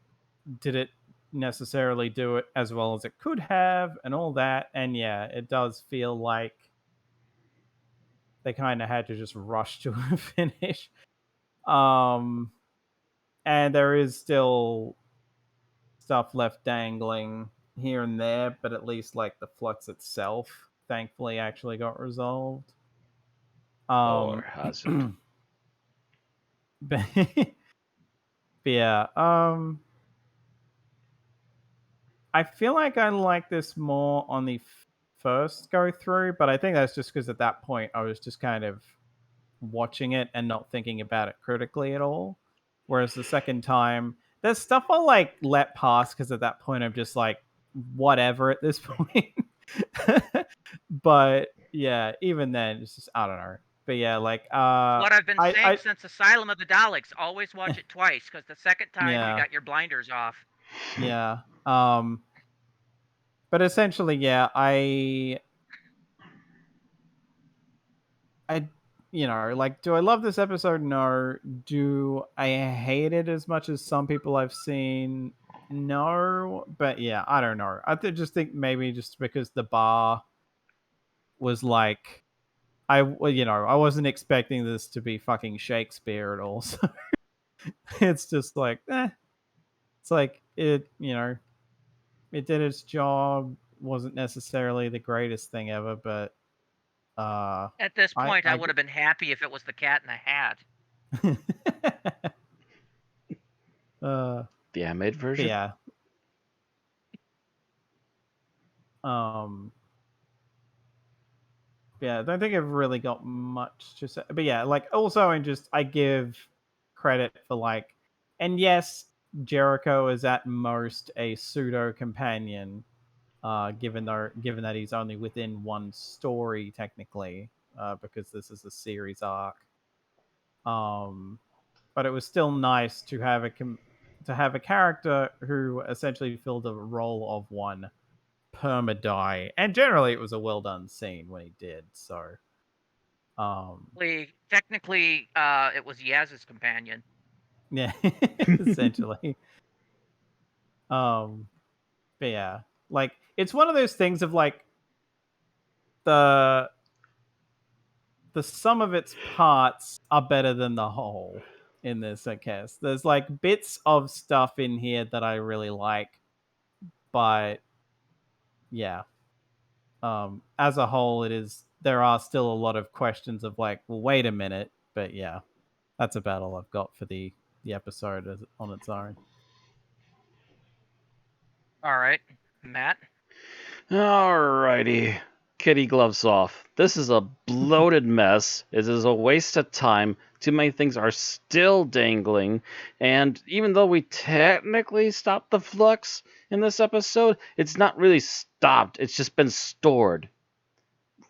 did it necessarily do it as well as it could have, and all that? And yeah, it does feel like they kind of had to just rush to a finish. And there is still stuff left dangling here and there, but at least like the Flux itself, thankfully, actually got resolved. Or has it? But, but yeah, I feel like I like this more on the first go through, but I think that's just because at that point I was just kind of watching it and not thinking about it critically at all. Whereas the second time, there's stuff I'll like let pass because at that point I'm just like, whatever at this point. But yeah, even then, it's just, I don't know. But yeah, like What I've been saying I since Asylum of the Daleks: always watch it twice, because the second time you yeah. got your blinders off. Yeah. But essentially, yeah, I like, do I love this episode? No. Do I hate it as much as some people I've seen? No. But yeah, I don't know. Just think maybe just because the bar was like, I wasn't expecting this to be fucking Shakespeare at all. So it's just like, it's like it did its job. Wasn't necessarily the greatest thing ever, but At this point, I I would have been happy if it was the Cat in the Hat. The animated version? yeah. Um. Yeah, I don't think I've really got much to say. But yeah, like also, I give credit for like, and yes, Jericho is at most a pseudo companion, given that he's only within one story technically, because this is a series arc. But it was still nice to have a character who essentially filled the role of one perma-die, and generally it was a well done scene when he did. So, Technically, it was Yaz's companion. yeah, essentially. But yeah, like it's one of those things of like the sum of its parts are better than the whole in this, I guess. There's like bits of stuff in here that I really like, but yeah. As a whole, there are still a lot of questions of like, well, wait a minute. But yeah, that's about all I've got for the episode on its own. All right, Matt. Alrighty. Kitty gloves off. This is a bloated mess. It is a waste of time. Too many things are still dangling. And even though we technically stopped the flux in this episode, it's not really stopped. It's just been stored.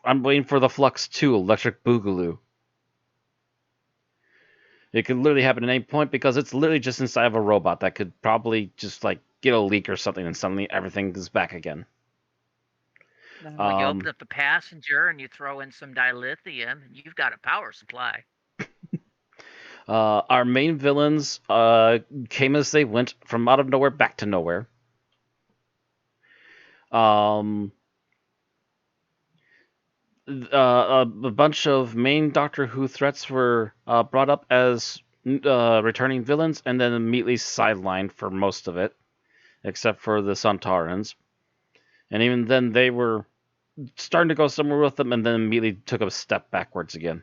I'm waiting for the Flux 2 Electric Boogaloo. It could literally happen at any point because it's literally just inside of a robot that could probably just like get a leak or something and suddenly everything is back again. When you open up the passenger and you throw in some dilithium, you've got a power supply. Our main villains came as they went, from out of nowhere back to nowhere. A bunch of main Doctor Who threats were brought up as returning villains, and then immediately sidelined for most of it, except for the Sontarans. And even then, they were starting to go somewhere with them, and then immediately took a step backwards again.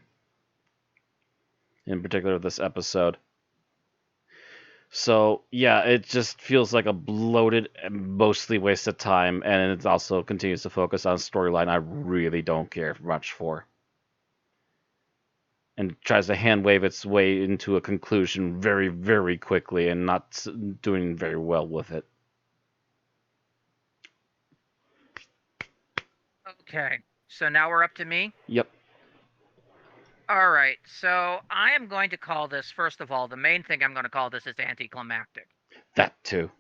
In particular, this episode. So, yeah, it just feels like a bloated and mostly wasted time, and it also continues to focus on a storyline I really don't care much for. And tries to hand wave its way into a conclusion very, very quickly and not doing very well with it. Okay, so now we're up to me? Yep. All right, so I am going to call this, first of all, the main thing I'm going to call this is anticlimactic. That too.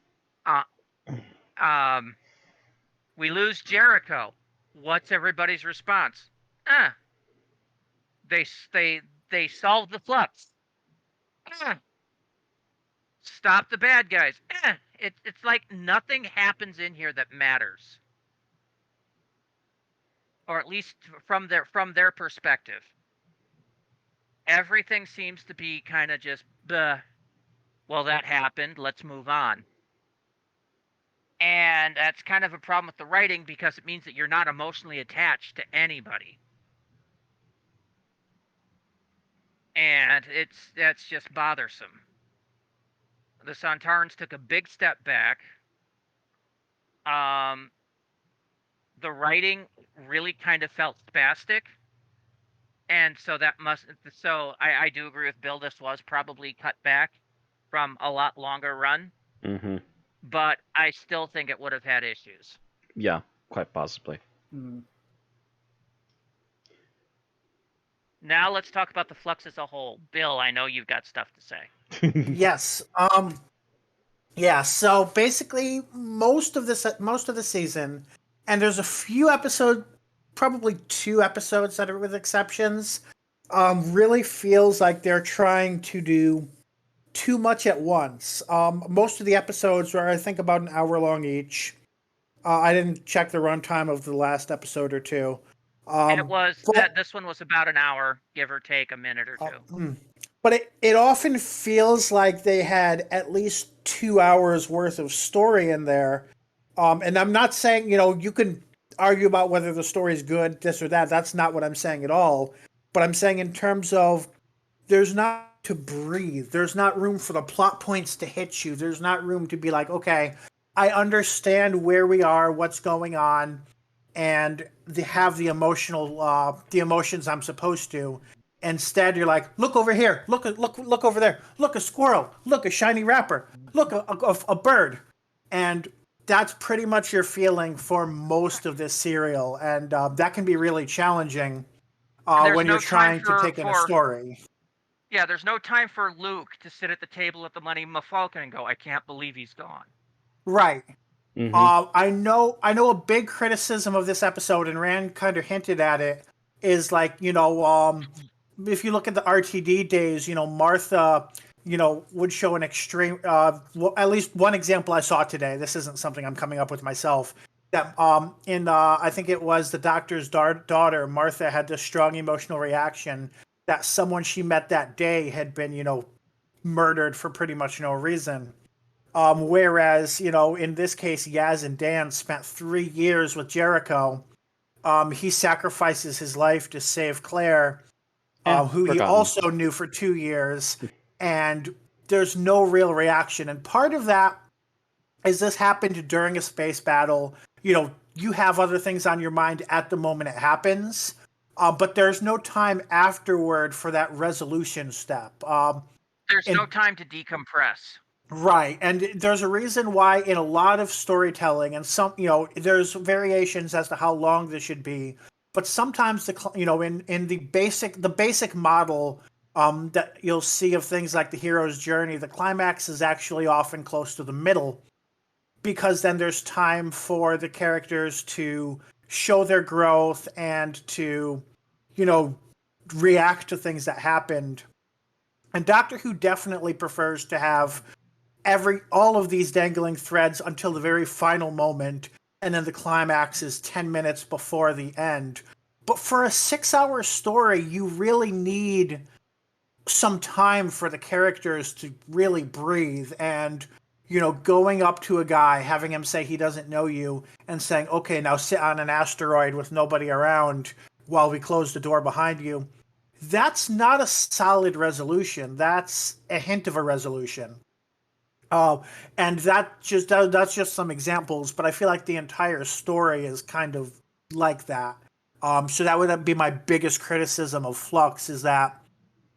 We lose Jericho. What's everybody's response? They solved the Flux. Stop the bad guys. It's like nothing happens in here that matters, or at least from their perspective. Everything seems to be kind of just, well, that happened. Let's move on. And that's kind of a problem with the writing because it means that you're not emotionally attached to anybody. And that's just bothersome. The Sontarans took a big step back. The writing really kind of felt spastic. And so I do agree with Bill. This was probably cut back from a lot longer run. Mm-hmm. But I still think it would have had issues. Yeah, quite possibly. Now let's talk about the Flux as a whole. Bill, I know you've got stuff to say. Yes. Yeah. So basically, most of the season, and there's a few episodes, probably 2 episodes that are with exceptions, really feels like they're trying to do too much at once. Most of the episodes are, I think, about an hour long each. I didn't check the runtime of the last episode or two. This one was about an hour, give or take a minute or two. But it often feels like they had at least 2 hours worth of story in there. And I'm not saying, you can argue about whether the story is good, this or that. That's not what I'm saying at all. But I'm saying in terms of there's not to breathe. There's not room for the plot points to hit you. There's not room to be like, okay, I understand where we are, what's going on, and have the emotions I'm supposed to. Instead, you're like, look over here, look over there, look, a squirrel, look, a shiny wrapper, look, a bird. And that's pretty much your feeling for most of this serial. And that can be really challenging when you're trying to take in a story. Yeah, there's no time for Luke to sit at the table at the Money Falcon and go, I can't believe he's gone. Right. Mm-hmm. I know a big criticism of this episode, and Rand kind of hinted at it, is like, if you look at the RTD days, Martha, would show an extreme, at least one example I saw today. This isn't something I'm coming up with myself. That I think it was the doctor's daughter, Martha, had this strong emotional reaction that someone she met that day had been, murdered for pretty much no reason. Whereas, in this case, Yaz and Dan spent 3 years with Jericho. He sacrifices his life to save Claire, who he also knew for 2 years, and there's no real reaction. And part of that is this happened during a space battle. You have other things on your mind at the moment it happens, but there's no time afterward for that resolution step. There's no time to decompress. Right, and there's a reason why in a lot of storytelling, and some, there's variations as to how long this should be, but sometimes in the basic model that you'll see of things like the hero's journey, the climax is actually often close to the middle, because then there's time for the characters to show their growth and to, react to things that happened. And Doctor Who definitely prefers to have all of these dangling threads until the very final moment, and then the climax is 10 minutes before the end. But for a 6-hour story, you really need some time for the characters to really breathe, and going up to a guy, having him say he doesn't know you, and saying, okay, now sit on an asteroid with nobody around while we close the door behind you. That's not a solid resolution. That's a hint of a resolution. And that's just some examples, but I feel like the entire story is kind of like that. So that would be my biggest criticism of Flux, is that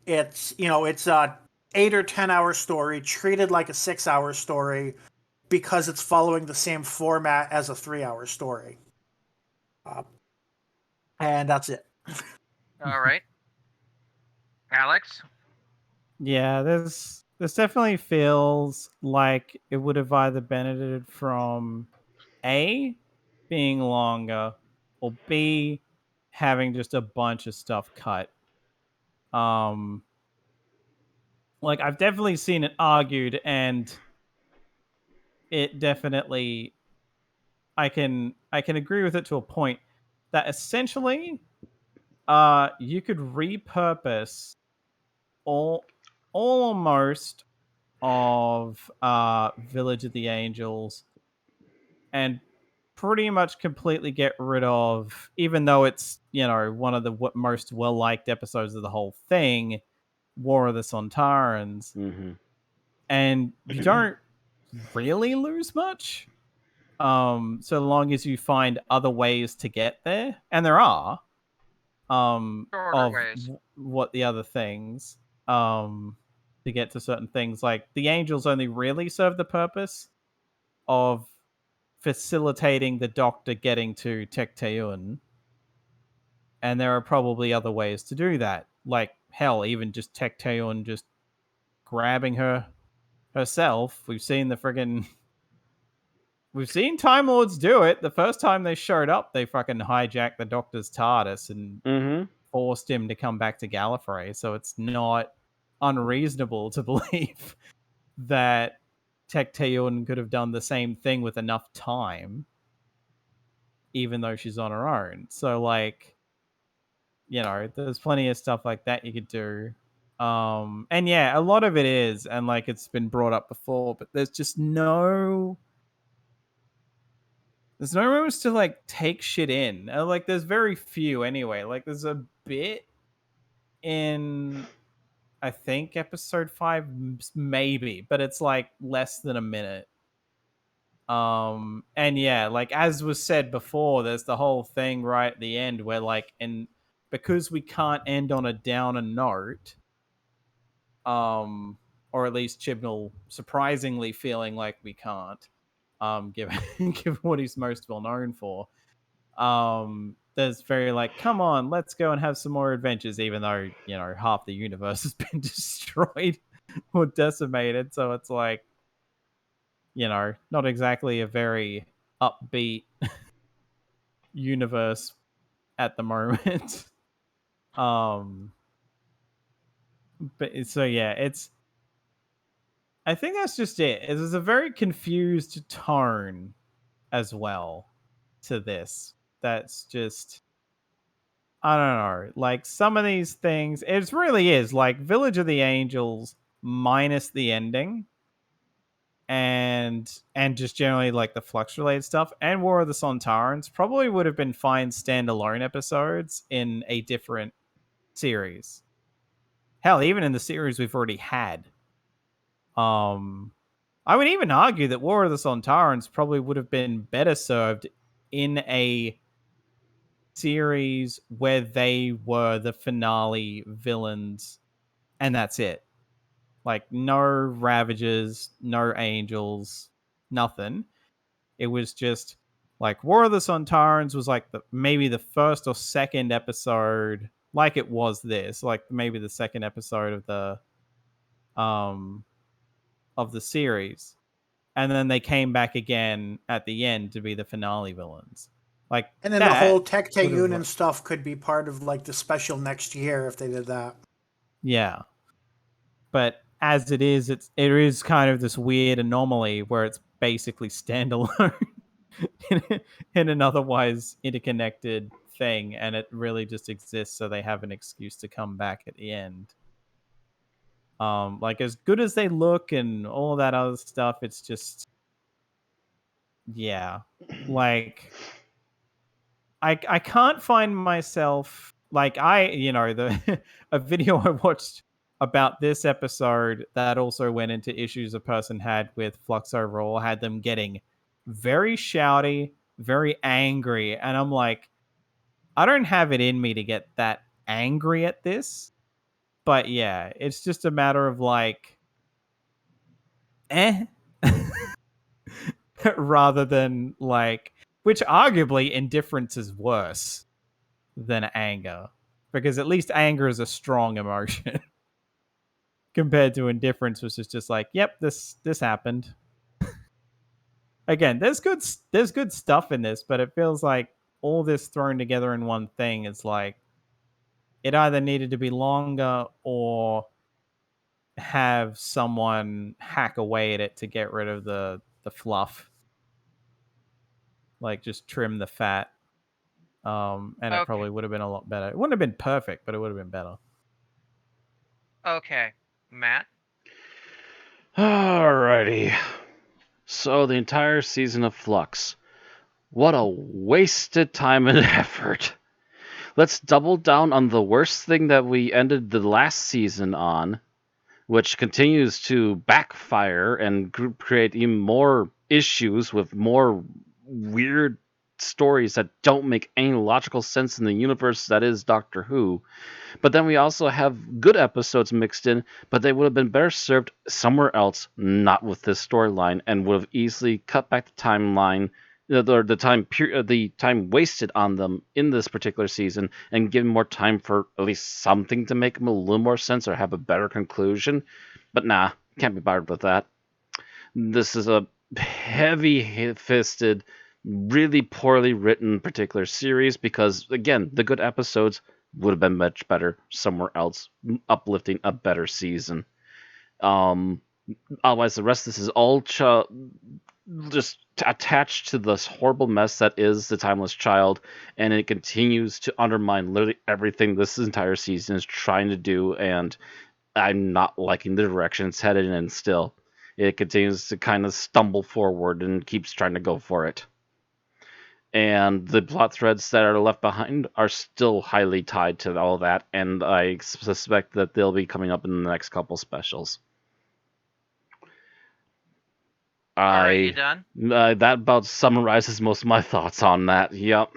it's a 8 or 10 hour story treated like a 6-hour story because it's following the same format as a 3-hour story. And that's it. All right. Alex? Yeah, this definitely feels like it would have either benefited from A, being longer, or B, having just a bunch of stuff cut. Like I've definitely seen it argued, and it definitely I can agree with it to a point that essentially you could repurpose almost of Village of the Angels and pretty much completely get rid of, even though it's, you know, one of the most well-liked episodes of the whole thing, War of the Sontarans. Mm-hmm. And you don't really lose much, so long as you find other ways to get there, and there are of ways. what the other things to get to certain things. Like the angels only really serve the purpose of facilitating the Doctor getting to Tecteun, and there are probably other ways to do that. Like hell, even just Tecteun just grabbing her herself. We've seen Time Lords do it. The first time they showed up, they fucking hijacked the Doctor's TARDIS and forced him to come back to Gallifrey. So it's not unreasonable to believe that Tecteun could have done the same thing with enough time, even though she's on her own. So, like, you know, there's plenty of stuff like that you could do. And yeah, a lot of it is, and like it's been brought up before, but there's just no room to like take shit in. Like there's very few anyway. Like there's a bit in, I think, episode 5 maybe, but it's like less than a minute. And yeah, like as was said before, there's the whole thing right at the end where like, and because we can't end on a downer note, or at least Chibnall surprisingly feeling like we can't, given what he's most well known for. There's very like, come on, let's go and have some more adventures, even though, you know, half the universe has been destroyed or decimated. So it's like, you know, not exactly a very upbeat universe at the moment. But so yeah, I think that's just it. There's a very confused tone as well to this. That's just, I don't know. Like some of these things, it really is like Village of the Angels minus the ending, and just generally like the Flux related stuff, and War of the Sontarans probably would have been fine standalone episodes in a different series. Hell, even in the series we've already had. I would even argue that War of the Sontarans probably would have been better served in a series where they were the finale villains, and that's it. Like, no Ravagers, no Angels, nothing. It was just, like, War of the Sontarans was, like, maybe the first or second episode, like it was this, like, maybe the second episode of the series. And then they came back again at the end to be the finale villains. Like, and then the whole Tecteun and stuff could be part of like the special next year if they did that. Yeah. But as it is kind of this weird anomaly where it's basically standalone in an otherwise interconnected thing, and it really just exists so they have an excuse to come back at the end. Like, as good as they look and all that other stuff, it's just, yeah, like, I can't find myself, like, a video I watched about this episode that also went into issues a person had with Flux overall, had them getting very shouty, very angry, and I'm like, I don't have it in me to get that angry at this. But yeah, it's just a matter of like, rather than like, which arguably indifference is worse than anger, because at least anger is a strong emotion compared to indifference, which is just like, yep, this happened. Again, there's good stuff in this, but it feels like all this thrown together in one thing is like it either needed to be longer or have someone hack away at it to get rid of the fluff. Like just trim the fat. And it Okay. probably would have been a lot better. It wouldn't have been perfect, but it would have been better. Okay, Matt. Alrighty. So the entire season of Flux. What a wasted time and effort. Let's double down on the worst thing that we ended the last season on, which continues to backfire and create even more issues with more weird stories that don't make any logical sense in the universe that is Doctor Who. But then we also have good episodes mixed in, but they would have been better served somewhere else, not with this storyline, and would have easily cut back the timeline, the time wasted on them in this particular season, and given more time for at least something to make them a little more sense or have a better conclusion. But nah, can't be bothered with that. This is a heavy-fisted, really poorly written particular series because, again, the good episodes would have been much better somewhere else, uplifting a better season. Otherwise, the rest of this is all just attached to this horrible mess that is the Timeless Child, and it continues to undermine literally everything this entire season is trying to do, and I'm not liking the direction it's headed in still. It continues to kind of stumble forward and keeps trying to go for it. And the plot threads that are left behind are still highly tied to all that, and I suspect that they'll be coming up in the next couple specials. Alright, you done? That about summarizes most of my thoughts on that. Yep.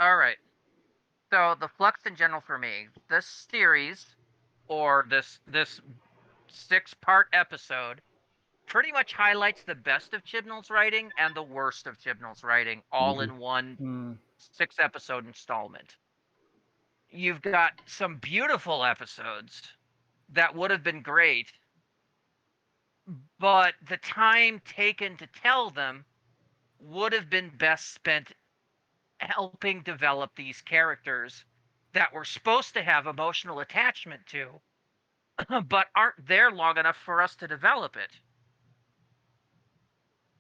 Alright. So the Flux in general for me, this series, or this 6-part episode, pretty much highlights the best of Chibnall's writing and the worst of Chibnall's writing all in one 6-episode installment. You've got some beautiful episodes that would have been great, but the time taken to tell them would have been best spent helping develop these characters that we're supposed to have emotional attachment to, but aren't there long enough for us to develop it.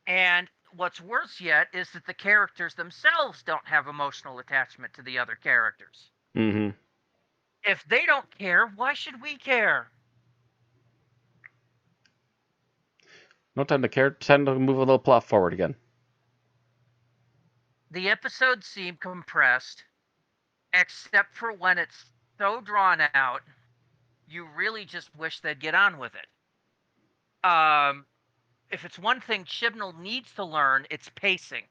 And what's worse yet is that the characters themselves don't have emotional attachment to the other characters. Mm-hmm. If they don't care, why should we care? No time to care. Time to move a little plot forward again. The episodes seem compressed, except for when it's so drawn out, you really just wish they'd get on with it. If it's one thing Chibnall needs to learn, it's pacing.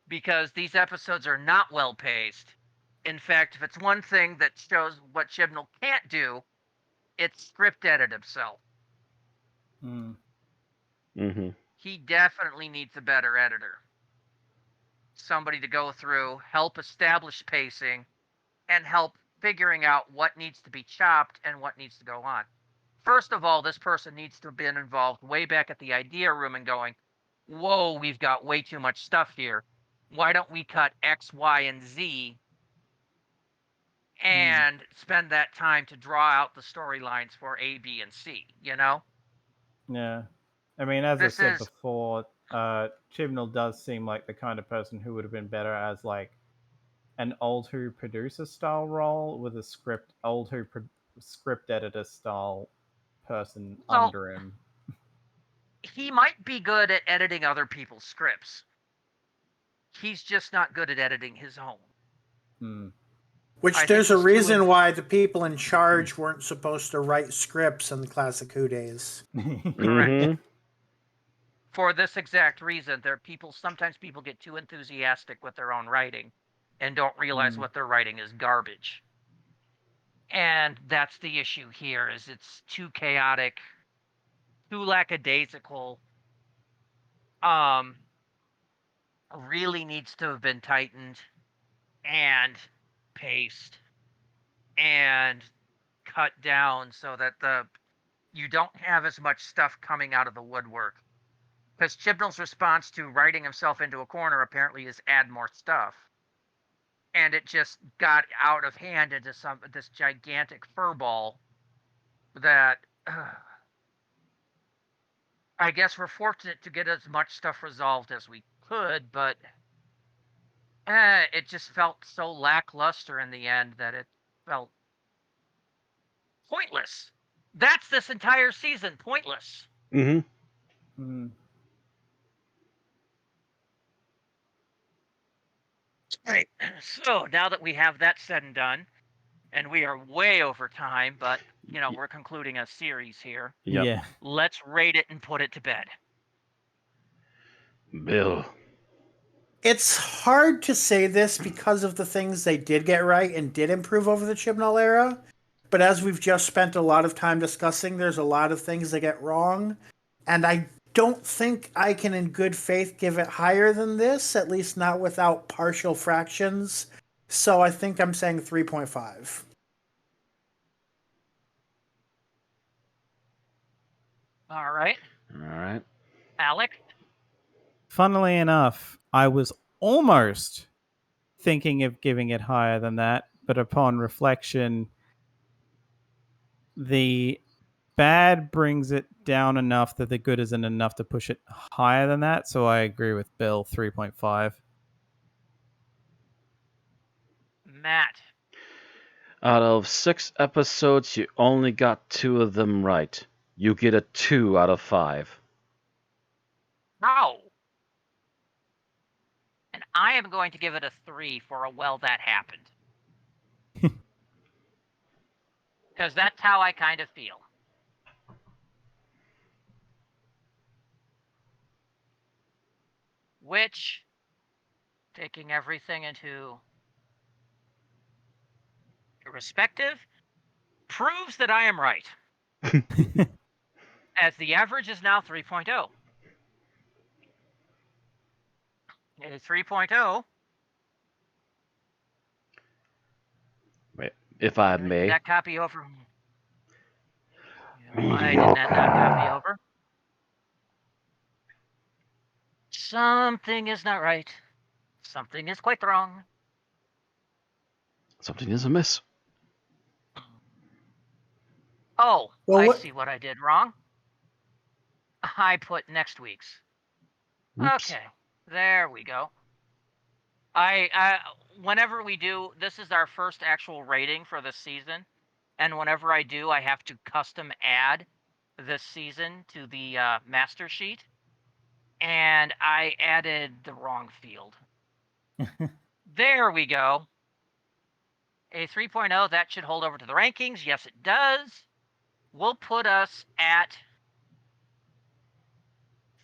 Because these episodes are not well paced. In fact, if it's one thing that shows what Chibnall can't do, it's script edit himself. Mm-hmm. He definitely needs a better editor. Somebody to go through, help establish pacing, and help figuring out what needs to be chopped and what needs to go on. First of all, this person needs to have been involved way back at the idea room and going, whoa, we've got way too much stuff here. Why don't we cut X, Y, and Z and spend that time to draw out the storylines for A, B, and C, you know? Yeah. I mean, as I said before, Chibnall does seem like the kind of person who would have been better as like an old Who producer style role with a old Who script editor style person under him. He might be good at editing other people's scripts. He's just not good at editing his own. Which there's a reason why the people in charge weren't supposed to write scripts in the classic Who days. Correct. For this exact reason, sometimes people get too enthusiastic with their own writing and don't realize what they're writing is garbage. And that's the issue here, is it's too chaotic, too lackadaisical. Really needs to have been tightened and paced and cut down so that you don't have as much stuff coming out of the woodwork. Because Chibnall's response to writing himself into a corner apparently is add more stuff. And it just got out of hand into this gigantic furball that I guess we're fortunate to get as much stuff resolved as we could, but it just felt so lackluster in the end that it felt pointless. That's this entire season, pointless. Mm-hmm. Right. So now that we have that said and done, and we are way over time, but we're concluding a series here. Yep. Yeah. Let's rate it and put it to bed. Bill. It's hard to say this because of the things they did get right and did improve over the Chibnall era. But as we've just spent a lot of time discussing, there's a lot of things they get wrong. And I don't think I can in good faith give it higher than this, at least not without partial fractions. So I think I'm saying 3.5. All right. All right. Alec? Funnily enough, I was almost thinking of giving it higher than that, but upon reflection, the bad brings it down enough that the good isn't enough to push it higher than that. So I agree with Bill, 3.5. Matt? Out of 6 episodes, you only got 2 of them right. You get a 2 out of 5. No. And I am going to give it a 3 for a well that happened. Because that's how I kind of feel. Which, taking everything into perspective, proves that I am right. As the average is now 3.0. It is 3.0. Wait, if I may. Did that copy over? Why did that not copy over? Something is not right. Something is quite wrong. Something is amiss. Oh, Well, I what- see what I did wrong. I put next week's. Oops. Okay, there we go. Whenever we do, this is our first actual rating for this season, and whenever I do, I have to custom add this season to the master sheet, and I added the wrong field. There we go. A 3.0, that should hold over to the rankings. Yes, it does. We'll put us at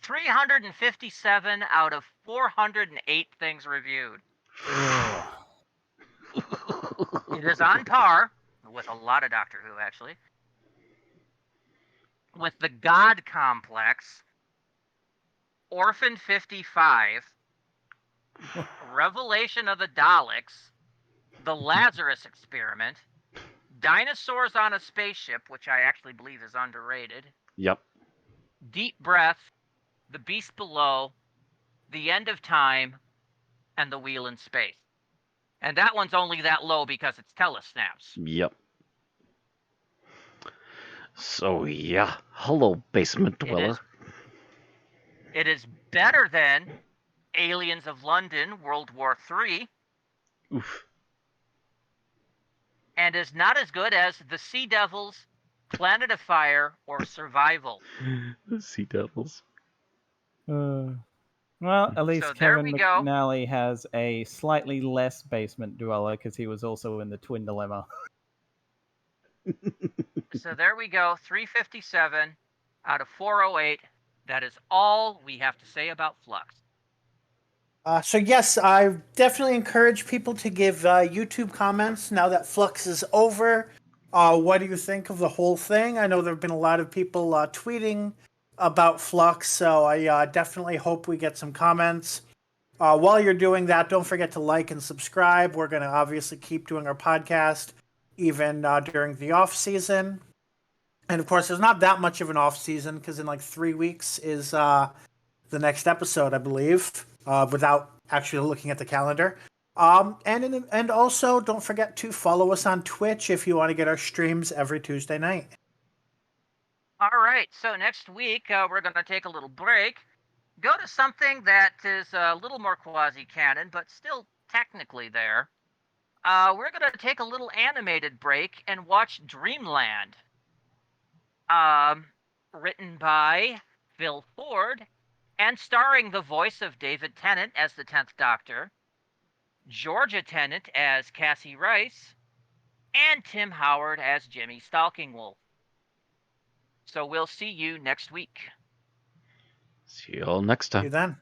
357 out of 408 things reviewed. It is on par with a lot of Doctor Who, actually. With the God Complex, Orphan 55, Revelation of the Daleks, The Lazarus Experiment, Dinosaurs on a Spaceship, which I actually believe is underrated, Yep. Deep Breath, The Beast Below, The End of Time, and The Wheel in Space. And that one's only that low because it's telesnaps. Yep. So, yeah. Hello, basement dweller. It is better than Aliens of London, World War III, Oof. and is not as good as The Sea Devils, Planet of Fire, or Survival. The Sea Devils. Well, at least So there Kevin we go. McNally has a slightly less basement dweller because he was also in the Twin Dilemma. So there we go, 357 out of 408. That is all we have to say about Flux. So yes, I definitely encourage people to give YouTube comments now that Flux is over. What do you think of the whole thing? I know there have been a lot of people tweeting about Flux, so I definitely hope we get some comments. While you're doing that, don't forget to like and subscribe. We're going to obviously keep doing our podcast even during the off season. And of course, there's not that much of an off season because in like 3 weeks is the next episode, I believe, without actually looking at the calendar. And also, don't forget to follow us on Twitch if you want to get our streams every Tuesday night. All right, so next week we're going to take a little break, go to something that is a little more quasi-canon, but still technically there. We're going to take a little animated break and watch Dreamland. Written by Phil Ford and starring the voice of David Tennant as the 10th Doctor, Georgia Tennant as Cassie Rice, and Tim Howard as Jimmy Stalking Wolf. So we'll see you next week. See you all next time. See you then.